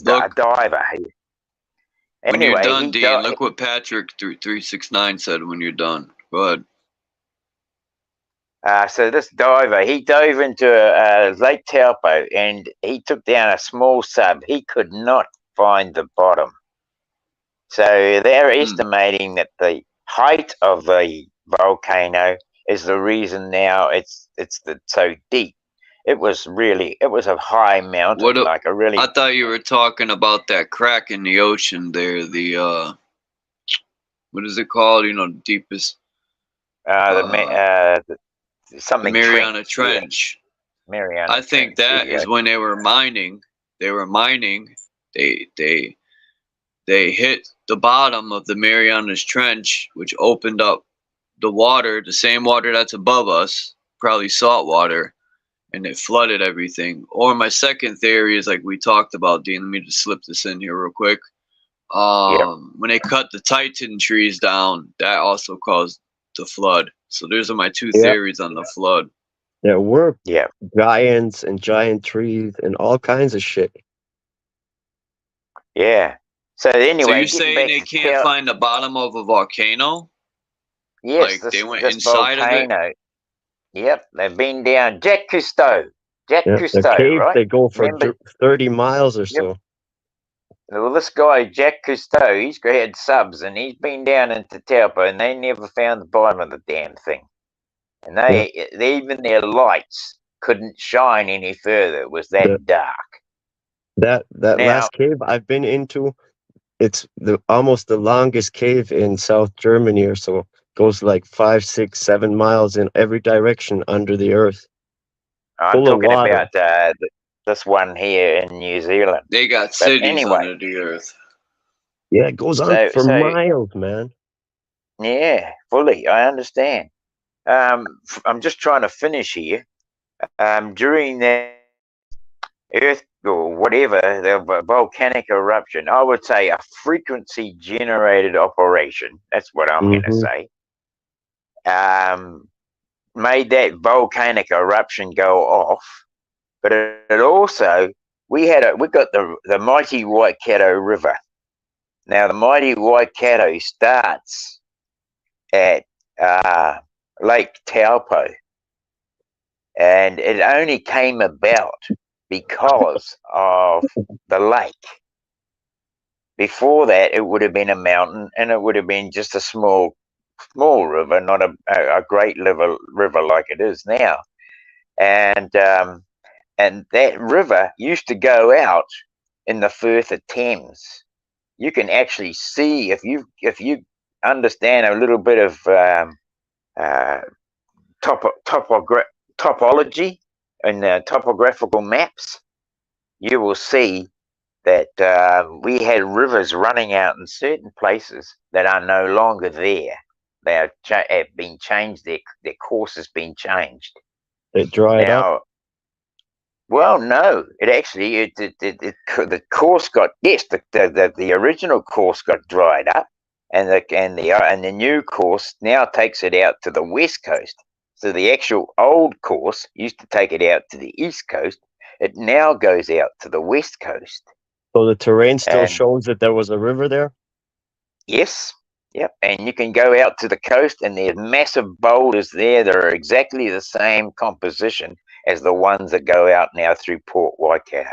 diver. When you're Anyway, done, Dean, look what Patrick 369 said when you're done. Go ahead. So this diver, he dove into Lake Taupo and he took down a small sub. He could not find the bottom. So they're estimating that the height of the volcano is the reason now it's so deep. It was a high mountain, like a really. I thought you were talking about that crack in the ocean there. The what is it called? You know, deepest. Something the Mariana Trench. Yeah. Mariana. I think that is when they were mining. They were mining. They hit the bottom of the Marianas Trench, which opened up the water, the same water that's above us, probably salt water, and it flooded everything. Or my second theory is like we talked about, Dean. Let me just slip this in here real quick. When they cut the Titan trees down, that also caused the flood. So those are my two theories on the flood. There were giants and giant trees and all kinds of shit. Yeah. So anyway, so you're saying they can't find the bottom of a volcano? Yes, like they went inside volcano. Of it. Yep, they've been down. Jack Cousteau, the caves, right? They go for 30 miles or so. Well, this guy Jack Cousteau, he's had subs, and he's been down into Taupo, and they never found the bottom of the damn thing. And even their lights couldn't shine any further. It was that dark. That last cave I've been into, it's almost the longest cave in South Germany or so. It goes like 5, 6, 7 miles in every direction under the earth. I'm talking about this one here in New Zealand. They got cities under the earth. Yeah, it goes on for miles, man. Yeah, fully. I understand. I'm just trying to finish here. During the earth or whatever, the volcanic eruption, I would say a frequency generated operation. That's what I'm going to say. Made that volcanic eruption go off, but it also we got the mighty Waikato River. Now the mighty Waikato starts at Lake Taupo, and it only came about because of the lake. Before that, it would have been a mountain, and it would have been just a small river, not a great river like it is now. And that river used to go out in the Firth of Thames. You can actually see, if you understand a little bit of topology and topographical maps, you will see that we had rivers running out in certain places that are no longer there. They have been changed. Their course has been changed. It dried up. Well, no. It actually the course got the original course got dried up, and the new course now takes it out to the west coast. So the actual old course used to take it out to the east coast. It now goes out to the west coast. So the terrain still shows that there was a river there? Yes. Yep. And you can go out to the coast, and there's massive boulders there that are exactly the same composition as the ones that go out now through Port Waikato.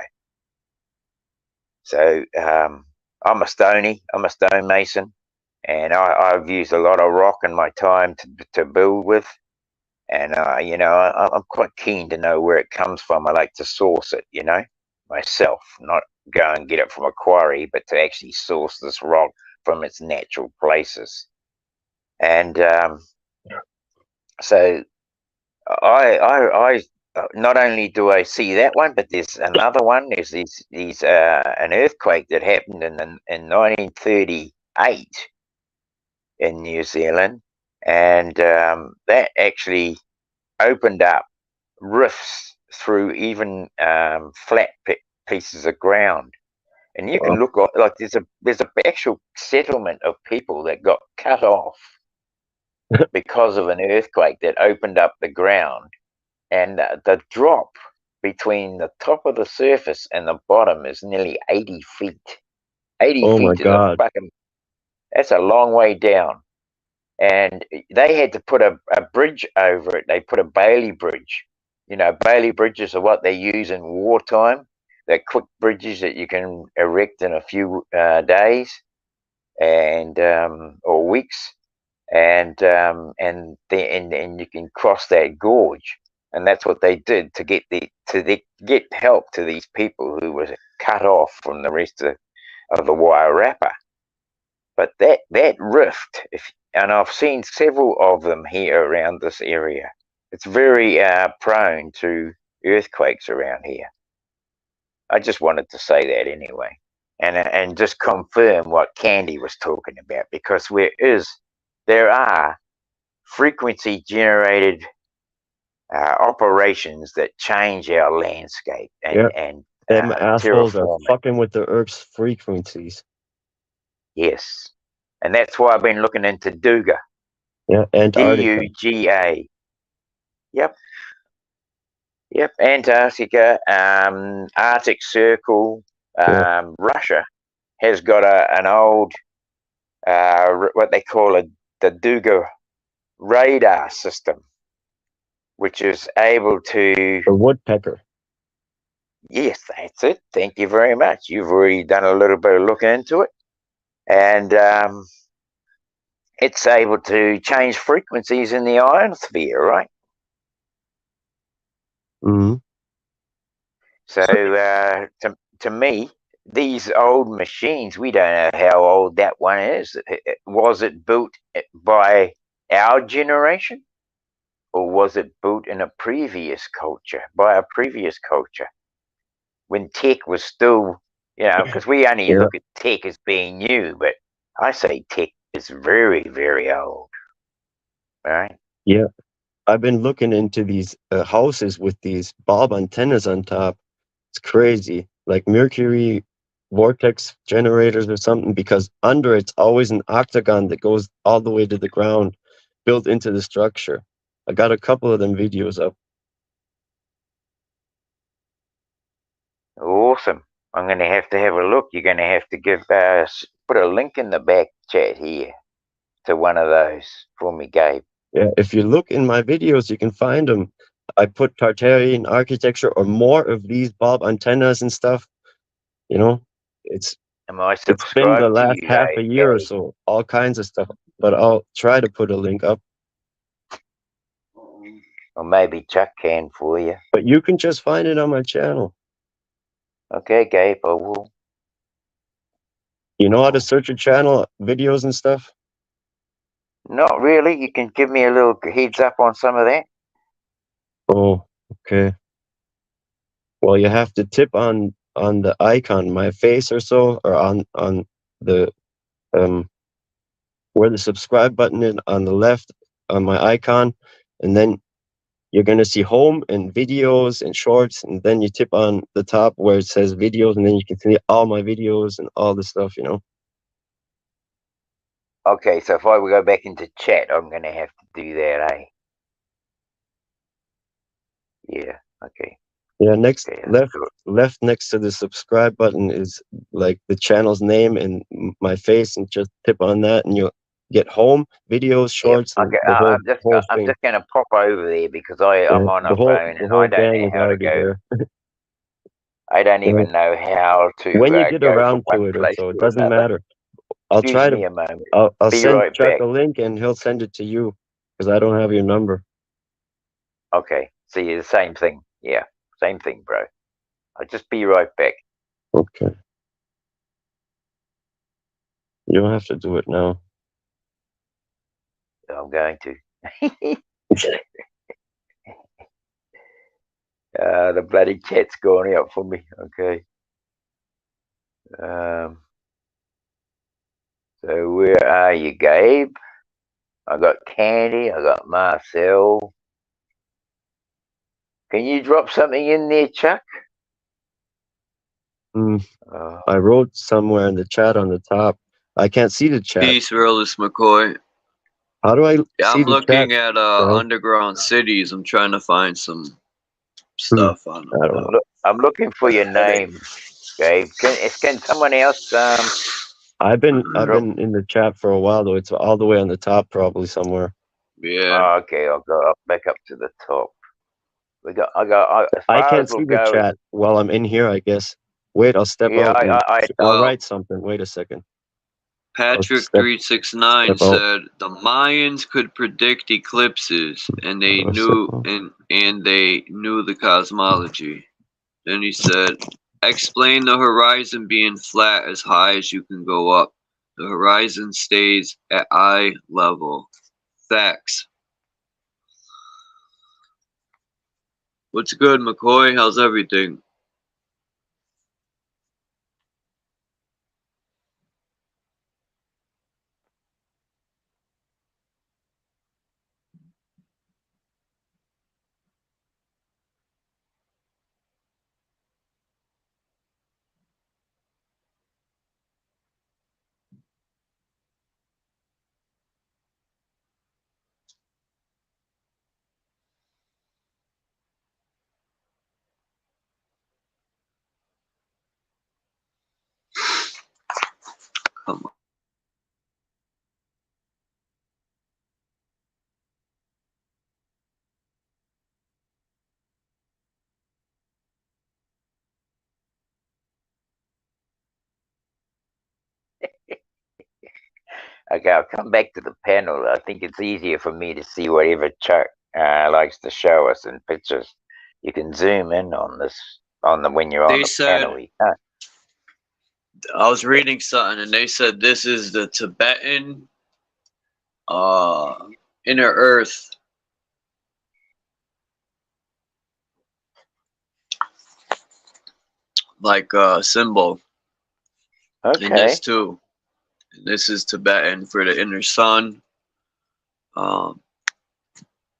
So I'm a stonemason, and I've used a lot of rock in my time to build with. And, I'm quite keen to know where it comes from. I like to source it, myself, not go and get it from a quarry, but to actually source this rock from its natural places. And so I not only do I see that one, but there's another one. There's an earthquake that happened in 1938 in New Zealand, and that actually opened up rifts through even flat pieces of ground. And you can look like there's a actual settlement of people that got cut off because of an earthquake that opened up the ground, and the drop between the top of the surface and the bottom is nearly 80 feet. 80 Oh feet my is God. that's a long way down. And they had to put a bridge over it. They put a Bailey bridge. You know, Bailey bridges are what they use in wartime. They're quick bridges that you can erect in a few days and or weeks, and you can cross that gorge. And that's what they did to get get help to these people who were cut off from the rest of the Wairarapa. But that rift, and I've seen several of them here around this area. It's very prone to earthquakes around here. I just wanted to say that anyway, and just confirm what Candy was talking about, because there are frequency generated operations that change our landscape and them assholes are terraform it. fucking with the Earth's frequencies. Yes, and that's why I've been looking into Duga. Yeah, Antarctica. DUGA. Yep. Antarctica, Arctic Circle. Russia has got an old, what they call the Duga radar system, which is able to. The woodpecker. Yes, that's it. Thank you very much. You've already done a little bit of looking into it, and it's able to change frequencies in the ionosphere, right? Mm-hmm. So to me, these old machines, we don't know how old that one is. Was it built by our generation, or was it built in a previous culture, by a previous culture, when tech was still, because we only look at tech as being new, but I say tech is very, very old, right? Yeah, I've been looking into these houses with these bulb antennas on top. It's crazy, like mercury vortex generators or something, because under it's always an octagon that goes all the way to the ground, built into the structure. I got a couple of them videos up. Awesome. I'm going to have a look. You're going to have to put a link in the back chat here to one of those for me, Gabe. Yeah, if you look in my videos, you can find them. I put Tartarian architecture or more of these bulb antennas and stuff. It's been the last half a year or so, all kinds of stuff. But I'll try to put a link up. Or maybe Chuck can for you. But you can just find it on my channel. Okay, Gabe, I will. You know how to search a channel, videos and stuff? Not really. You can give me a little heads up on some of that. Oh, okay. Well, you have to tip on the icon, my face or so, or on the where the subscribe button is on the left on my icon, and then you're gonna see home and videos and shorts, and then you tip on the top where it says videos, and then you can see all my videos and all the stuff, Okay, so if I go back into chat, I'm gonna have to do that, eh? Yeah. Okay. Yeah, left next to the subscribe button is like the channel's name and my face, and just tip on that and you'll get home, videos, shorts, and the whole I'm just gonna pop over there because I'm on a phone and I don't know how to go. I don't even know how to when you get around to it or so, it doesn't matter. I'll try to. A moment. I'll send Chuck a link and he'll send it to you because I don't have your number. Okay, see, the same thing. Yeah, same thing, bro. I'll just be right back. Okay. You don't have to do it now. I'm going to. The bloody chat's going out for me. Okay. So where are you, Gabe? I got Candy. I got Marcel. Can you drop something in there, Chuck? I wrote somewhere in the chat on the top. I can't see the chat. Peace, Realist McCoy. How do I see I'm the looking chat, at underground cities. I'm trying to find some stuff on I them. don't know. I'm looking for your name, Gabe. Can someone else I've been in the chat for a while though. It's all the way on the top, probably somewhere. Yeah. Oh, okay, I'll go up back up to the top. As I far can't as we'll see the go. chat while I'm in here, I guess. Wait, I'll step Yeah, out and I'll Well, write something. Wait a second. Patrick step 369 out. said the Mayans could predict eclipses, and they I'll step knew out. and they knew the cosmology. Then he said, explain the horizon being flat as high as you can go up. The horizon stays at eye level. Facts. What's good, McCoy? How's everything? Come on. Okay, I'll come back to the panel. I think it's easier for me to see whatever Chuck likes to show us in pictures. You can zoom in on this when you're on They the said, panel. You can't. I was reading something, and they said this is the Tibetan inner earth symbol. And Okay, this too. This is Tibetan for the inner sun.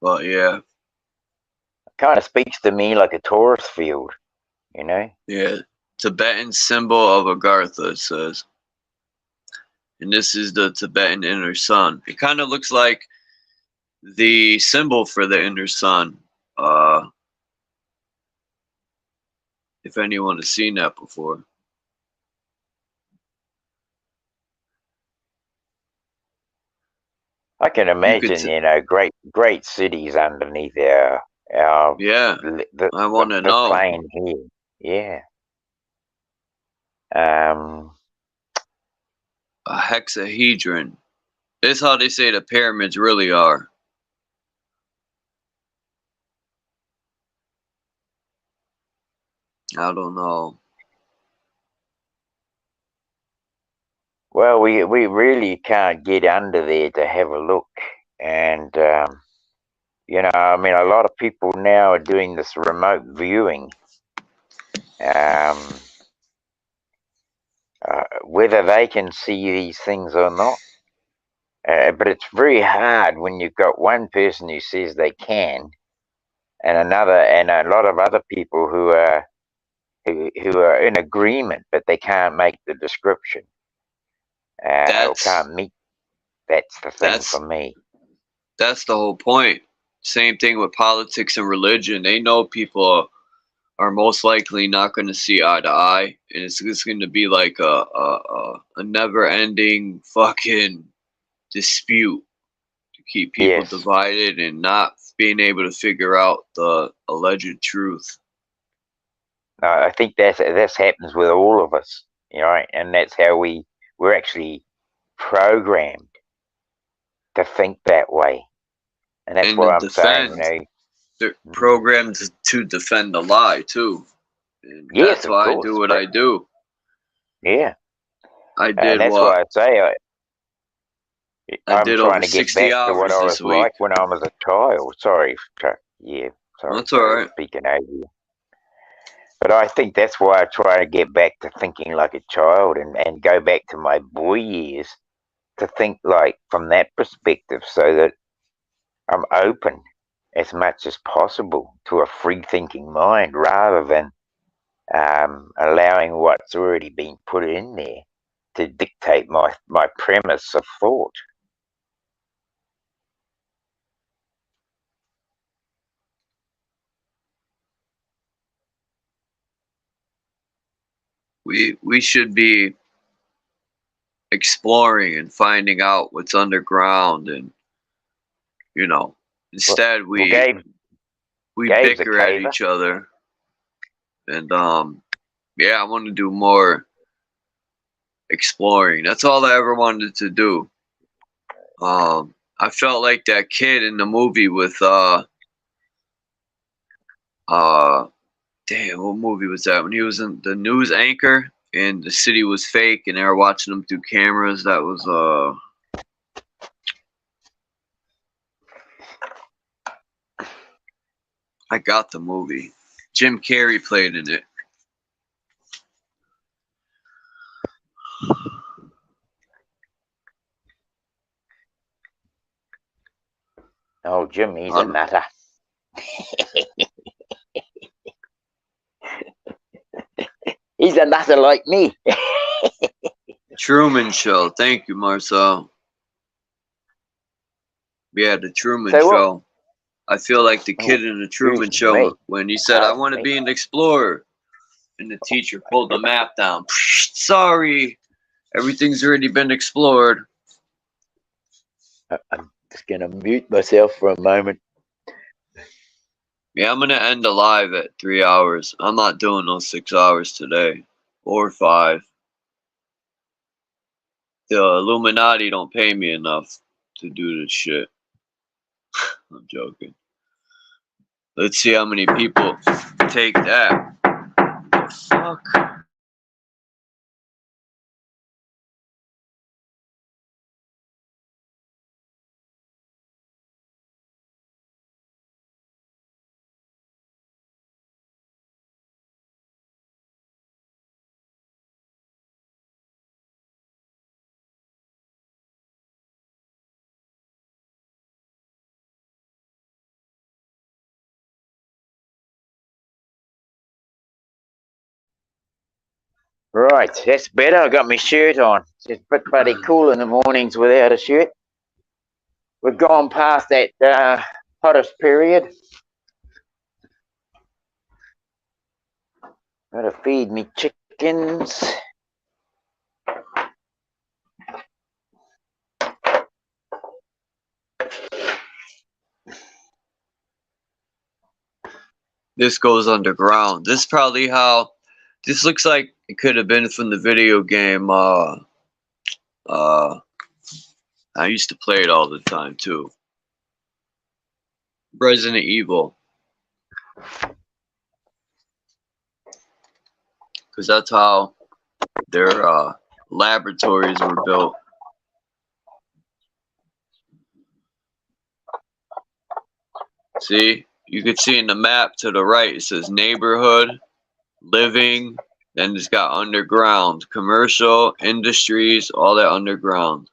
But yeah, kind of speaks to me like a Taurus field, you know. yeah. Tibetan symbol of Agartha, it says. And this is the Tibetan inner sun. It kind of looks like the symbol for the inner sun. If anyone has seen that before. I can imagine, you know, great cities underneath our yeah, I want to the know. plane here. Yeah. A hexahedron. This is how they say the pyramids really are. I don't know. Well, we really can't get under there to have a look, and you know, I mean, a lot of people now are doing this remote viewing. Whether they can see these things or not, but it's very hard when you've got one person who says they can, and a lot of other people who are in agreement, but they can't make the description or can't meet. That's the thing for me. That's the whole point. Same thing with politics and religion. They know people are most likely not going to see eye to eye, and it's going to be like a never-ending fucking dispute to keep people divided and not being able to figure out the alleged truth. I think that happens with all of us, you know, and that's how we're actually programmed to think that way, and that's what I'm saying. You know, they're programmed to defend a lie too. And yes, that's why I do what I do. Yeah, I did and that's why I say I'm did trying over to get 60 back to what I was like when I was a child. Sorry, yeah, sorry. That's all right. Speaking over you. But I think that's why I try to get back to thinking like a child and go back to my boy years to think like from that perspective, so that I'm open as much as possible to a free thinking mind rather than allowing what's already been put in there to dictate my premise of thought. we should be exploring and finding out what's underground, and you know, instead we Gabe's bicker a at caver. each other. And yeah, I want to do more exploring. That's all I ever wanted to do. I felt like that kid in the movie with damn, what movie was that? When he was in the news anchor and the city was fake and they were watching him through cameras. That was I got the movie. Jim Carrey played in it. Oh, Jim, he's a nutter. He's a nutter like me. Truman Show. Thank you, Marcel. Yeah, the Truman Say what? Show. I feel like the kid in the Truman excuse me. Show when he said, "I Pardon want to me. be an explorer," and the teacher pulled the map down. Sorry, everything's already been explored. I'm just gonna mute myself for a moment. Yeah, I'm gonna end the live at 3 hours. I'm not doing those 6 hours today, or 5. The Illuminati don't pay me enough to do this shit. I'm joking. Let's see how many people take that. Fuck. Right, that's better. I got my shirt on. It's a bit bloody cool in the mornings without a shirt. We've gone past that hottest period. Gotta feed me chickens. This goes underground. This is probably how. This looks like it could have been from the video game. I used to play it all the time too. Resident Evil. Because that's how their laboratories were built. See? You can see in the map to the right, it says neighborhood, living, then it's got underground, commercial, industries, all that underground.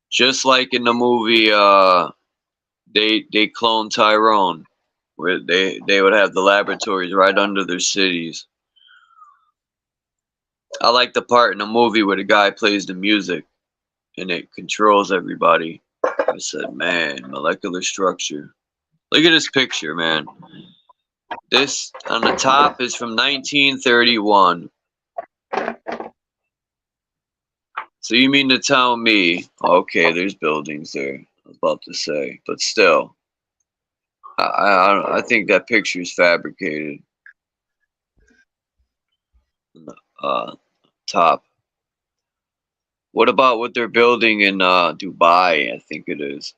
Just like in the movie, they cloned Tyrone, where they would have the laboratories right under their cities. I like the part in the movie where the guy plays the music and it controls everybody. I said, man, molecular structure. Look at this picture, man. This on the top is from 1931. So you mean to tell me, okay, there's buildings there, I was about to say, but still, I think that picture is fabricated. Top. What about what they're building in Dubai? I think it is.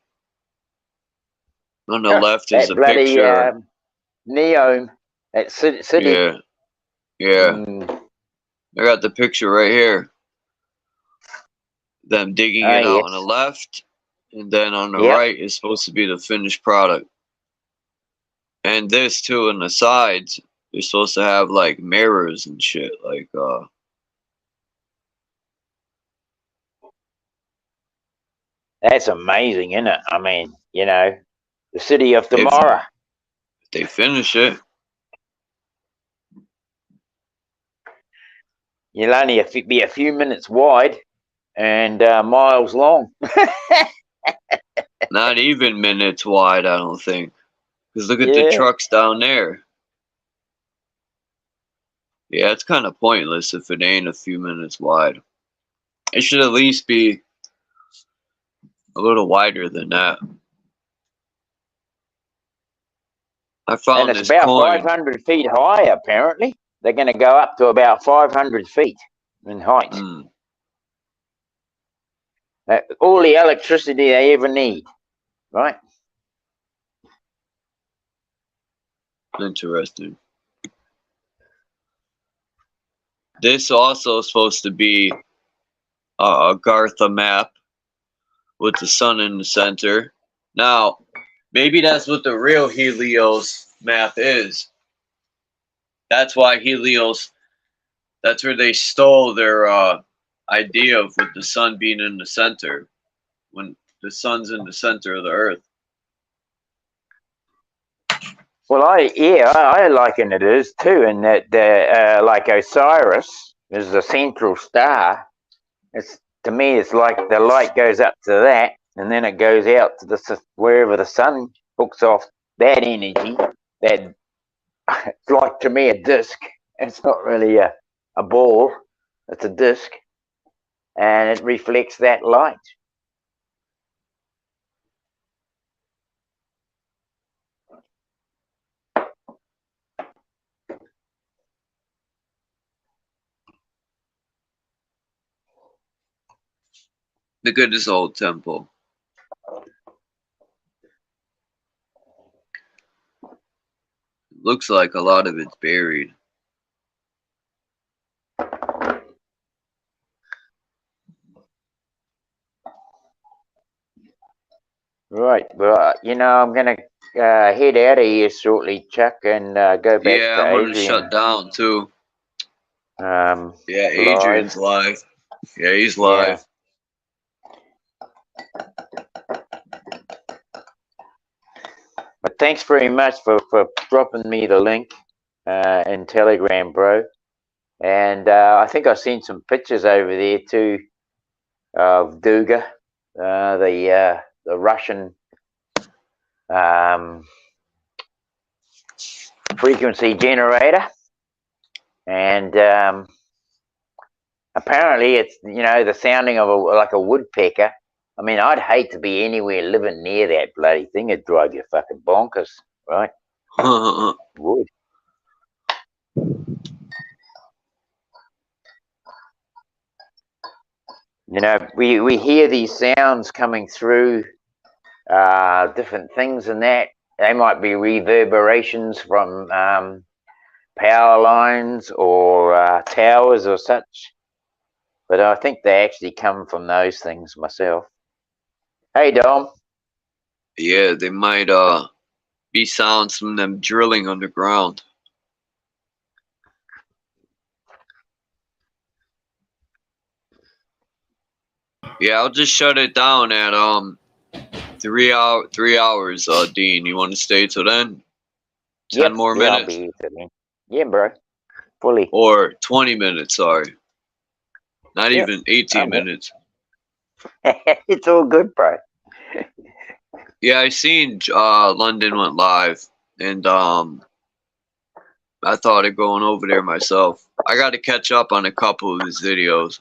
On the left is a bloody, picture. Neom at City. Yeah, yeah. I got the picture right here. Them digging it out on the left, and then on the right is supposed to be the finished product. And this too, on the sides, they're supposed to have like mirrors and shit, like That's amazing, isn't it? I mean, you know, the city of tomorrow. If they finish it. You'll only be a few minutes wide and miles long. Not even minutes wide, I don't think. Because look at the trucks down there. Yeah, it's kind of pointless if it ain't a few minutes wide. It should at least be a little wider than that. I And found it's this about coin. 500 feet high, apparently. They're going to go up to about 500 feet in height. All the electricity they ever need, right? Interesting. This also is supposed to be a Gartha map with the sun in the center. Now, maybe that's what the real Helios map is. That's why Helios, that's where they stole their idea of with the sun being in the center, when the sun's in the center of the earth. Well, I liken it as too, in that like Osiris is the central star. It's, to me, it's like the light goes up to that, and then it goes out to the wherever the sun hooks off that energy. That it's like, to me, a disc. It's not really a ball; it's a disc, and it reflects that light. The goodness old temple. Looks like a lot of it's buried. Right. Well, I'm gonna head out of here shortly, Chuck, and go back Yeah, to I'm gonna Adrian. shut down too. Yeah, Adrian's Live. live. Yeah, he's live. But thanks very much for dropping me the link in Telegram, bro. And I think I've seen some pictures over there too of Duga, the Russian frequency generator, and apparently it's the sounding of like a woodpecker. I mean, I'd hate to be anywhere living near that bloody thing. It'd drive you fucking bonkers, right? Would. We hear these sounds coming through different things, and that they might be reverberations from power lines or towers or such. But I think they actually come from those things myself. Hey, Dom. Yeah, they might be sounds from them drilling underground. Yeah, I'll just shut it down at 3 hours, Dean. You want to stay till then? 10 more minutes? I'll be here till then. Yeah, bro. Fully. Or 20 minutes, sorry. Not even 18 I'm minutes. It's all good, bro. Yeah, I seen London went live, and I thought of going over there myself. I got to catch up on a couple of his videos.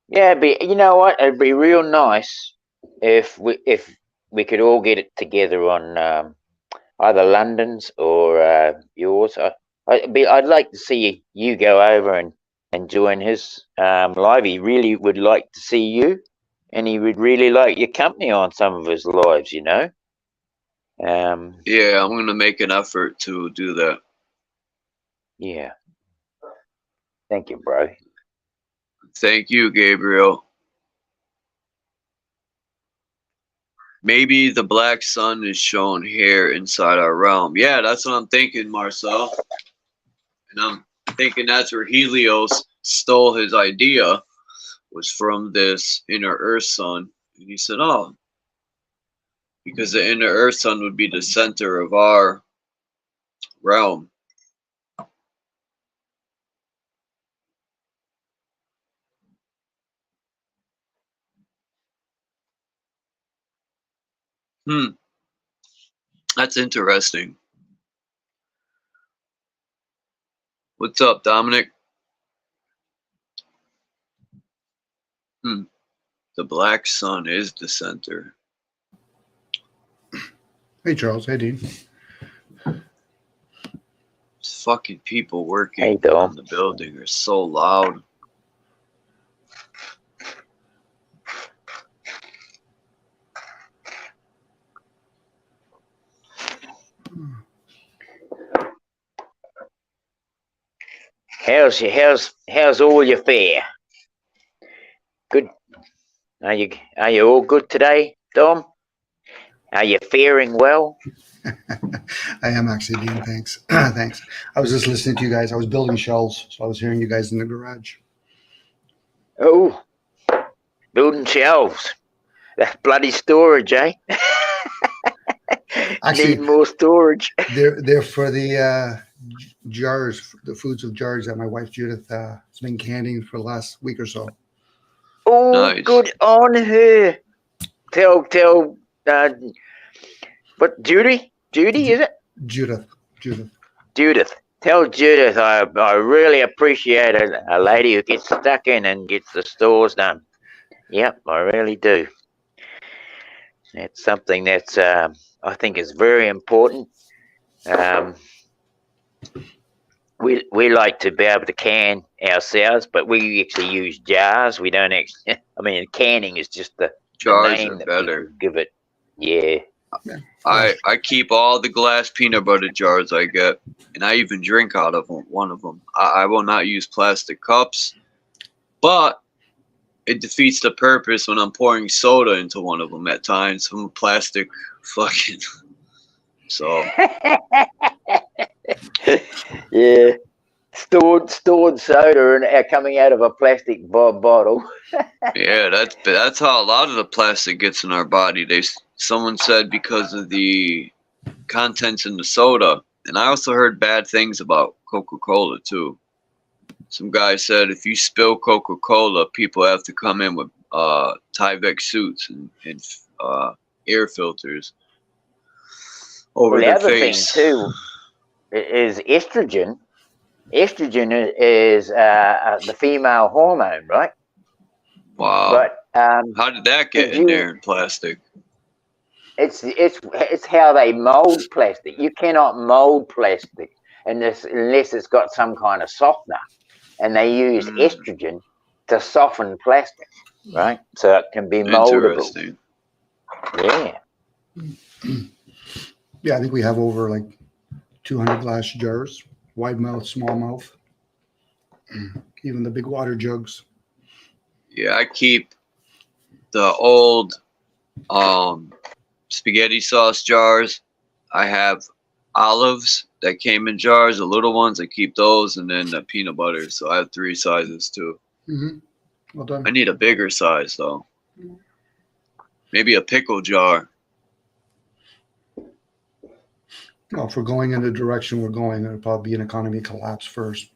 Yeah, you know what? It'd be real nice if we could all get it together on either London's or yours. I'd like to see you go over and join his live. He really would like to see you, and he would really like your company on some of his lives. Yeah, I'm gonna make an effort to do that. Yeah. Thank you, bro. Thank you, Gabriel. Maybe the black sun is shown here inside our realm. Yeah, that's what I'm thinking, Marcel. And I'm thinking that's where Helios stole his idea, was from this inner Earth sun. And he said, oh, because the inner Earth sun would be the center of our realm. That's interesting. What's up, Dominic? The black sun is the center. Hey, Charles. Hey, Dean. These fucking people working Hey, Dom. on the building are so loud. How's all your fare? Good. Are you all good today, Dom? Are you faring well? I am actually, Dean. Thanks. Thanks. I was just listening to you guys. I was building shelves, so I was hearing you guys in the garage. Oh, building shelves. That's bloody storage, eh? Actually, Need more storage. they're for the jars, the foods of jars that my wife Judith has been canning for the last week or so. Oh, Nice. good on her. Tell, what, Judy, is it? Judith. Judith. Tell Judith I really appreciate a lady who gets stuck in and gets the stores done. Yep, I really do. It's something that's I think is very important. We like to be able to can ourselves, but we actually use jars. We don't actually. I mean, canning is just the Jars name are that better. people give it. Yeah. I keep all the glass peanut butter jars I get, and I even drink out of one of them. I will not use plastic cups, but it defeats the purpose when I'm pouring soda into one of them at times from a plastic fucking. So Yeah. Stored soda and coming out of a plastic bottle. yeah, that's how a lot of the plastic gets in our body. Someone said because of the contents in the soda, and I also heard bad things about Coca-Cola too. Some guy said if you spill Coca-Cola, people have to come in with Tyvek suits and air filters over Well, the their other face. thing too is estrogen. Estrogen is the female hormone, right? Wow. But How did that get in there in plastic? It's how they mold plastic. You cannot mold plastic unless it's got some kind of softener, and they use estrogen to soften plastic, right? So it can be moldable. Interesting. Yeah. Yeah, I think we have over like 200 glass jars, wide mouth, small mouth, even the big water jugs. Yeah, I keep the old spaghetti sauce jars. I have olives that came in jars, the little ones. I keep those, and then the peanut butter. So I have 3 sizes too. Well done. I need a bigger size though. Maybe a pickle jar. Well, if we're going in the direction we're going, it'll probably be an economy collapse first.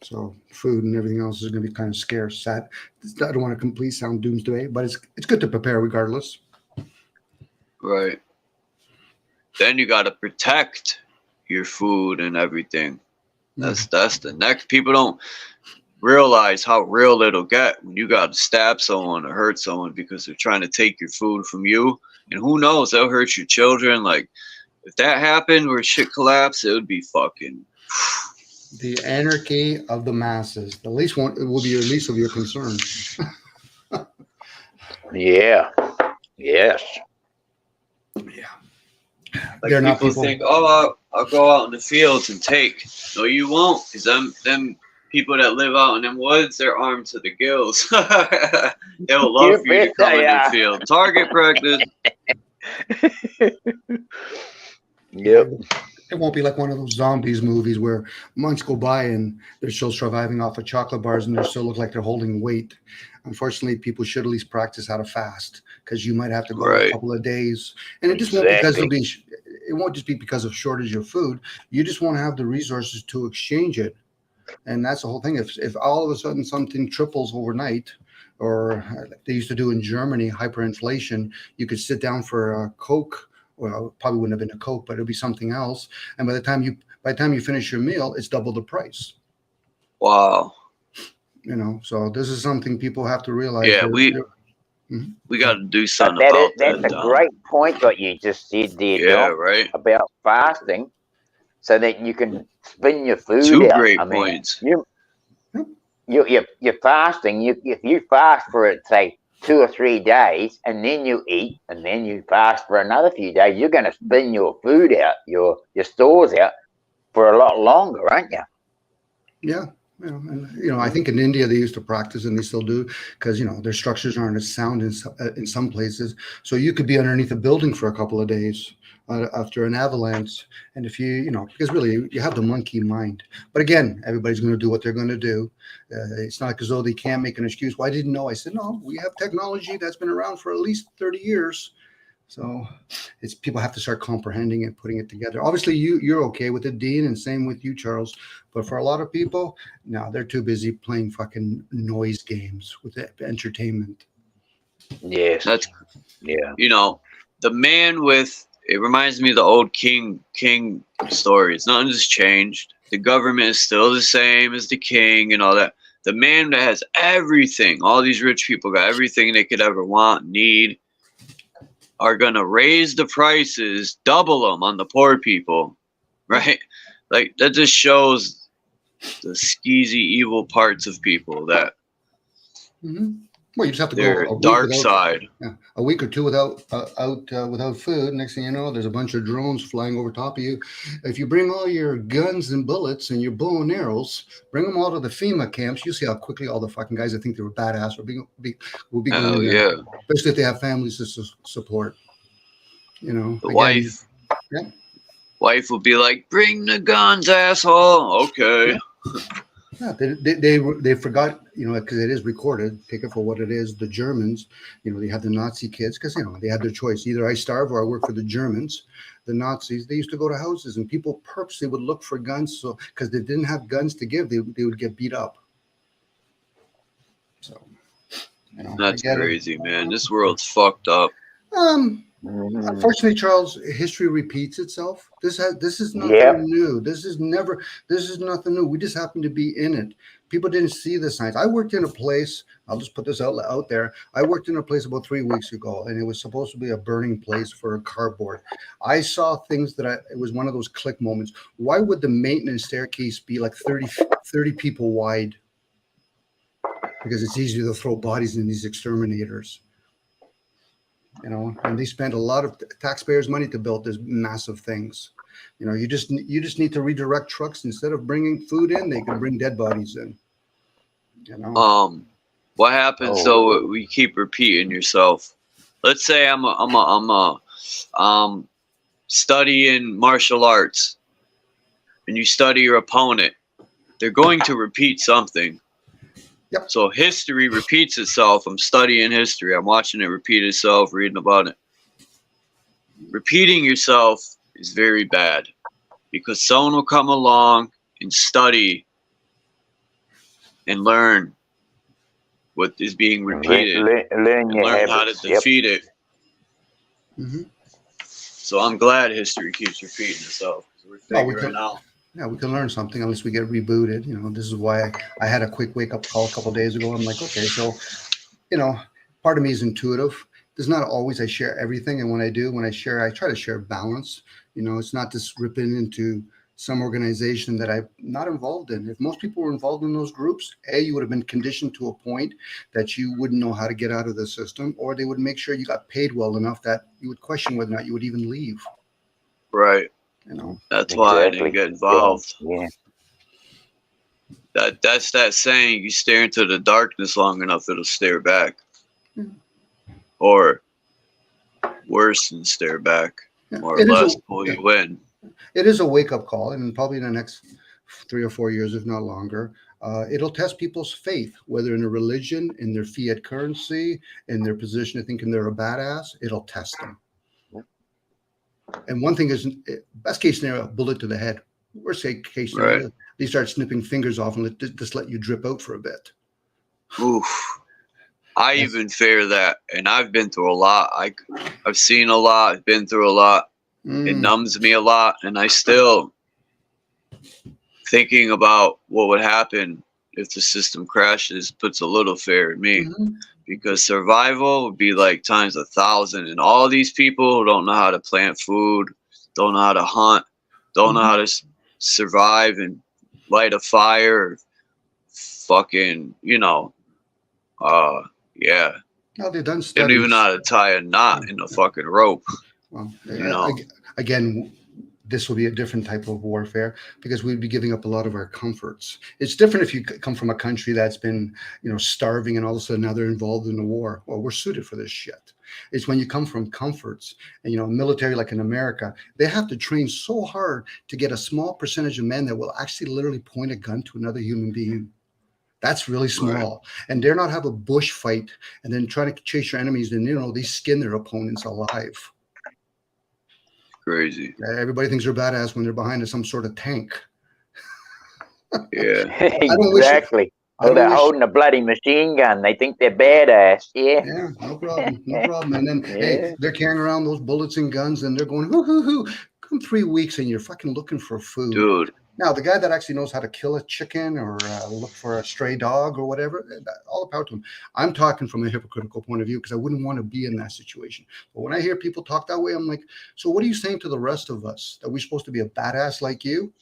So food and everything else is going to be kind of scarce. I don't want to completely sound doomsday, but it's good to prepare regardless. Right. Then you got to protect your food and everything. That's the next. People don't realize how real it'll get when you got to stab someone or hurt someone because they're trying to take your food from you. And who knows, they'll hurt your children. Like, if that happened where shit collapsed, it would be fucking. The anarchy of the masses. The least one, it will be your least of your concern. Yeah. Yes. Yeah. Like They're not people people. think, oh, I'll go out in the fields and take. No, you won't, because them people that live out in them woods, they're armed to the gills. They'll love for you to come in the field. Target practice. Yep. It won't be like one of those zombies movies where months go by and they're still surviving off of chocolate bars and they still look like they're holding weight. Unfortunately, people should at least practice how to fast because you might have to go a couple of days. And it just won't because it won't just be because of shortage of food. You just won't have the resources to exchange it. And that's the whole thing. If all of a sudden something triples overnight, or like they used to do in Germany, hyperinflation, you could sit down for a Coke. Well, it probably wouldn't have been a Coke, but it'd be something else. And by the time you By the time you finish your meal, it's double the price. Wow. You know, so this is something people have to realize. Yeah, we got to do something But about that's that, a Dom. great point that you just said there, Yeah, Dom, right. about fasting, so that you can spin your food Two out. great I mean, points. you're fasting. If you fast for it, say 2 or 3 days, and then you eat, and then you fast for another few days, you're going to spin your food out, your stores out for a lot longer, aren't you? Yeah. You know, I think in India they used to practice, and they still do, because you know their structures aren't as sound in some places. So you could be underneath a building for a couple of days after an avalanche, and if you know, because really you have the monkey mind. But again, everybody's going to do what they're going to do. It's not as though they can't make an excuse. Well, I didn't know. I said, no, we have technology that's been around for at least 30 years. So it's people have to start comprehending it, putting it together. Obviously, you're okay with it, Dean, and same with you, Charles. But for a lot of people, no, they're too busy playing fucking noise games with entertainment. Yes. That's, yeah. you know, the man with, it reminds me of the old king stories. Nothing has changed. The government is still the same as the king and all that. The man that has everything, all these rich people got everything they could ever want, need, are going to raise the prices, double them on the poor people, right? Like, that just shows the skeezy, evil parts of people, that Well, you just have to their go a week dark without, side. a week or two without without food. Next thing you know, there's a bunch of drones flying over top of you. If you bring all your guns and bullets and your bow and arrows, bring them all to the FEMA camps. You see how quickly all the fucking guys that think they were badass will be Oh, going there. yeah. Especially if they have families to support. You know, The again, wife will be like, bring the guns, asshole. Okay. Yeah, they forgot, you know, because it is recorded. Take it for what it is. The Germans, you know, they had the Nazi kids because, you know, they had their choice. Either I starve or I work for the Germans. The Nazis, they used to go to houses and people purposely would look for guns. So because they didn't have guns to give, they would get beat up. So, you know, That's crazy, man. This world's fucked up. Unfortunately, Charles, history repeats itself. This is nothing new. This is nothing new. We just happen to be in it. People didn't see the signs. I worked in a place, I'll just put this out there. I worked in a place about 3 weeks ago, and it was supposed to be a burning place for a cardboard. I saw things that it was one of those click moments. Why would the maintenance staircase be like 30 people wide? Because it's easier to throw bodies in these exterminators. You know, and they spend a lot of taxpayers' money to build these massive things. You know, you just need to redirect trucks. Instead of bringing food in, they can bring dead bodies in. You know. What happens though? We keep repeating yourself. Let's say I'm studying martial arts, and you study your opponent. They're going to repeat something. Yep. So history repeats itself. I'm studying history. I'm watching it repeat itself, reading about it. Repeating yourself is very bad because someone will come along and study and learn what is being repeated, learn how to defeat it. So I'm glad history keeps repeating itself. We're figuring out. Yeah, we can learn something unless we get rebooted. You know, this is why I had a quick wake-up call a couple of days ago. I'm like, okay, so, you know, part of me is intuitive. There's not always I share everything, and when I share, I try to share balance. You know, it's not just ripping into some organization that I'm not involved in. If most people were involved in those groups, you would have been conditioned to a point that you wouldn't know how to get out of the system, or they would make sure you got paid well enough that you would question whether or not you would even leave. Right. You know, that's why I didn't get involved. Yeah. That's that saying, you stare into the darkness long enough, it'll stare back. Or worse than stare back, more or less pull you in. It is a wake-up call, and probably in the next 3 or 4 years, if not longer, it'll test people's faith, whether in a religion, in their fiat currency, in their position of thinking they're a badass. It'll test them. And one thing is, best case scenario, bullet to the head. Worst case scenario, they start snipping fingers off and just let you drip out for a bit. Oof. I even fear that, and I've been through a lot. I've seen a lot, been through a lot. It numbs me a lot, and I still thinking about what would happen if the system crashes puts a little fear in me. Because survival would be like times 1,000, and all these people who don't know how to plant food, don't know how to hunt, don't know how to survive and light a fire, fucking, you know, yeah. No, they've done They studies. don't even know how to tie a knot in a fucking rope. Well, you know, again, this will be a different type of warfare because we'd be giving up a lot of our comforts. It's different if you come from a country that's been, you know, starving and all of a sudden now they're involved in a war. Well, we're suited for this shit. It's when you come from comforts and, you know, military like in America, they have to train so hard to get a small percentage of men that will actually literally point a gun to another human being. That's really small. And dare not have a bush fight and then try to chase your enemies and, you know, they skin their opponents alive. Crazy. Everybody thinks they're badass when they're behind some sort of tank. Yeah. Exactly. Or they're holding a bloody machine gun. They think they're badass. Yeah. Yeah, no problem. No problem. And then, hey, they're carrying around those bullets and guns and they're going, hoo, hoo, hoo. Come 3 weeks and you're fucking looking for food. Dude. Now, the guy that actually knows how to kill a chicken or look for a stray dog or whatever, all the power to him. I'm talking from a hypocritical point of view because I wouldn't want to be in that situation. But when I hear people talk that way, I'm like, so what are you saying to the rest of us? That we're supposed to be a badass like you?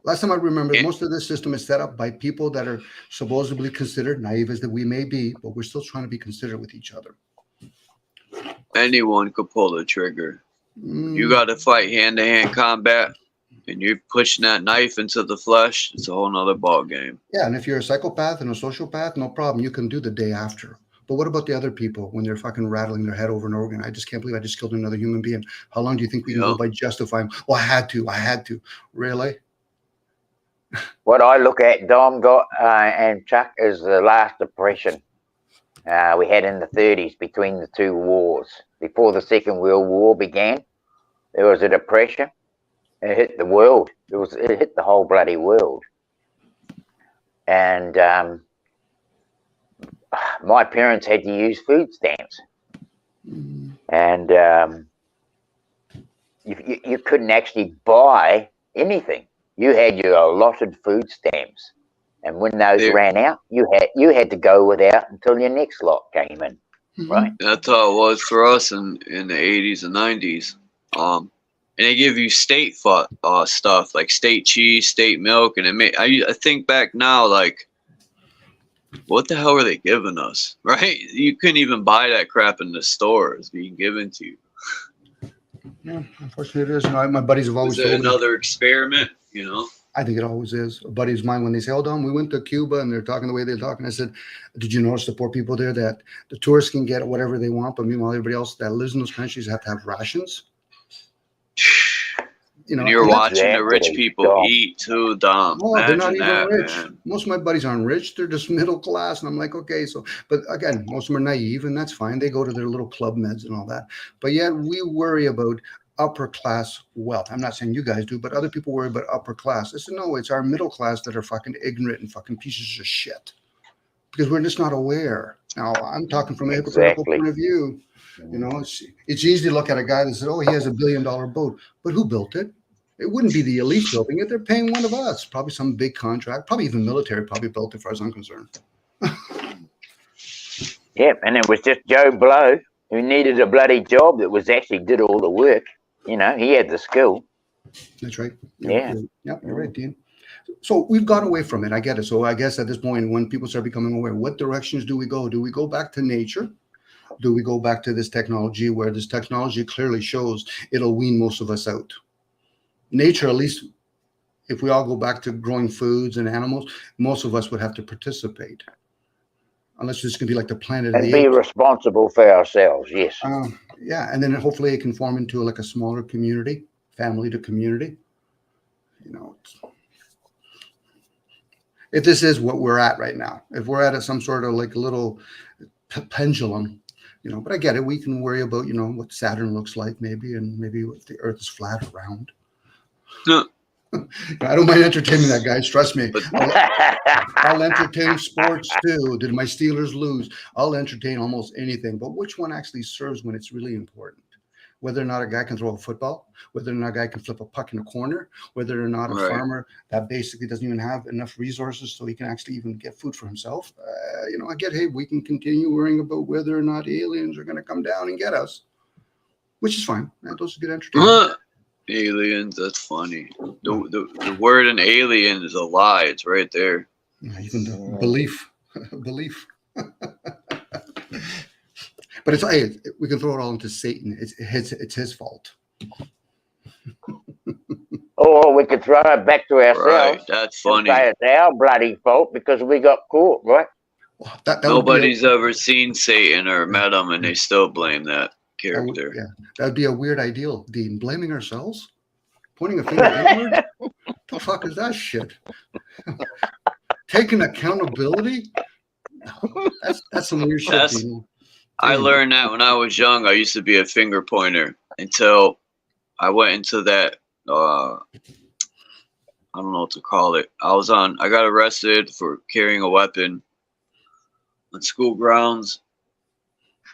Last time I remember, most of this system is set up by people that are supposedly considered, naive as that we may be, but we're still trying to be considerate with each other. Anyone could pull the trigger. You got to fight hand-to-hand combat, and you're pushing that knife into the flesh. It's a whole nother ball game. Yeah, and if you're a psychopath and a sociopath, no problem. You can do the day after. But what about the other people when they're fucking rattling their head over and over again? I just can't believe I just killed another human being. How long do you think we can go by justifying? Oh, I had to. Really? What I look at, Dom, and Chuck, is the last depression we had in the 30s between the two wars. Before the Second World War began, there was a depression. It hit the world. It hit the whole bloody world. And my parents had to use food stamps. And you couldn't actually buy anything. You had your allotted food stamps. And when those ran out, you had to go without until your next lot came in. Right. That's how it was for us in the 80s and 90s. And they give you state stuff like state cheese, state milk, and I think back now, like, what the hell are they giving us? Right? You couldn't even buy that crap in the store. It's being given to you. Yeah, unfortunately it is. You know, my buddies have always told me another experiment, you know. I think it always is. A buddy of mine, when they say, "Hold on, we went to Cuba," and they're talking the way they're talking, I said, "Did you notice the poor people there that the tourists can get whatever they want, but meanwhile everybody else that lives in those countries have to have rations?" You know, and you're watching the rich people eat too, Dom. Oh, they're not even that, rich. Man. Most of my buddies aren't rich. They're just middle class. And I'm like, okay, so, but again, most of them are naive, and that's fine. They go to their little club meds and all that. But yet we worry about upper class wealth. I'm not saying you guys do, but other people worry about upper class. I said, no, it's our middle class that are fucking ignorant and fucking pieces of shit because we're just not aware. Now, I'm talking from a hypocritical point of view. You know, it's easy to look at a guy that says, oh, he has $1 billion boat, but who built it? It wouldn't be the elite building it. They're paying one of us, probably some big contract, probably even military, probably built it, as far as I'm concerned. Yep, and it was just Joe Blow who needed a bloody job that was actually did all the work. You know, he had the skill. That's right. Yeah. Yep, you're right, Dean. So we've gone away from it. I get it. So I guess at this point, when people start becoming aware, what directions do we go? Do we go back to nature? Do we go back to this technology where this technology clearly shows it'll wean most of us out? Nature, at least if we all go back to growing foods and animals, most of us would have to participate. Unless this can be like the planet. And be responsible for ourselves, yes. Yeah, and then hopefully it can form into like a smaller community, family to community. You know, if this is what we're at right now, if we're at some sort of like a little pendulum, you know, but I get it. We can worry about, you know, what Saturn looks like maybe, and maybe if the Earth is flat or round. No. I don't mind entertaining that, guys. Trust me. I'll entertain sports too. Did my Steelers lose? I'll entertain almost anything. But which one actually serves when it's really important? whether or not a guy can throw a football, whether or not a guy can flip a puck in a corner, whether or not a Right. farmer that basically doesn't even have enough resources so he can actually even get food for himself. I get, hey, we can continue worrying about whether or not aliens are going to come down and get us, which is fine. Those are good entertainment. Aliens, that's funny. The word an alien is a lie. It's right there. Even the belief. But it's, hey, we can throw it all into Satan. It's his fault. Or we could throw it back to ourselves. Right, that's funny. And say it's our bloody fault because we got caught, right? That Nobody's ever seen Satan or met him, and they still blame that character. That would be a weird ideal, Dean. Blaming ourselves? Pointing a finger inward? The fuck is that shit? Taking accountability? No, that's some weird shit, Dean. I learned that when I was young. I used to be a finger pointer until I went into that, I don't know what to call it. I got arrested for carrying a weapon on school grounds.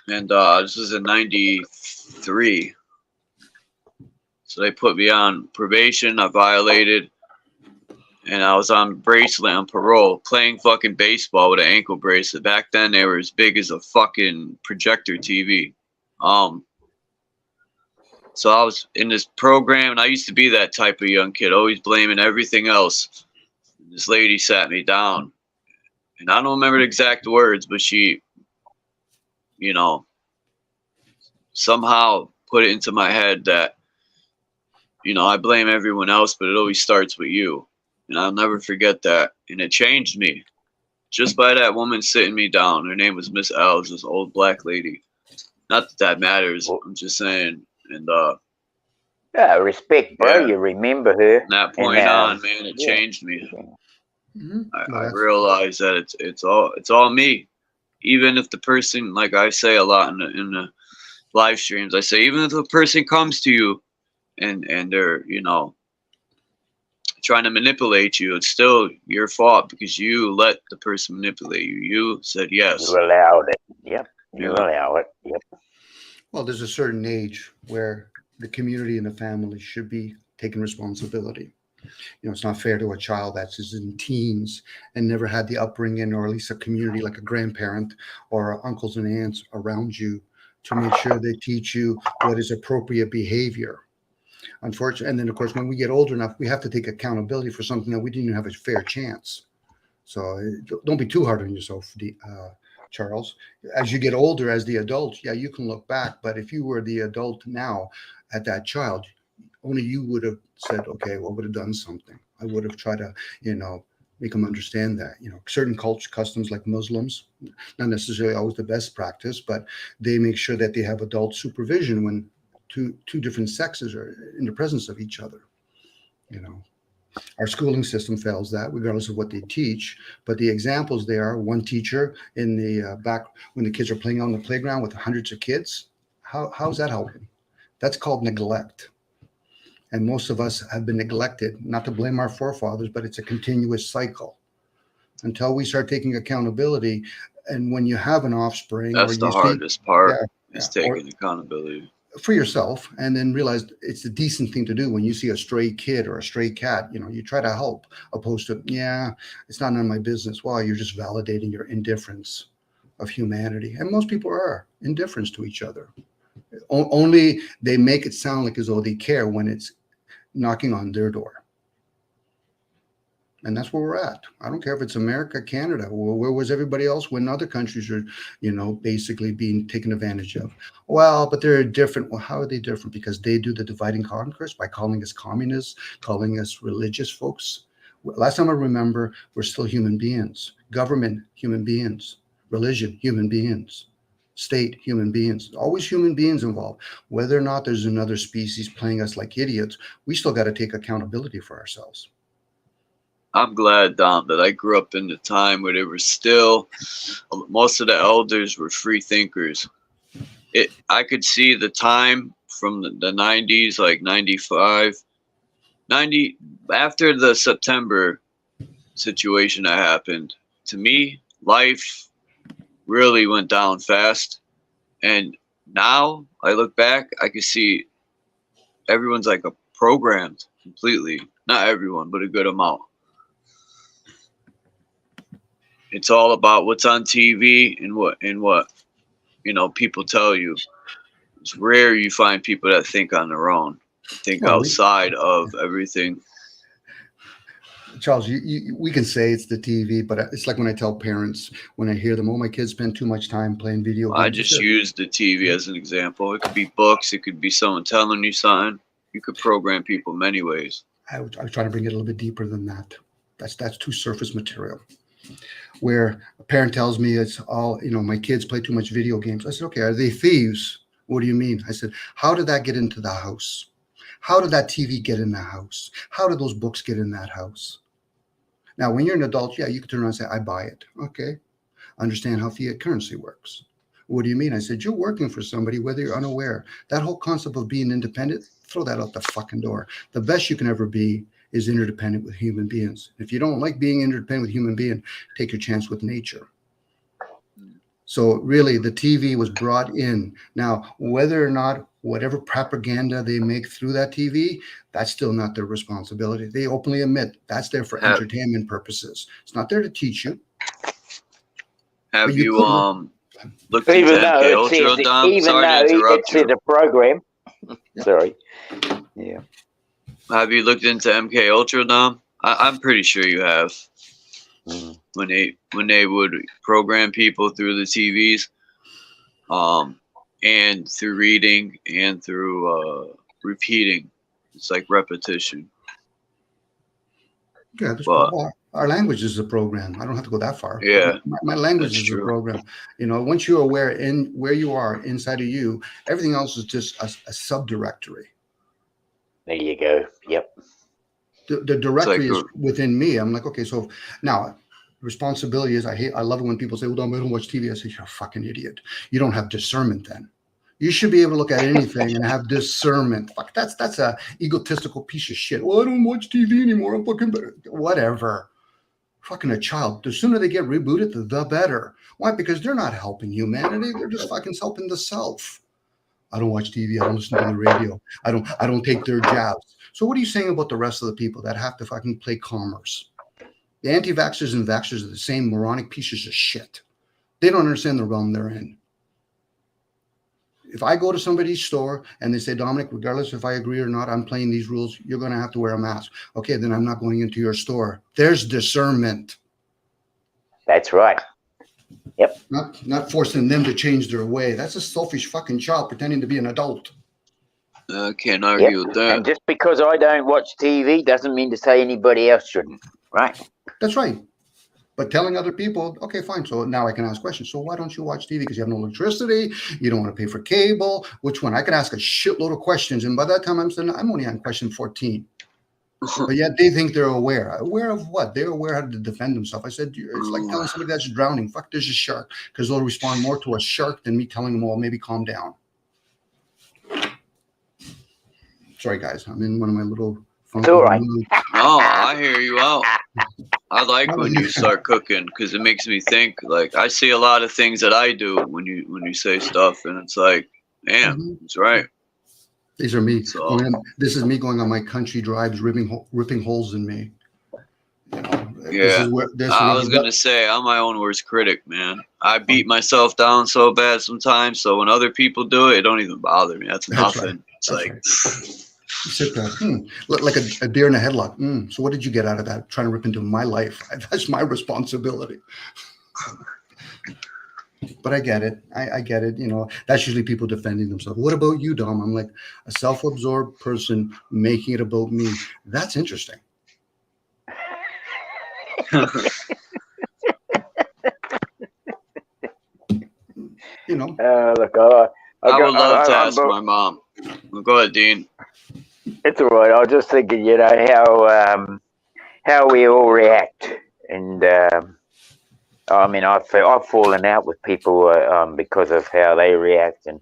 And this was in 93. So they put me on probation. I violated. And I was on bracelet on parole, playing fucking baseball with an ankle bracelet. Back then, they were as big as a fucking projector TV. So I was in this program, and I used to be that type of young kid, always blaming everything else. This lady sat me down, and I don't remember the exact words, but she, somehow put it into my head that, I blame everyone else, but it always starts with you. And I'll never forget that. And it changed me. Just by that woman sitting me down. Her name was Miss L, this old black lady. Not that matters. I'm just saying. And yeah, respect, bro. Yeah. You remember her. From that point on, man, it changed me. I realized that it's all me. Even if the person, like I say a lot in the live streams, I say, even if the person comes to you and they're, trying to manipulate you, it's still your fault because you let the person manipulate you. You said yes. You allowed it. Yep. You allow it. Yep. Well, there's a certain age where the community and the family should be taking responsibility. It's not fair to a child that's in teens and never had the upbringing or at least a community like a grandparent or uncles and aunts around you to make sure they teach you what is appropriate behavior. Unfortunately, and then of course, when we get older enough, we have to take accountability for something that we didn't even have a fair chance. So don't be too hard on yourself, Charles. As you get older, as the adult, yeah, you can look back. But if you were the adult now at that child, only you would have said, okay, well, I would have done something. I would have tried to, make them understand that, certain culture customs like Muslims, not necessarily always the best practice, but they make sure that they have adult supervision when two different sexes are in the presence of each other. Our schooling system fails that regardless of what they teach, but the examples they are one teacher in the back when the kids are playing on the playground with hundreds of kids. How's that helping? That's called neglect. And most of us have been neglected, not to blame our forefathers, but it's a continuous cycle until we start taking accountability. And when you have an offspring, that's the hardest part is taking accountability for yourself, and then realize it's a decent thing to do. When you see a stray kid or a stray cat, you try to help, opposed to, it's not none of my business. Well, you're just validating your indifference of humanity. And most people are indifferent to each other. Only they make it sound like as though they care when it's knocking on their door. And that's where we're at. I don't care if it's America, Canada. Where was everybody else when other countries are, basically being taken advantage of? Well, but they're different. Well, how are they different? Because they do the divide and conquer by calling us communists, calling us religious folks. Last time I remember, we're still human beings. Government, human beings. Religion, human beings. State, human beings. Always human beings involved. Whether or not there's another species playing us like idiots, we still got to take accountability for ourselves. I'm glad, Dom, that I grew up in the time where there were still, most of the elders were free thinkers. I could see the time from the 90s, like 95, 90, after the September situation that happened. To me, life really went down fast. And now I look back, I can see everyone's like a programmed completely. Not everyone, but a good amount. It's all about what's on TV and what people tell you. It's rare you find people that think on their own, think outside of everything. Charles, we can say it's the TV, but it's like when I tell parents, when I hear them, oh, my kids spend too much time playing video games. I just use the TV as an example. It could be books. It could be someone telling you something. You could program people many ways. I was trying to bring it a little bit deeper than that. That's too surface material. Where a parent tells me it's all, my kids play too much video games. I said, okay, are they thieves? What do you mean? I said, how did that get into the house? How did that TV get in the house? How did those books get in that house? Now, when you're an adult, yeah, you can turn around and say, I buy it. Okay. Understand how fiat currency works. What do you mean? I said, you're working for somebody, whether you're unaware. That whole concept of being independent, throw that out the fucking door. The best you can ever be is interdependent with human beings. If you don't like being interdependent with human being, take your chance with nature. So really, the TV was brought in. Now, whether or not whatever propaganda they make through that TV, that's still not their responsibility. They openly admit that's there for entertainment purposes. It's not there to teach you. Have you looked into MK Ultra, Dom? Even though it's in a program. Sorry. Yeah. Have you looked into MK Ultra, Dom? I'm pretty sure you have. When they would program people through the TVs, and through reading and through repeating, it's like repetition. Yeah, our language is a program. I don't have to go that far. Yeah, my language is a program. Once you're aware in where you are inside of you, everything else is just a subdirectory. There you go. Yep. The directory is within me. I'm like, okay, so now responsibility is I love it when people say, well, I don't watch TV. I say, you're a fucking idiot. You don't have discernment then. You should be able to look at anything and have discernment. Fuck, that's a egotistical piece of shit. Well, I don't watch TV anymore. I'm fucking whatever. Fucking a child. The sooner they get rebooted, the better. Why? Because they're not helping humanity. They're just fucking helping the self. I don't watch TV. I don't listen to the radio. I don't take their jabs. So what are you saying about the rest of the people that have to fucking play commerce? The anti-vaxxers and vaxxers are the same moronic pieces of shit. They don't understand the realm they're in. If I go to somebody's store and they say, Dominic, regardless if I agree or not, I'm playing these rules, you're going to have to wear a mask. Okay, then I'm not going into your store. There's discernment. That's right. Yep. Not forcing them to change their way. That's a selfish fucking child pretending to be an adult. I can't argue with that. And just because I don't watch TV doesn't mean to say anybody else shouldn't, right? That's right. But telling other people, okay, fine. So now I can ask questions. So why don't you watch TV? Because you have no electricity. You don't want to pay for cable. Which one? I can ask a shitload of questions. And by that time, I'm only on question 14. But yet they think they're aware. Aware of what? They're aware how to defend themselves. I said, it's like telling somebody that's drowning, fuck, there's a shark. Because they'll respond more to a shark than me telling them, well, maybe calm down. Sorry, guys. I'm in one of my little... It's all right. Oh, I hear you out. I like when you start cooking because it makes me think. Like I see a lot of things that I do when you say stuff, and it's like, damn, it's right. These are me. So, this is me going on my country drives, ripping holes in me. Yeah, I was gonna say I'm my own worst critic, man. I beat myself down so bad sometimes. So when other people do it, it don't even bother me. That's nothing. Right. It's like. Right. You sit there, like a deer in a headlock. So what did you get out of that? Trying to rip into my life. That's my responsibility. But I get it. I get it. That's usually people defending themselves. What about you, Dom? I'm like a self-absorbed person making it about me. That's interesting. Look, I would love to ask my mom. Go ahead, Dean. It's all right. I was just thinking, how we all react, and I mean, I've fallen out with people because of how they react, and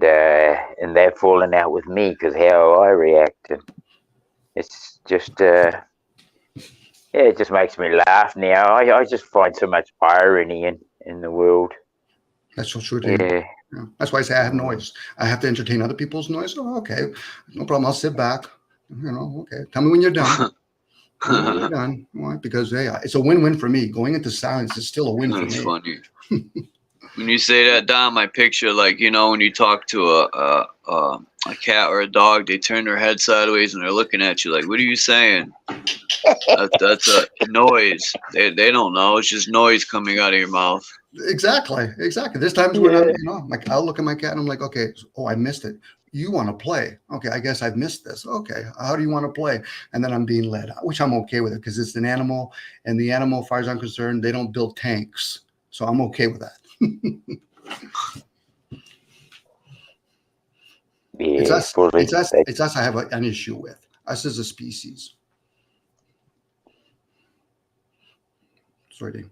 they've fallen out with me because how I react, and it's just it just makes me laugh now. I just find so much irony in the world. That's so true. Yeah. Yeah. That's why I say I have noise. I have to entertain other people's noise. Oh, okay, no problem. I'll sit back. Okay. Tell me when you're done. Tell me when you're done. Why? Because hey, it's a win-win for me. Going into silence is still a win for That's me. funny. When you say that, Dom, I picture like, you know, when you talk to a cat or a dog, they turn their head sideways and they're looking at you like, "What are you saying?" That's a noise. They don't know. It's just noise coming out of your mouth. Exactly. There's times when I'm, like I'll look at my cat and I'm like, okay, oh, I missed it. You want to play? Okay, I guess I've missed this. Okay, how do you want to play? And then I'm being led, which I'm okay with it because it's an animal, and the animal, as far as I'm concerned, they don't build tanks, so I'm okay with that. It's us. It's us. I have an issue with us as a species. Sorry, Dave.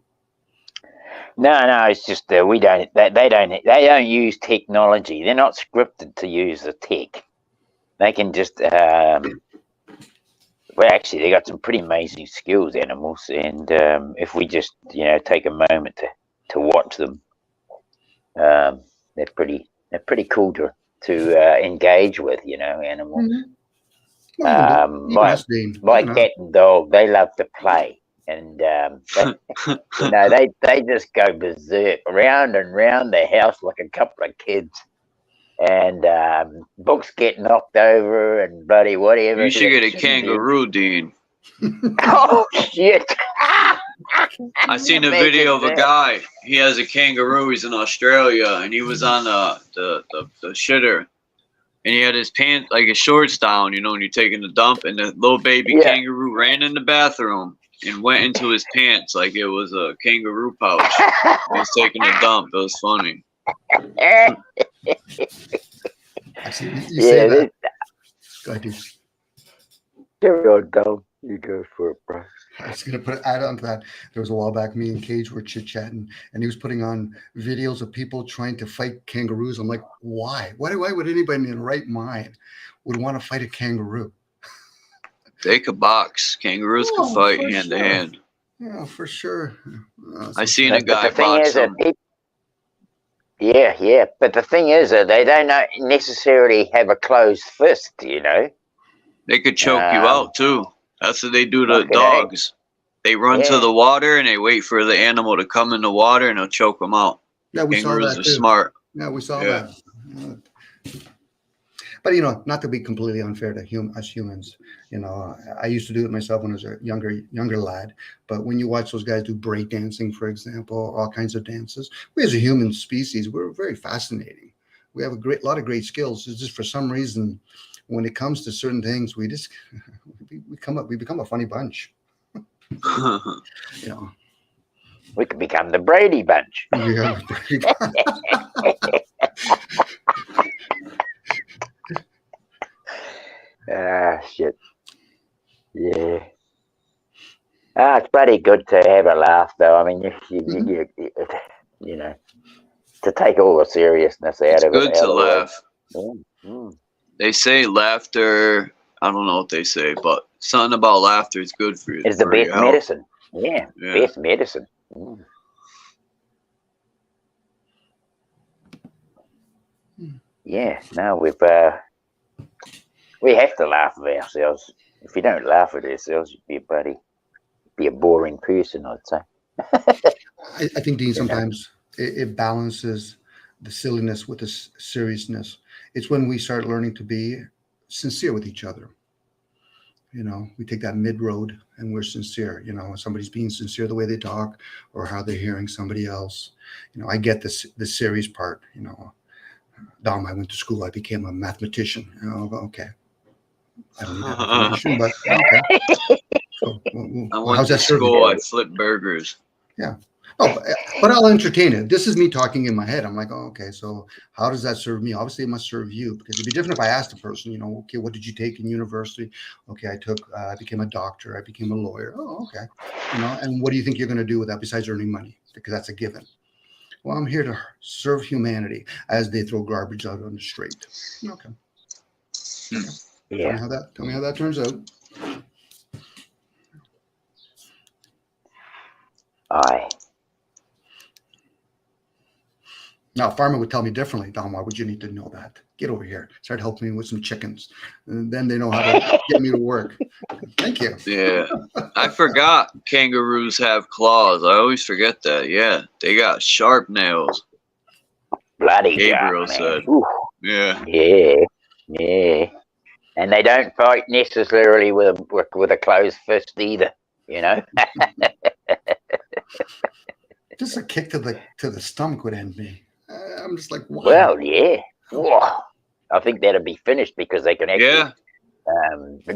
No, it's just we don't. They don't use technology. They're not scripted to use the tech. They can just. Well, actually, they got some pretty amazing skills, animals, and if we just take a moment to watch them, they're pretty cool to engage with. Animals. Mm-hmm. My cat and dog, they love to play, and they just go berserk round and round the house like a couple of kids, and books get knocked over and bloody whatever. You should get a kangaroo, Dean. Oh shit! I seen a video of a guy. He has a kangaroo. He's in Australia, and he was on the shitter. And he had his pants, like his shorts down, when you're taking the dump, and the little baby kangaroo ran in the bathroom and went into his pants like it was a kangaroo pouch. He was taking a dump. It was funny. Actually, you say that. Go ahead, dude. Carry on, Dom. You go for it, bro. I was going to add on to that. There was a while back, me and Cage were chit-chatting, and he was putting on videos of people trying to fight kangaroos. I'm like, why? Why would anybody in their right mind would want to fight a kangaroo? They could box. Kangaroos could fight hand to hand. Yeah, for sure. I seen a guy box them. Yeah. But the thing is that they don't necessarily have a closed fist, They could choke you out, too. That's what they do to dogs. They run to the water and they wait for the animal to come in the water and they'll choke them out. Yeah, we Kangaroos saw that are too. smart. Yeah, we saw that. But not to be completely unfair to us humans, I used to do it myself when I was a younger lad. But when you watch those guys do break dancing, for example, all kinds of dances, we as a human species, we're very fascinating. We have a lot of great skills. It's just for some reason, when it comes to certain things, we become a funny bunch. We could become the Brady Bunch. Yeah. Shit. Yeah. It's pretty good to have a laugh, though. I mean, to take all the seriousness out of it. It's good to laugh. They say laughter, I don't know what they say, but something about laughter is good for you. It's the best medicine. Yeah, best medicine. Yeah, no, we have to laugh at ourselves. If you don't laugh at yourselves, you'd be a boring person, I'd say. I think, Dean, sometimes it balances the silliness with the seriousness. It's when we start learning to be sincere with each other. We take that mid-road and we're sincere. When somebody's being sincere the way they talk or how they're hearing somebody else. I get the serious part. Dom, I went to school. I became a mathematician. Okay. I don't need that information, but okay. So, I went to school. I flipped burgers. Yeah. Oh, but I'll entertain it. This is me talking in my head. I'm like, oh, okay, so how does that serve me? Obviously, it must serve you, because it'd be different if I asked a person, okay, what did you take in university? Okay, I became a doctor. I became a lawyer. Oh, okay. And what do you think you're going to do with that besides earning money? Because that's a given. Well, I'm here to serve humanity as they throw garbage out on the street. Okay. Yeah. Tell me how that turns out. Now, a farmer would tell me differently. Don, why would you need to know that? Get over here. Start helping me with some chickens. And then they know how to get me to work. Thank you. Yeah. I forgot kangaroos have claws. I always forget that. Yeah. They got sharp nails. Bloody Gabriel God, man. said. Ooh. Yeah. Yeah, yeah. And they don't fight necessarily with a closed fist either, you know. Just a kick to the stomach would end me. I'm just like, wow. Well, yeah. Whoa. I think that'd be finished because they can actually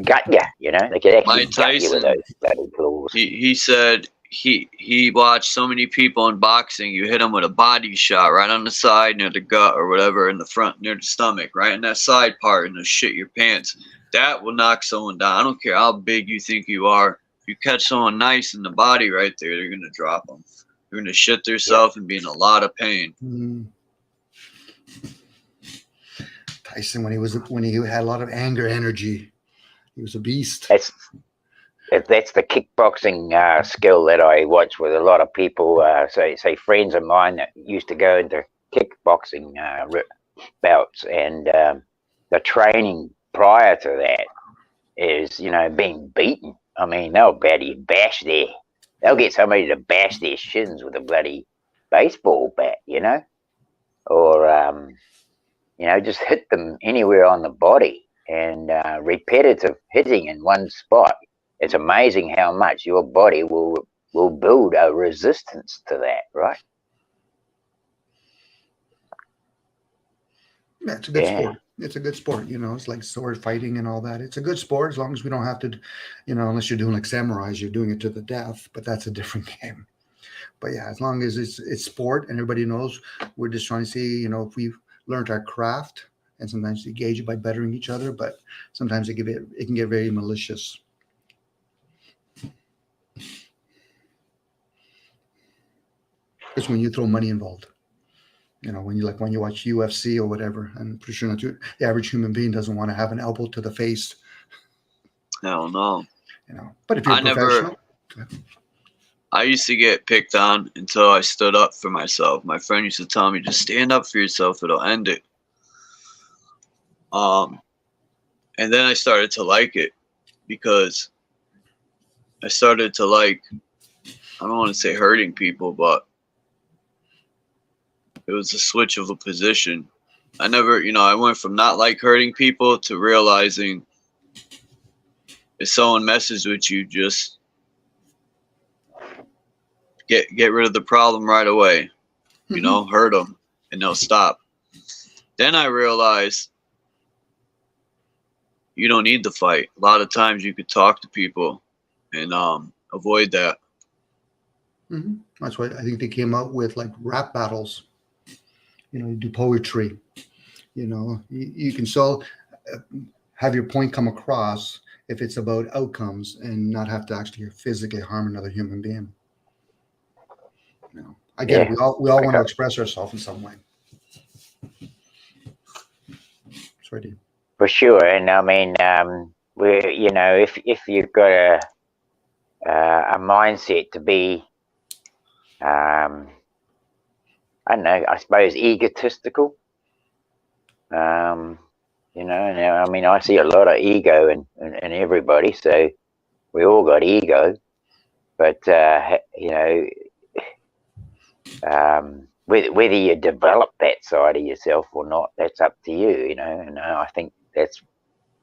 gut you, you know. They can actually Mike gut you with Tyson, those bloody claws. he said he watched so many people in boxing, you hit them with a body shot right on the side near the gut or whatever, in the front near the stomach, right in that side part, and they'll shit your pants. That will knock someone down. I don't care how big you think you are. If you catch someone nice in the body right there, they're gonna drop them. They're gonna shit themselves and be in a lot of pain. Tyson, when he had a lot of anger energy, he was a beast. That's the kickboxing skill that I watch with a lot of people. Say friends of mine that used to go into kickboxing bouts, and the training prior to that is, you know, being beaten. I mean, they'll they'll get somebody to bash their shins with a bloody baseball bat, you know, or you know, just hit them anywhere on the body, and repetitive hitting in one spot. It's amazing how much your body will build a resistance to that, right? Yeah, it's a good sport. It's a good sport, you know. It's like sword fighting and all that. It's a good sport as long as we don't have to, you know, unless you're doing like samurais, you're doing it to the death, but that's a different game. But yeah, as long as it's sport and everybody knows, we're just trying to see, you know, if we've learned our craft, and sometimes you gauge it by bettering each other, but sometimes it can get very malicious. It's when you throw money involved. You know, when you watch UFC or whatever, I'm pretty sure the average human being doesn't want to have an elbow to the face. Hell no. You know, but if you're professional. I used to get picked on until I stood up for myself. My friend used to tell me, just stand up for yourself, it'll end it. And then I started to like it, because I started to like, I don't want to say hurting people, but it was a switch of a position. I never, you know, I went from not like hurting people to realizing if someone messes with you, just get rid of the problem right away. You know, hurt them and they'll stop. Then I realized you don't need to fight. A lot of times you could talk to people and avoid that. That's why I think they came out with like rap battles. You know, you do poetry. You know, you can still have your point come across if it's about outcomes and not have to actually physically harm another human being. You know, again, we all want to express ourselves in some way. Sorry, Dean. For sure, and I mean, you know, if you've got a mindset to be, I don't know, I suppose egotistical. You know, and I mean, I see a lot of ego in everybody, so we all got ego, but you know, whether you develop that side of yourself or not, that's up to you. You know, and I think that's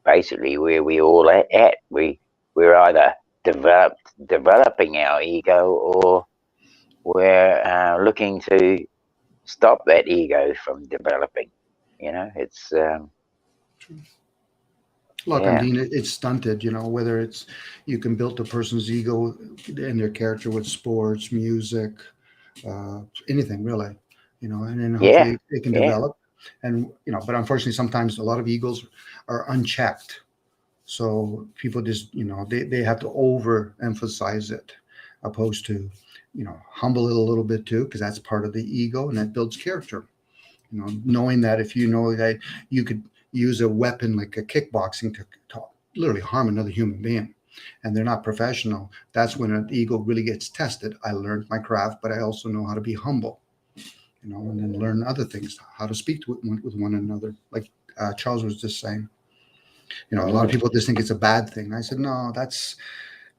basically where we all at. We're either developing our ego, or we're looking to stop that ego from developing. You know, it's look, I mean, it's stunted. You know, whether it's you can build a person's ego and their character with sports, music, anything really. You know, and then hopefully it can develop. And you know, but unfortunately, sometimes a lot of egos are unchecked. So people just, you know, they have to overemphasize it, opposed to, you know, humble it a little bit too, because that's part of the ego and that builds character. You know, knowing that if you know that you could use a weapon like a kickboxing to literally harm another human being, and they're not professional, that's when an ego really gets tested. I learned my craft, but I also know how to be humble. you know, and then learn other things, how to speak with one another. Like Charles was just saying, you know, a lot of people just think it's a bad thing. I said, no, that's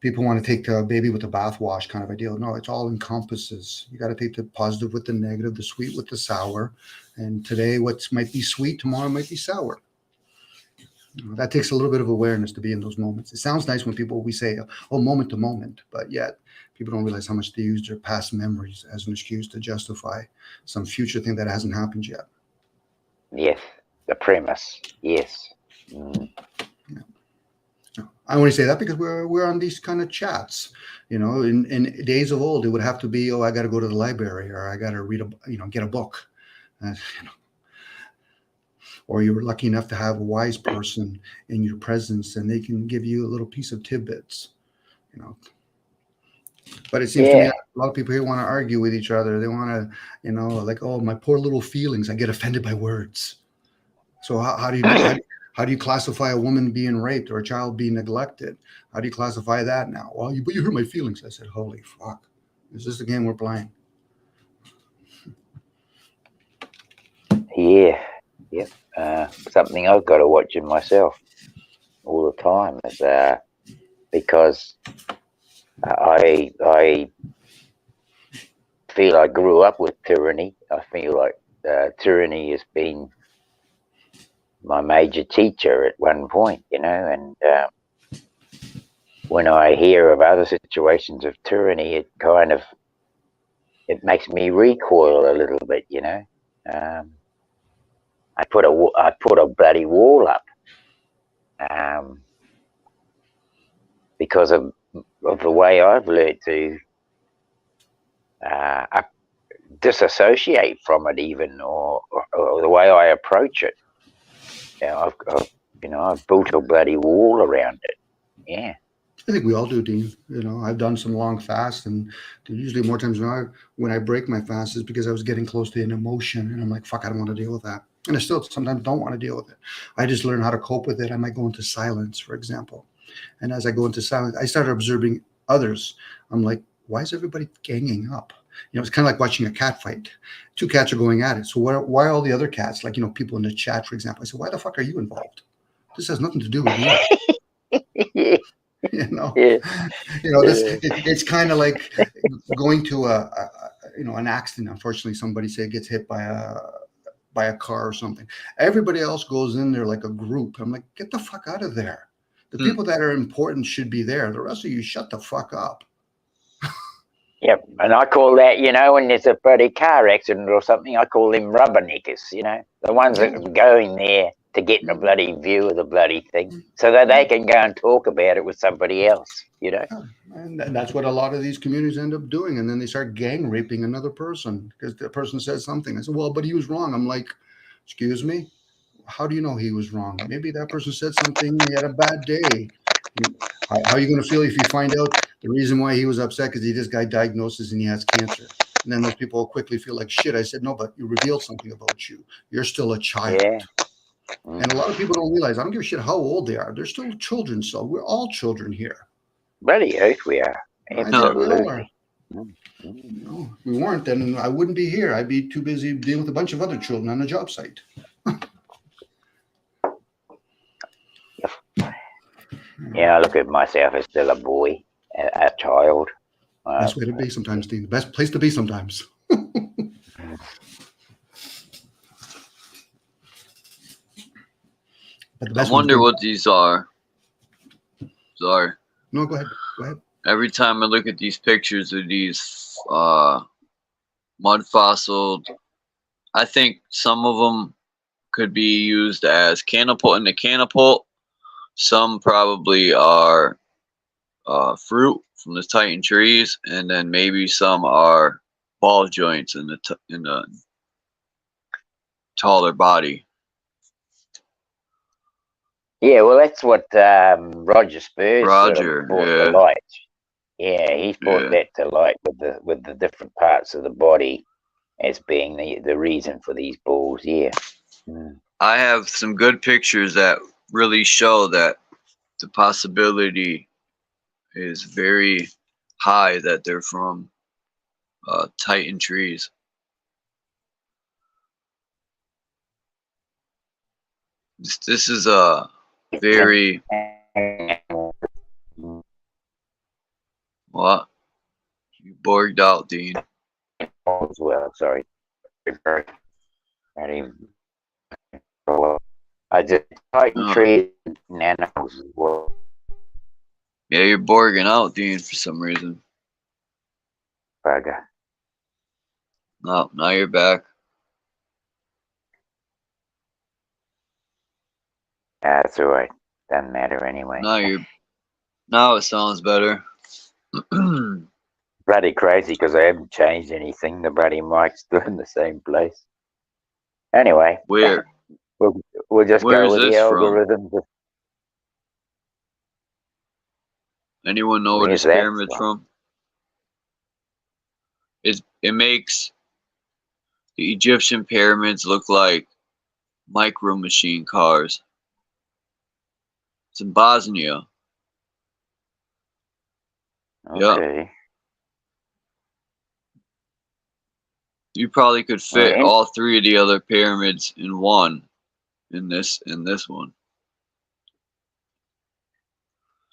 people want to take the baby with the bathwash kind of ideal. No, it's all encompasses. You got to take the positive with the negative, the sweet with the sour. And today, what might be sweet, tomorrow might be sour. You know, that takes a little bit of awareness to be in those moments. It sounds nice when we say, oh, moment to moment, but yet people don't realize how much they use their past memories as an excuse to justify some future thing that hasn't happened yet. Yes, the premise. Yes. Mm. I only say that because we're on these kind of chats. You know, in days of old, it would have to be, oh, I got to go to the library, or I got to read get a book. You know, or you were lucky enough to have a wise person in your presence, and they can give you a little piece of tidbits. You know, but it seems to me a lot of people here want to argue with each other. They want to, you know, like, oh, my poor little feelings. I get offended by words. So how do you classify a woman being raped or a child being neglected? How do you classify that now? Well, but you hurt my feelings. I said, holy fuck. Is this the game we're playing? Yeah. Yep. Something I've got to watch in myself all the time is because I feel I grew up with tyranny. I feel like tyranny has been my major teacher at one point, you know, and when I hear of other situations of tyranny, it makes me recoil a little bit, you know. I put a bloody wall up because of the way I've learned to disassociate from it, even, or the way I approach it. I've built a bloody wall around it. Yeah. I think we all do, Dean. You know, I've done some long fasts, and usually more times when I break my fast is because I was getting close to an emotion, and I'm like, fuck, I don't want to deal with that. And I still sometimes don't want to deal with it. I just learn how to cope with it. I might go into silence, for example. And as I go into silence, I started observing others. I'm like, why is everybody ganging up? You know, it's kind of like watching a cat fight. Two cats are going at it. So why are all the other cats, like, you know, people in the chat, for example? I said, why the fuck are you involved? This has nothing to do with you. You know, it's kind of like going to an accident. Unfortunately, somebody gets hit by a car or something. Everybody else goes in there like a group. I'm like, get the fuck out of there. The people that are important should be there. The rest of you, shut the fuck up. Yep, and I call that, you know, when there's a bloody car accident or something, I call them rubberneckers, you know, the ones that are going there to get the bloody view of the bloody thing so that they can go and talk about it with somebody else, you know. And that's what a lot of these communities end up doing. And then they start gang raping another person because the person says something. I said, well, but he was wrong. I'm like, excuse me? How do you know he was wrong? Maybe that person said something, he had a bad day. How are you going to feel if you find out the reason why he was upset because he just got diagnosis and he has cancer? And then those people will quickly feel like shit. I said, no, but you revealed something about you. You're still a child. Yeah. And a lot of people don't realize, I don't give a shit how old they are. They're still children. So we're all children here. Bloody oath we are. Absolutely. No, we weren't, then I wouldn't be here. I'd be too busy dealing with a bunch of other children on a job site. Yeah, I look at myself as still a boy, a child. Best way to be sometimes, Dean. The best place to be sometimes. I wonder what these are. Sorry. No, go ahead. Go ahead. Every time I look at these pictures of these mud fossils, I think some of them could be used as catapult. Some probably are fruit from the Titan trees, and then maybe some are ball joints in the taller body. Yeah, well, that's what Roger Spurs sort of brought to light. Yeah, he's brought that to light with the different parts of the body as being the reason for these balls. Yeah. I have some good pictures that really show that the possibility is very high that they're from Titan trees. This is a very what? You borged out, Dean. As well, sorry. I just Titan trees and animals as well. Yeah, you're borging out, Dean, for some reason. Bugger. No, now you're back. That's alright. Doesn't matter anyway. Now it sounds better. Bloody crazy because I haven't changed anything. The bloody mic's still in the same place. Anyway. Weird. We'll just Where go is with this the from? algorithms. Anyone know where Where's this that pyramid's from? It makes the Egyptian pyramids look like micro machine cars. It's in Bosnia. Okay. Yeah. You probably could fit Well, all three of the other pyramids in one. In this one.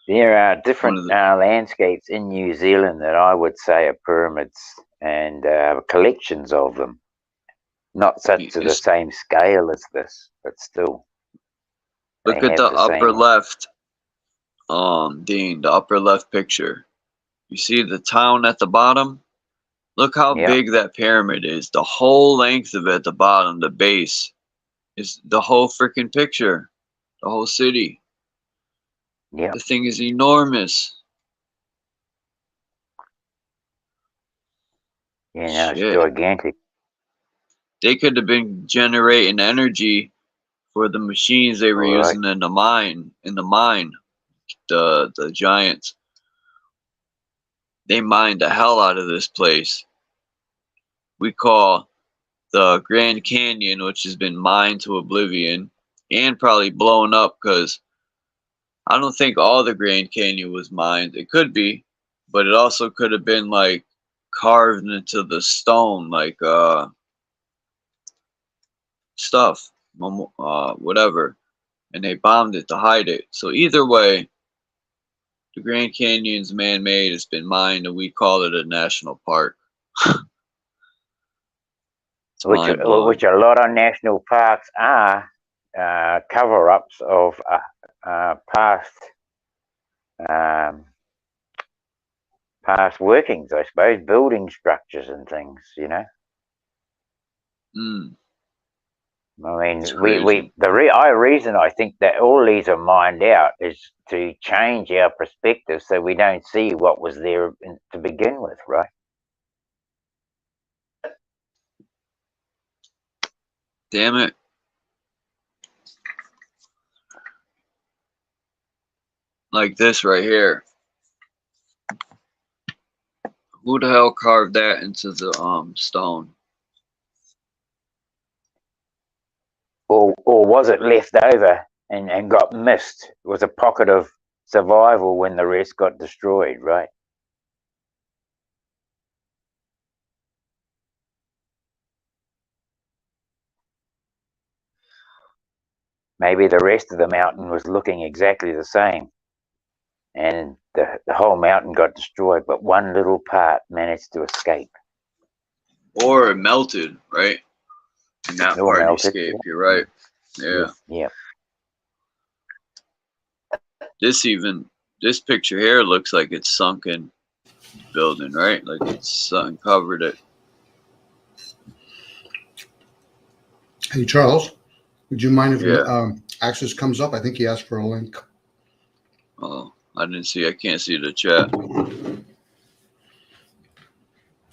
There are different landscapes in New Zealand that I would say are pyramids and collections of them. Not such to the same scale as this, but still. Look at the upper left, Dean, the upper left picture. You see the town at the bottom? Look how big that pyramid is. The whole length of it at the bottom, the base, is the whole freaking picture. The whole city. Yeah. The thing is enormous. Yeah, it's gigantic. They could have been generating energy for the machines they were using in the mine. The giants. They mined the hell out of this place. We call the Grand Canyon, which has been mined to oblivion and probably blown up, because I don't think all the Grand Canyon was mined. It could be, but it also could have been like carved into the stone, like stuff, whatever, and they bombed it to hide it. So either way, the Grand Canyon's man-made. It's been mined, and we call it a national park. Which a lot of national parks are cover-ups of past workings, I suppose, building structures and things, you know. I mean, the reason I think that all these are mined out is to change our perspective so we don't see what was there to begin with, right? Damn it. Like this right here. Who the hell carved that into the stone? Or was it left over and got missed? It was a pocket of survival when the rest got destroyed, right? Maybe the rest of the mountain was looking exactly the same, and the whole mountain got destroyed, but one little part managed to escape. Or it melted, right? And that part escaped. You're right. Yeah. Yeah. This picture here looks like it's sunken building, right? Like it's something covered it. Hey, Charles, would you mind if Access comes up? I think he asked for a link. Oh, I can't see the chat.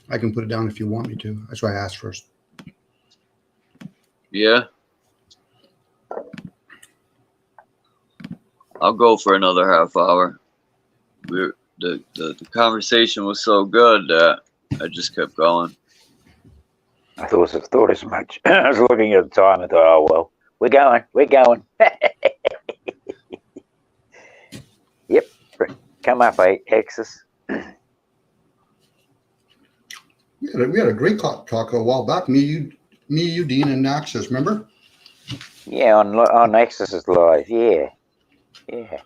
I can put it down if you want me to. That's why I asked first. Yeah. I'll go for another half hour. The conversation was so good that I just kept going. I thought as much. I was looking at the time and thought, oh well, we're going. Yep, come up, Axis. We had a great talk a while back. Me, you, Dean, and Access. Remember? Yeah, on Exorcist Live. Yeah, yeah.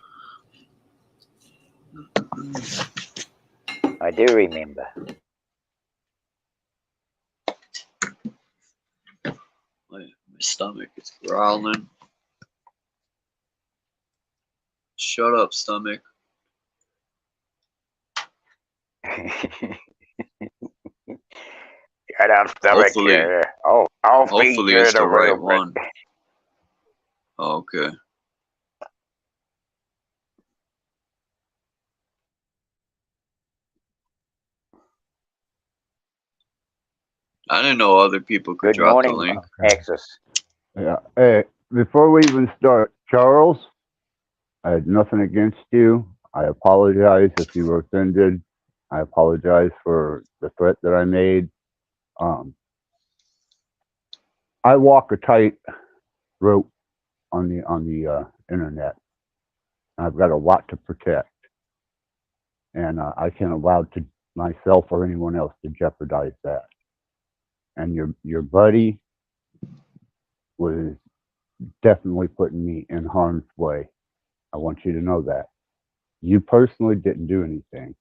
I do remember. My stomach is growling. Shut up, stomach. Shut up, stomach. Hopefully, I'll feed hopefully you it's in a the right little one. bit. Okay. I didn't know other people could Good drop the morning, link. Axis. Yeah. Hey, before we even start, Charles, I had nothing against you. I apologize if you were offended. I apologize for the threat that I made. I walk a tight rope on the internet. I've got a lot to protect, and I can't allow to myself or anyone else to jeopardize that. And your buddy was definitely putting me in harm's way. I want you to know that. You personally didn't do anything,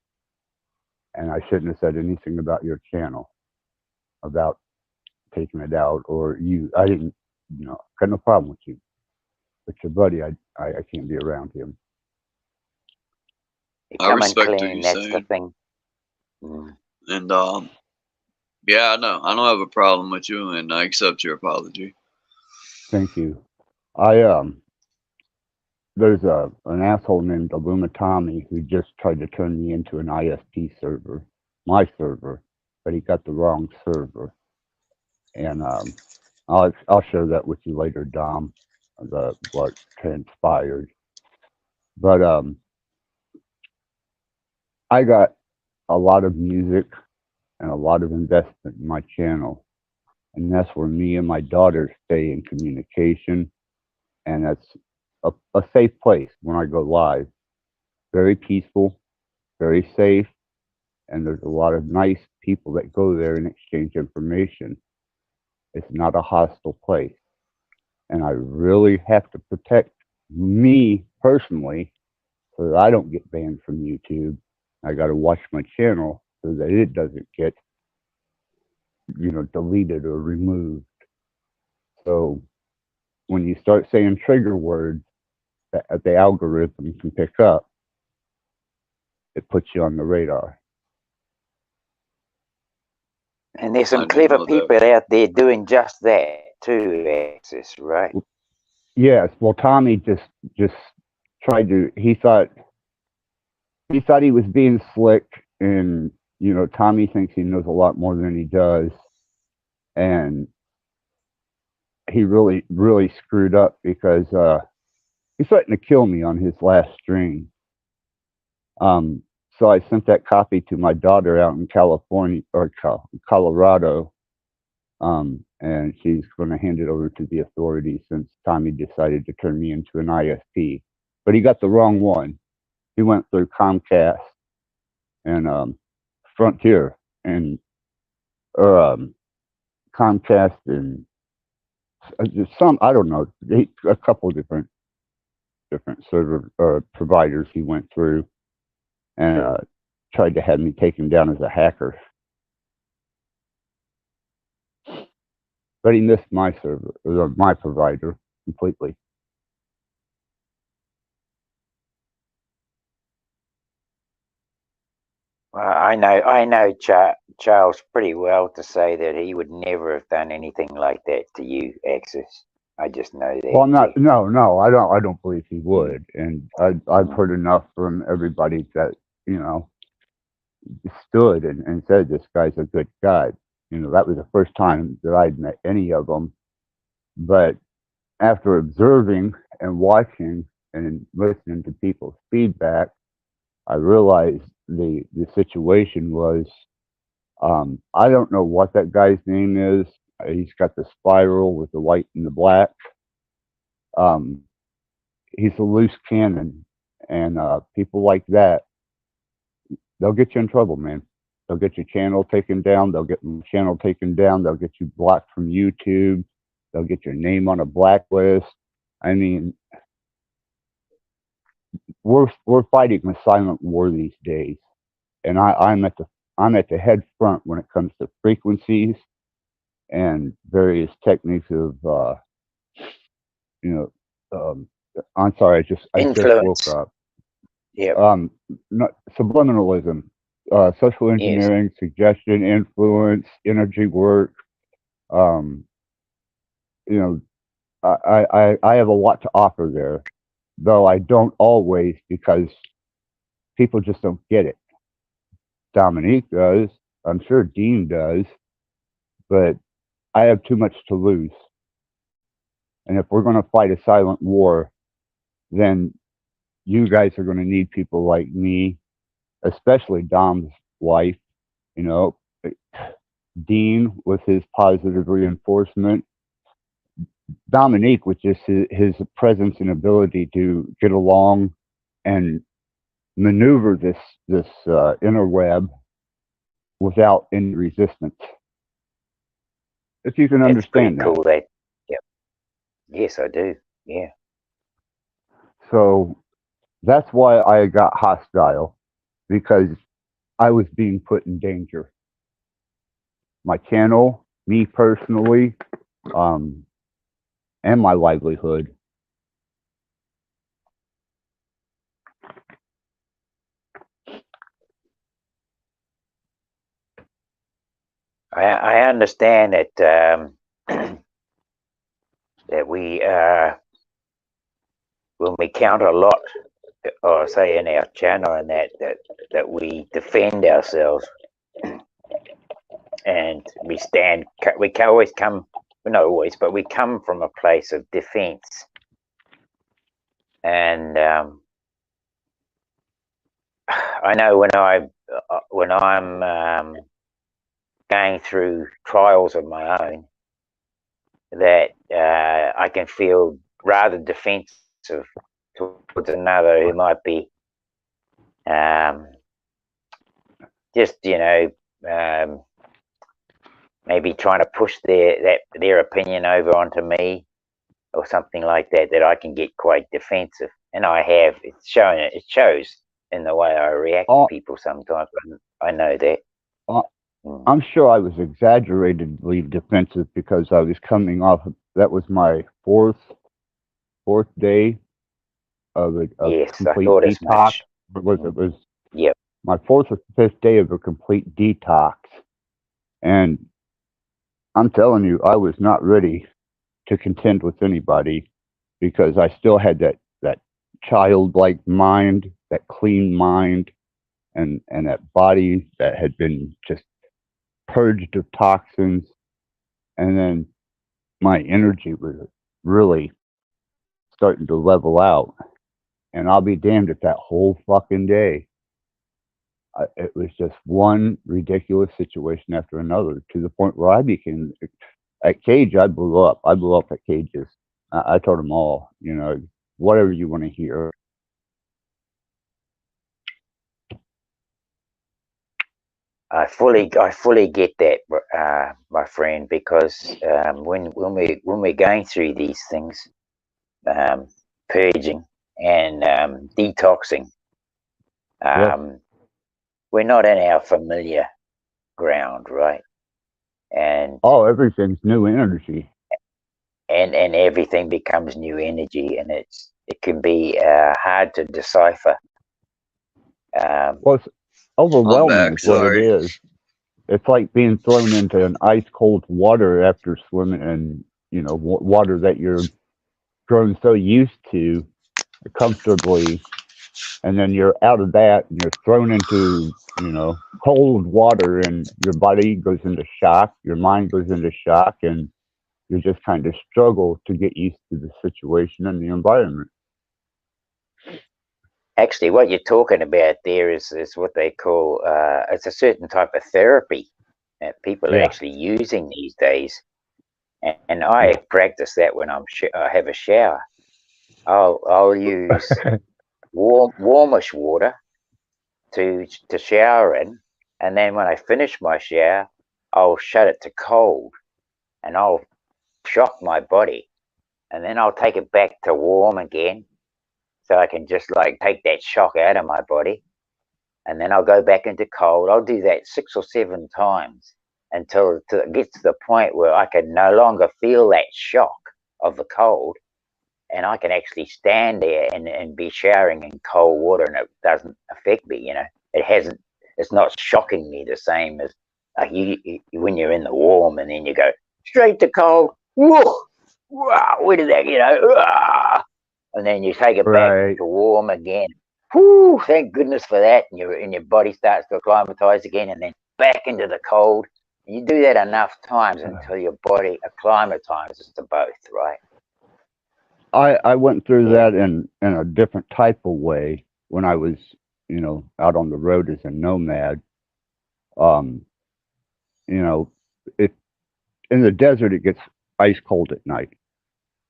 and I shouldn't have said anything about your channel, about taking it out, or you. I didn't, got no problem with you. But your buddy, I can't be around him. You I come in respect what clean, you're that's the saying. thing. And yeah, I don't have a problem with you, and I accept your apology. Thank you. There's an asshole named Tommy who just tried to turn me into an ISP server, my server, but he got the wrong server. And I'll share that with you later, Dom, what transpired. But I got a lot of music and a lot of investment in my channel, and that's where me and my daughter stay in communication, and that's a safe place when I go live. Very peaceful, very safe, and there's a lot of nice people that go there and exchange information. It's not a hostile place, and I really have to protect me personally so that I don't get banned from YouTube. I got to watch my channel so that it doesn't get, deleted or removed. So when you start saying trigger words that the algorithm can pick up, it puts you on the radar. And there's some clever people out there doing just that too, Axis, right? Yes. Well, Tommy just tried to. He thought he was being slick, and Tommy thinks he knows a lot more than he does, and he really screwed up because he's threatened to kill me on his last stream. So I sent that copy to my daughter out in California or Colorado, and she's going to hand it over to the authorities since Tommy decided to turn me into an ISP. But he got the wrong one. He went through Comcast and Frontier and Comcast and some, I don't know, a couple of different server providers he went through and tried to have me taken down as a hacker. But he missed my server, or my provider, completely. Well, I know Charles pretty well to say that he would never have done anything like that to you, Axis. I just know that. Well, no, I don't believe he would, and I've heard enough from everybody that stood and said this guy's a good guy. That was the first time that I'd met any of them, but after observing and watching and listening to people's feedback, I realized the situation was, I don't know what that guy's name is. He's got the spiral with the white and the black. He's a loose cannon, and people like that, they'll get you in trouble, man. They'll get your channel taken down. They'll get my channel taken down. They'll get you blocked from YouTube. They'll get your name on a blacklist. I mean, we're fighting a silent war these days, and I'm at the head front when it comes to frequencies and various techniques of you know. I'm sorry, I just woke Influence. up. Yep. Not subliminalism, social Yes. engineering, suggestion, influence, energy work. Um, you know, I have a lot to offer there, though I don't always, because people just don't get it. Dominique does. I'm sure Dean does, but I have too much to lose. And if we're going to fight a silent war, then you guys are going to need people like me, especially Dom's wife, you know, Dean with his positive reinforcement, Dominique with just his presence and ability to get along and maneuver this interweb without any resistance. If you can That's pretty understand cool. that. Yep. Yes, I do. Yeah. So that's why I got hostile, because I was being put in danger. My channel, me personally, and my livelihood. I understand that that we when we count a lot, or say in our channel, and that we defend ourselves and we stand. We can always come, well, not always, but we come from a place of defense. And I know when I'm going through trials of my own, that I can feel rather defensive towards another who might be just, maybe trying to push their opinion over onto me or something like that, that I can get quite defensive. And I have. It shows in the way I react to people sometimes. I know that. I'm sure I was exaggeratedly defensive because I was coming off. That was my fourth day of a Yes, complete I thought as detox. much. It was Yep. my fourth or fifth day of a complete detox, and I'm telling you, I was not ready to contend with anybody because I still had that childlike mind, that clean mind, and that body that had been just purged of toxins, and then my energy was really starting to level out. And I'll be damned if that whole fucking day, it was just one ridiculous situation after another, to the point where I became, at Cage, I blew up. I blew up at Cages. I told them all, whatever you want to hear. I fully get that, my friend, because when we're going through these things, purging and detoxing, we're not in our familiar ground, right? And everything's new energy, and everything becomes new energy, and it can be hard to decipher. Well, it's overwhelming is what it is. It's like being thrown into an ice cold water after swimming in, water that you're grown so used to comfortably, and then you're out of that and you're thrown into, cold water, and your body goes into shock, your mind goes into shock, and you just kind of struggle to get used to the situation and the environment. Actually, what you're talking about there is what they call, it's a certain type of therapy that people are actually using these days. And I practice that when I have a shower. I'll use warmish water to shower in, and then when I finish my shower, I'll shut it to cold, and I'll shock my body, and then I'll take it back to warm again, so I can just like take that shock out of my body, and then I'll go back into cold. I'll do that 6 or 7 times until it gets to the point where I can no longer feel that shock of the cold, and I can actually stand there and be showering in cold water, and it doesn't affect me. You know, it's not shocking me the same as when you're in the warm and then you go straight to cold. Whoa, wow, where did that, and then you take it back to warm again. Whoo, thank goodness for that. And your body starts to acclimatize again, and then back into the cold. You do that enough times until your body acclimatizes to both, right? I went through that in a different type of way when I was, out on the road as a nomad. It in the desert it gets ice cold at night,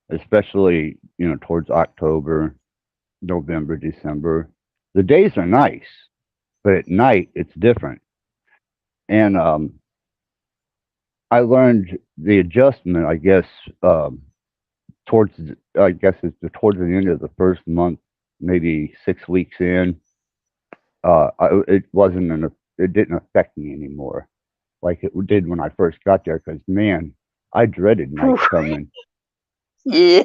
especially towards October, November, December. The days are nice, but at night it's different. And I learned the adjustment, I guess, towards the end of the first month, maybe 6 weeks in. It didn't affect me anymore like it did when I first got there, because man, I dreaded night coming. Yeah.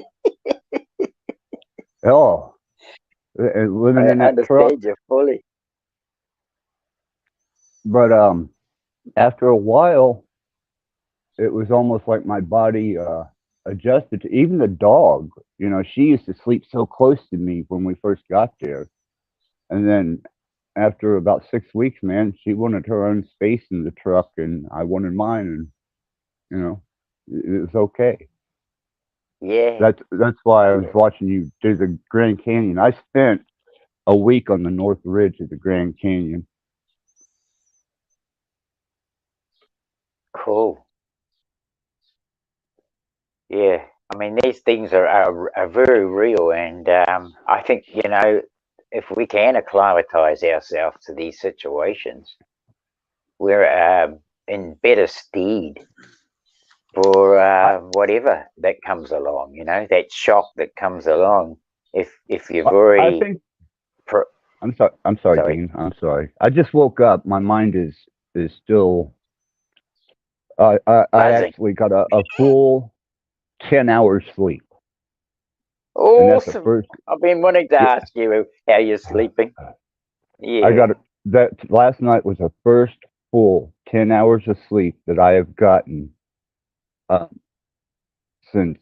Oh, living in that truck. You fully. But after a while, it was almost like my body adjusted to, even the dog. She used to sleep so close to me when we first got there, and then after about 6 weeks, man, she wanted her own space in the truck, and I wanted mine, and it was okay. Yeah. That's why I was watching you do the Grand Canyon. I spent a week on the North Ridge of the Grand Canyon. Cool. Yeah, I mean, these things are very real, and I think if we can acclimatize ourselves to these situations, we're in better stead for whatever that comes along. That shock that comes along. If you've already, I think. I'm sorry, Dean. I'm sorry. I just woke up. My mind is still. I actually got a full 10 hours sleep. Awesome. I've been wanting to ask you how you're sleeping. Yeah. I got that last night was the first full 10 hours of sleep that I have gotten since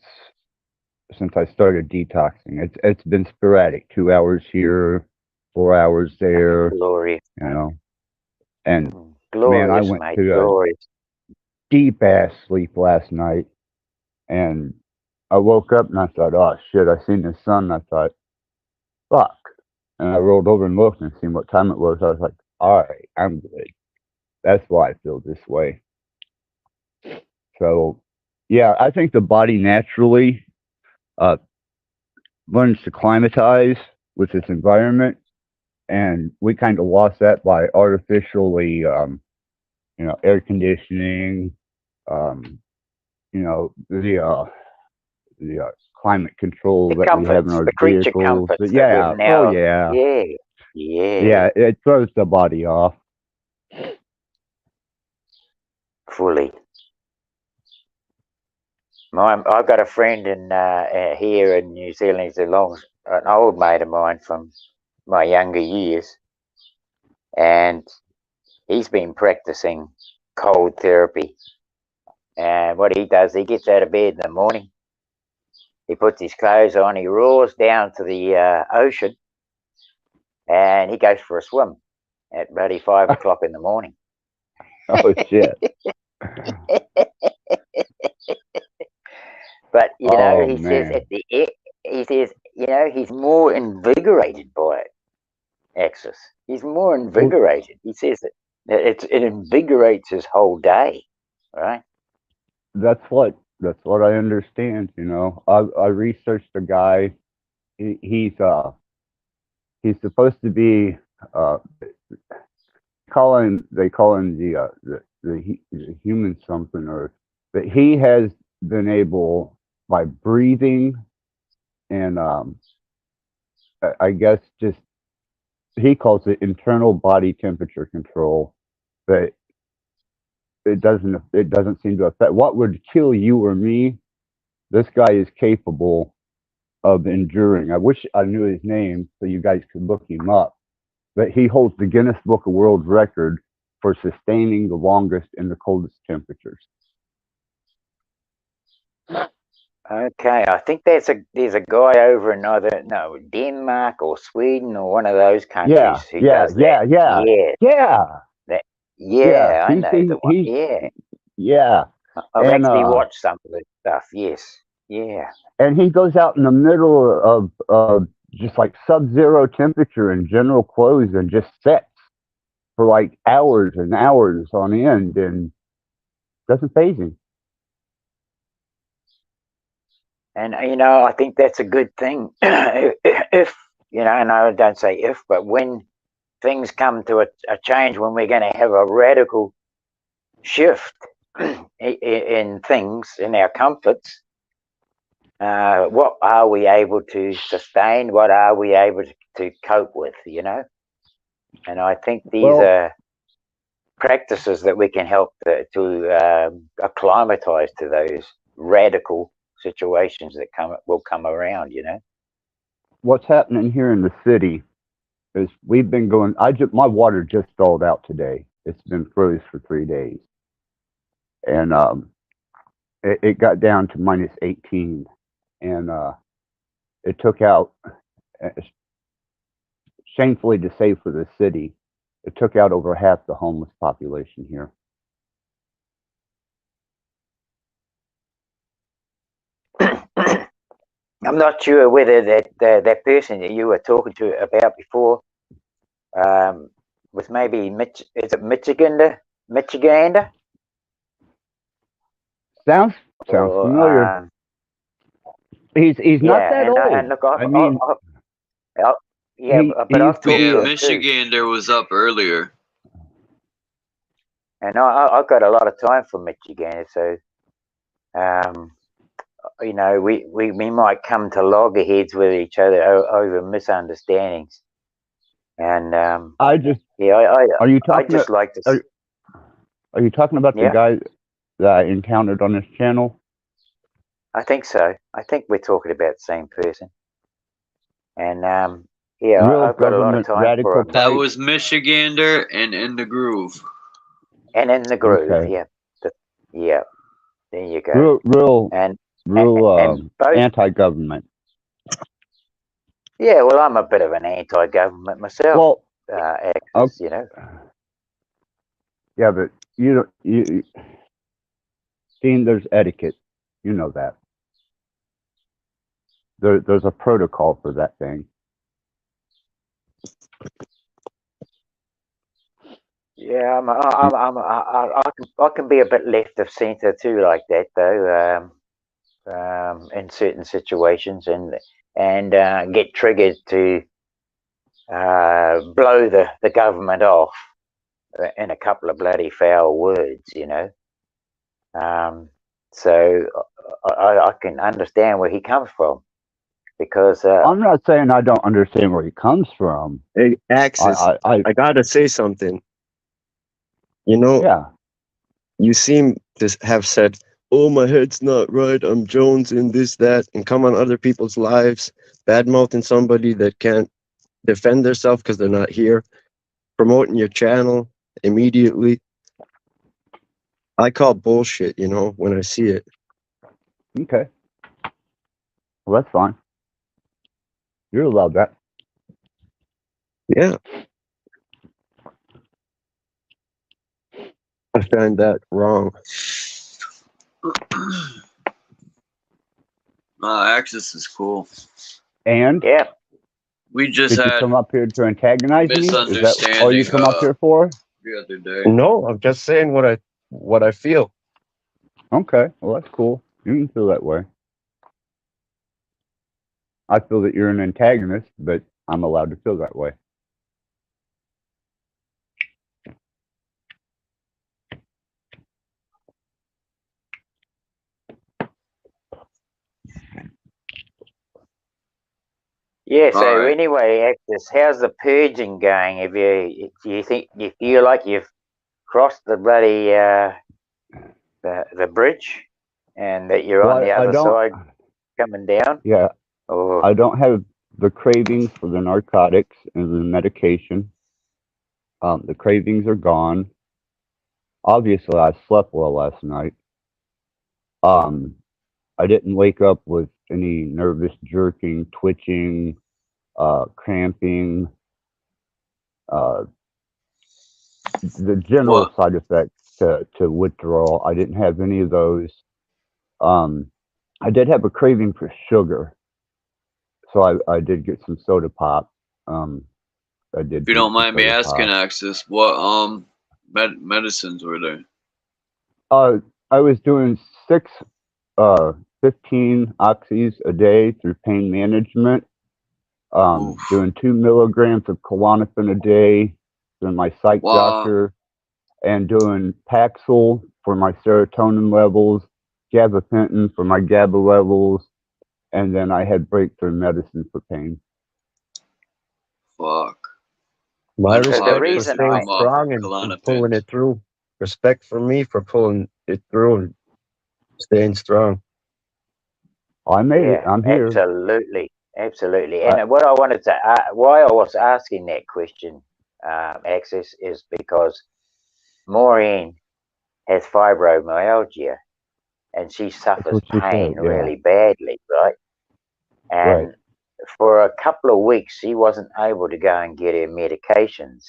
I started detoxing. It's been sporadic, 2 hours here, 4 hours there. Glorious. And glorious, man, I went mate, to glorious. a deep ass sleep last night, and I woke up and I thought, oh shit, I seen the sun. And I thought, fuck. And I rolled over and looked and seen what time it was. I was like, all right, I'm good. That's why I feel this way. So, yeah, I think the body naturally learns to climatize with its environment. And we kind of lost that by artificially, air conditioning, the climate control that we have in our vehicles. Yeah. Oh, yeah. Yeah. It throws the body off. Fully. I've got a friend here in New Zealand. He's an old mate of mine from my younger years, and he's been practicing cold therapy. And what he does, he gets out of bed in the morning, he puts his clothes on, he roars down to the ocean, and he goes for a swim at bloody 5 o'clock in the morning. Oh shit. But he says he's more invigorated by it. Axis. He's more invigorated. He says that it invigorates his whole day, right? That's what I understand. I researched a guy. He's supposed to be they call him the human something, or that he has been able, by breathing and I guess just, he calls it internal body temperature control, but it doesn't seem to affect what would kill you or me. This guy is capable of enduring. I wish I knew his name so you guys could look him up, but he holds the Guinness Book of World Record for sustaining the longest in the coldest temperatures. Okay, I think there's a guy over in either Denmark or Sweden or one of those countries who does that. That, yeah, I know the one. Yeah. I've And actually watched some of this stuff. Yes, yeah. And he goes out in the middle of just like sub-zero temperature in general clothes and just sits for like hours and hours on end and doesn't phase him. And I think that's a good thing. If and I don't say if, but when things come to a change, when we're going to have a radical shift in things, in our comforts, what are we able to sustain? What are we able to cope with? And I think these are practices that we can help to acclimatize to those radical situations that will come around. What's happening here in the city is we've been going. My water just stalled out today. It's been froze for 3 days, and it got down to minus 18, and it took out. Shamefully to say for the city, it took out over half the homeless population here. I'm not sure whether that person that you were talking to about before was maybe is it Michigander? Sounds familiar. He's not that old. Michigander was up earlier. And I've got a lot of time for Michigander, so we might come to loggerheads with each other over misunderstandings. And are you talking? Are you talking about the guy that I encountered on this channel? I think so. I think we're talking about the same person. And I've got a lot of time for him. That was Michigander and In the Groove. And In the Groove, okay. Yeah. There you go. Real anti-government. Yeah, well, I'm a bit of an anti-government myself. Yeah, but you Dean, there's etiquette. You know that. There's a protocol for that thing. Yeah, I can be a bit left of centre too, like that though. In certain situations, and get triggered to blow the government off in a couple of bloody foul words, so I can understand where he comes from, because I'm not saying I don't understand where he comes from. Hey, Axis, I gotta say something. You seem to have said, "Oh, my head's not right. I'm Jones and this, that," and come on other people's lives, bad mouthing somebody that can't defend themselves because they're not here, promoting your channel immediately. I call bullshit, when I see it. Okay. Well, that's fine. You're allowed that. Yeah. I find that wrong. Axis is cool. And we just did you come up here to antagonize me? Is that all you come up here for? The other day. No, I'm just saying what I feel. Okay, well that's cool. You can feel that way. I feel that you're an antagonist, but I'm allowed to feel that way. Yeah. So All right. anyway, Axis, how's the purging going? Do you think you feel like you've crossed the bloody the bridge, and that you're on Well, the I other don't. side coming down? Yeah, Or I don't have the cravings for the narcotics and the medication. The cravings are gone. Obviously, I slept well last night. Um, I didn't wake up with any nervous jerking, twitching, cramping, uh, the general What? side effects to withdrawal. I didn't have any of those. Um, I did have a craving for sugar, so I did get some soda pop. I did If you drink don't some mind me soda asking, pop. Axis, what medicines were there? I was doing 15 oxys a day through pain management. Oof. Doing 2 milligrams of Klonopin a day through my psych Wow. doctor, and doing Paxil for my serotonin levels, gabapentin for my GABA levels, and then I had breakthrough medicine for pain. Fuck. My I know so the how it respect for is reason to staying I come off of strong and pulling Klonopins. it through. Respect for me for pulling it through and staying strong. I made it. yeah, I'm here. absolutely. I, And what I wanted to why I was asking that question, Axis, is because Maureen has fibromyalgia, and she that's suffers what she pain said. Yeah. really badly, right? Right. And for a couple of weeks, she wasn't able to go and get her medications,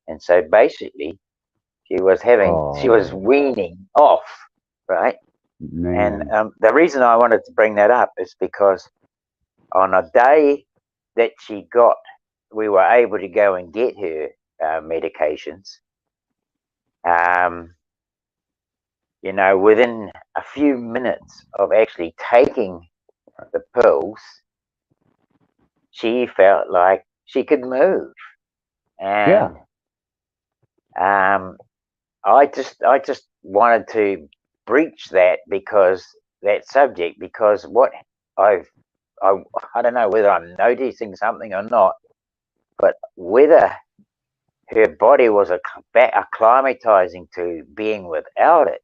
and so basically, she was Oh weaning off, right? And man. the reason I wanted to bring that up is because on a day that we were able to go and get her medications. Within a few minutes of actually taking the pills, she felt like she could move, Yeah. and I just wanted to breach that subject because what I've I don't know whether I'm noticing something or not, but whether her body was acclimatizing to being without it,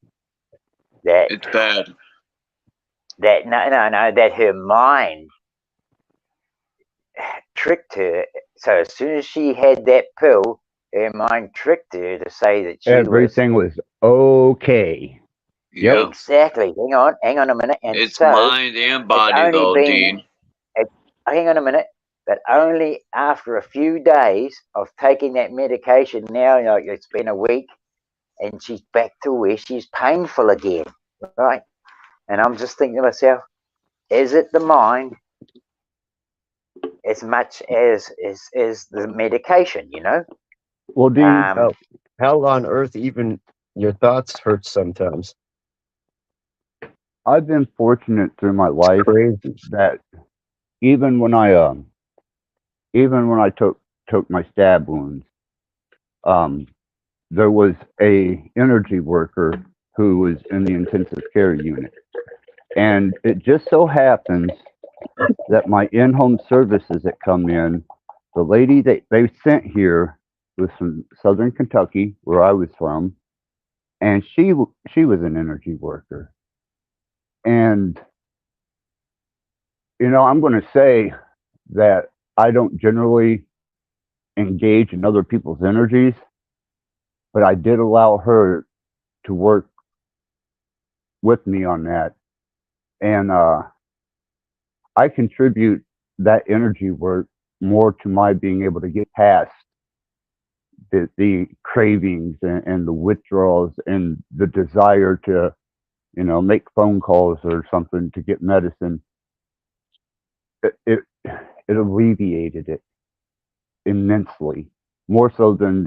that It's bad. that her mind tricked her. So as soon as she had that pill, her mind tricked her to say that she was Everything was okay. Yep. Yeah. exactly. Hang on a minute. And It's so mind and it's body only though, been Dean. hang on a minute. But only after a few days of taking that medication, now it's been a week, and she's back to where she's painful again, right? And I'm just thinking to myself, is it the mind as much as the medication? Well, Dean, Hell on earth, even your thoughts hurt sometimes. I've been fortunate through my It's life crazy. that even when I took my stab wounds, there was a energy worker who was in the intensive care unit, and it just so happens that my in-home services that come in, the lady that they sent here was from Southern Kentucky, where I was from, and she was an energy worker. And I'm going to say that I don't generally engage in other people's energies, but I did allow her to work with me on that. And I contribute that energy work more to my being able to get past the cravings and the withdrawals and the desire to, make phone calls or something to get medicine. It alleviated it immensely, more so than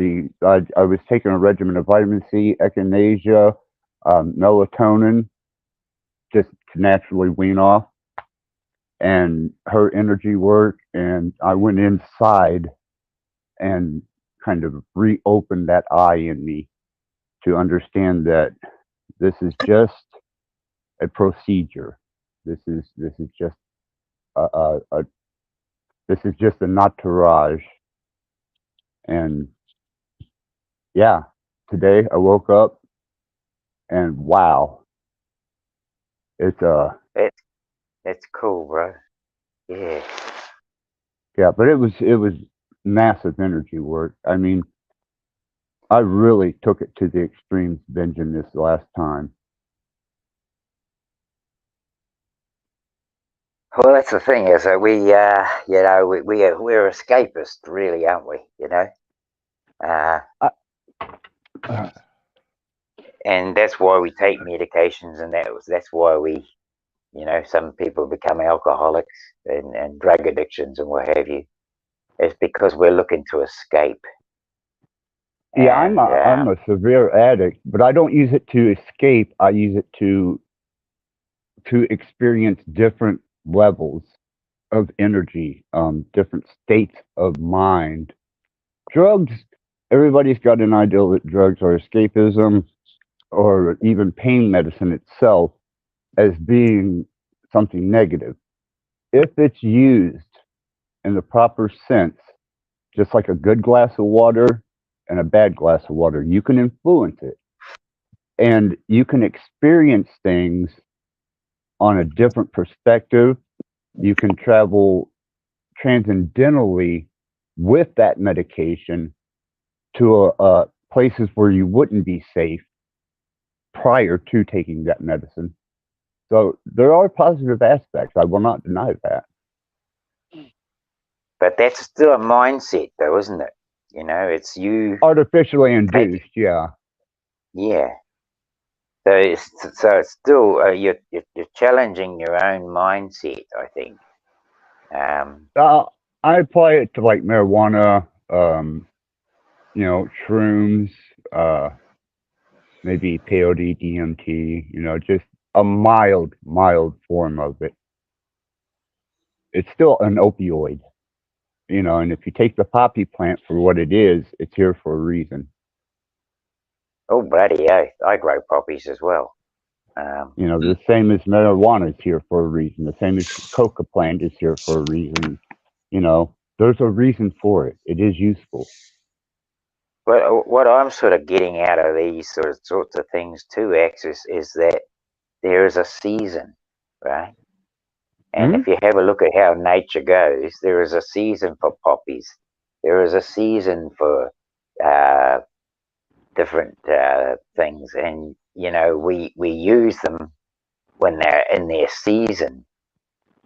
I was taking a regimen of vitamin C, echinacea, melatonin, just to naturally wean off, and her energy work. And I went inside and kind of reopened that eye in me to understand that this is just a procedure. This is just a This is just an entourage. And yeah, today I woke up and wow, it's It's cool, bro. Yeah. yeah, but it was massive energy work. I mean, I really took it to the extremes binging this last time. Well, that's the thing is that we, you know, we're escapists, really, aren't we? You know, uh, and that's why we take medications, and that's why we, you know, some people become alcoholics and drug addictions and what have you. It's because we're looking to escape. Yeah, And I'm a severe addict, but I don't use it to escape. I use it to experience different levels of energy, different states of mind. Drugs, everybody's got an idea that drugs are escapism or even pain medicine itself as being something negative. If it's used in the proper sense, just like a good glass of water and a bad glass of water, you can influence it and you can experience things on a different perspective. You can travel transcendentally with that medication to places where you wouldn't be safe prior to taking that medicine. So there are positive aspects. I will not deny that. but that's still a mindset, though, isn't it? You know, it's you Artificially induced, yeah. Yeah. So it's still you're challenging your own mindset, I think. I apply it to like marijuana, you know, shrooms, maybe peyote, DMT, you know, just a mild form of it. It's still an opioid, you know, and if you take the poppy plant for what it is, it's here for a reason. Oh, bloody oath. I grow poppies as well. You know, the same as marijuana is here for a reason. The same as coca plant is here for a reason. You know, there's a reason for it. It is useful. But what I'm sort of getting out of these sorts of things too, X, is that there is a season, right? And if you have a look at how nature goes, there is a season for poppies. There is a season for different things, and you know we use them when they're in their season.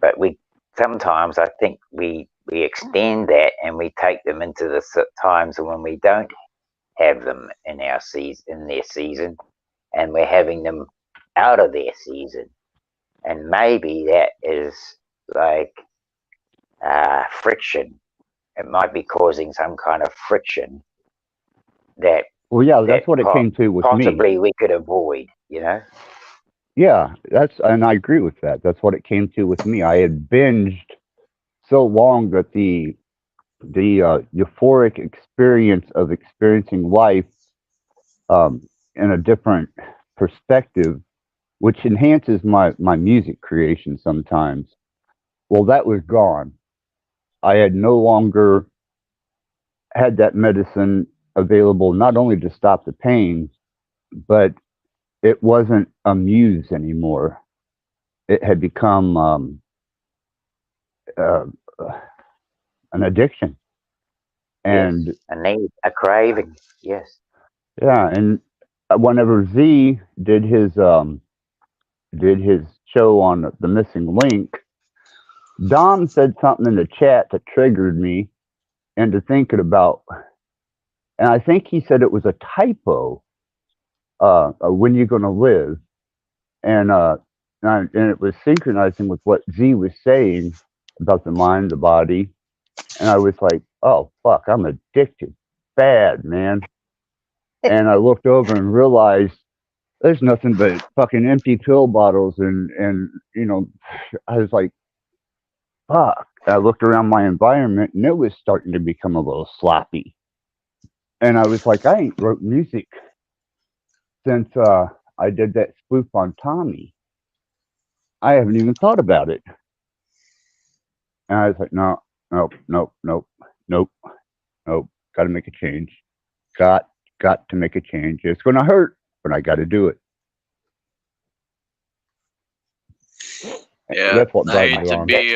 But we sometimes I think we extend that and we take them into the times when we don't have them in our season, in their season, and we're having them out of their season. And maybe that is like friction. It might be causing some kind of friction that. Well, yeah, that's what it came to with possibly me. we could avoid, you know. Yeah, and I agree with that. That's what it came to with me. I had binged so long that the euphoric experience of experiencing life in a different perspective, which enhances my music creation sometimes. Well, that was gone. I had no longer had that medicine available not only to stop the pain, but it wasn't a muse anymore. It had become an addiction. And yes, a need, a craving. Yes. yeah, and whenever Z did his show on the missing link, Dom said something in the chat that triggered me into thinking about, and I think he said it was a typo. When you're going to live, and it was synchronizing with what Z was saying about the mind, the body, and I was like, oh fuck, I'm addicted, bad man. And I looked over and realized there's nothing but fucking empty pill bottles, and you know, I was like, fuck. I looked around my environment and it was starting to become a little sloppy. And I was like, I ain't wrote music since I did that spoof on Tommy. I haven't even thought about it. And I was like, no, nope, nope, nope, nope, nope. Got to make a change. Got to make a change. It's going to hurt, but I got to do it. Yeah, That's what I drives hate me to on. be.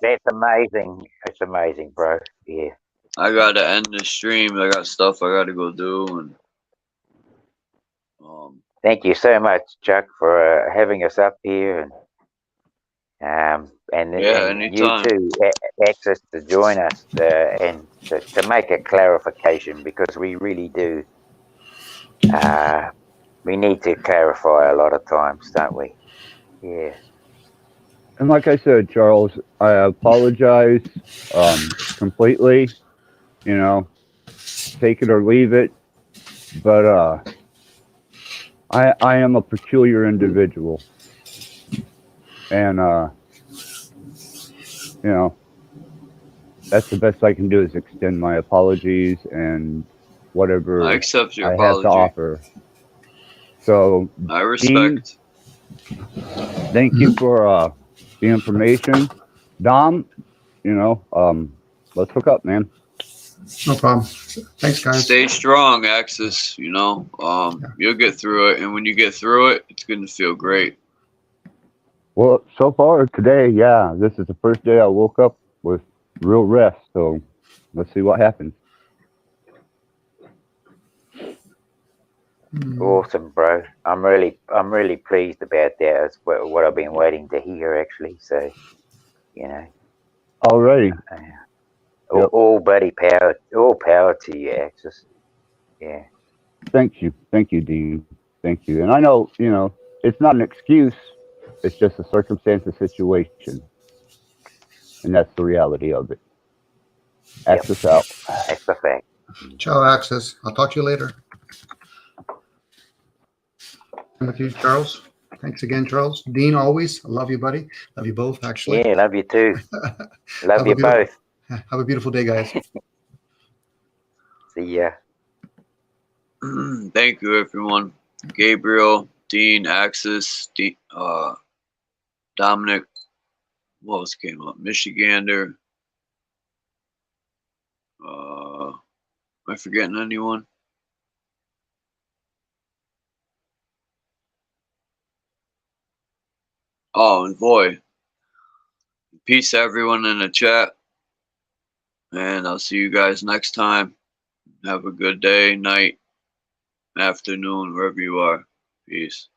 That's amazing. That's amazing, bro. Yeah. I gotta end the stream. I got stuff I gotta go do, and Thank you so much, Chuck, for having us up here, and yeah, and you anytime. too, access to join us and to make a clarification, because we really do. We need to clarify a lot of times, don't we? Yeah. And like I said, Charles, I apologize completely. You know, take it or leave it. But I am a peculiar individual, and you know, that's the best I can do is extend my apologies and whatever I accept your I have to apology. offer. So, I Dean, respect. thank you for the information. Dom, you know, let's hook up, man. No problem. Thanks, guys. Stay strong, Axis. You know, you'll get through it, and when you get through it, it's gonna feel great. Well, so far today, yeah, this is the first day I woke up with real rest. So let's see what happens. Awesome, bro. I'm really pleased about that. It's what I've been waiting to hear, actually. So, you know. Alrighty. All power to you, Axis. Yeah. Thank you, Dean. Thank you. And I know, you know, it's not an excuse. It's just a circumstance, a situation, and that's the reality of it. Axis out. That's the fact. Ciao, Access. I'll talk to you later. With you, Charles. Thanks again, Charles. Dean, always. I love you, buddy. Love you both, actually. Yeah, love you too. Love you both. Have a beautiful day, guys. See ya. Thank you, everyone. Gabriel, Dean, Axis, Dominic. What else came up? Michigander. Am I forgetting anyone? Oh, and Voy. Peace, everyone in the chat. And I'll see you guys next time. Have a good day, night, afternoon, wherever you are. Peace.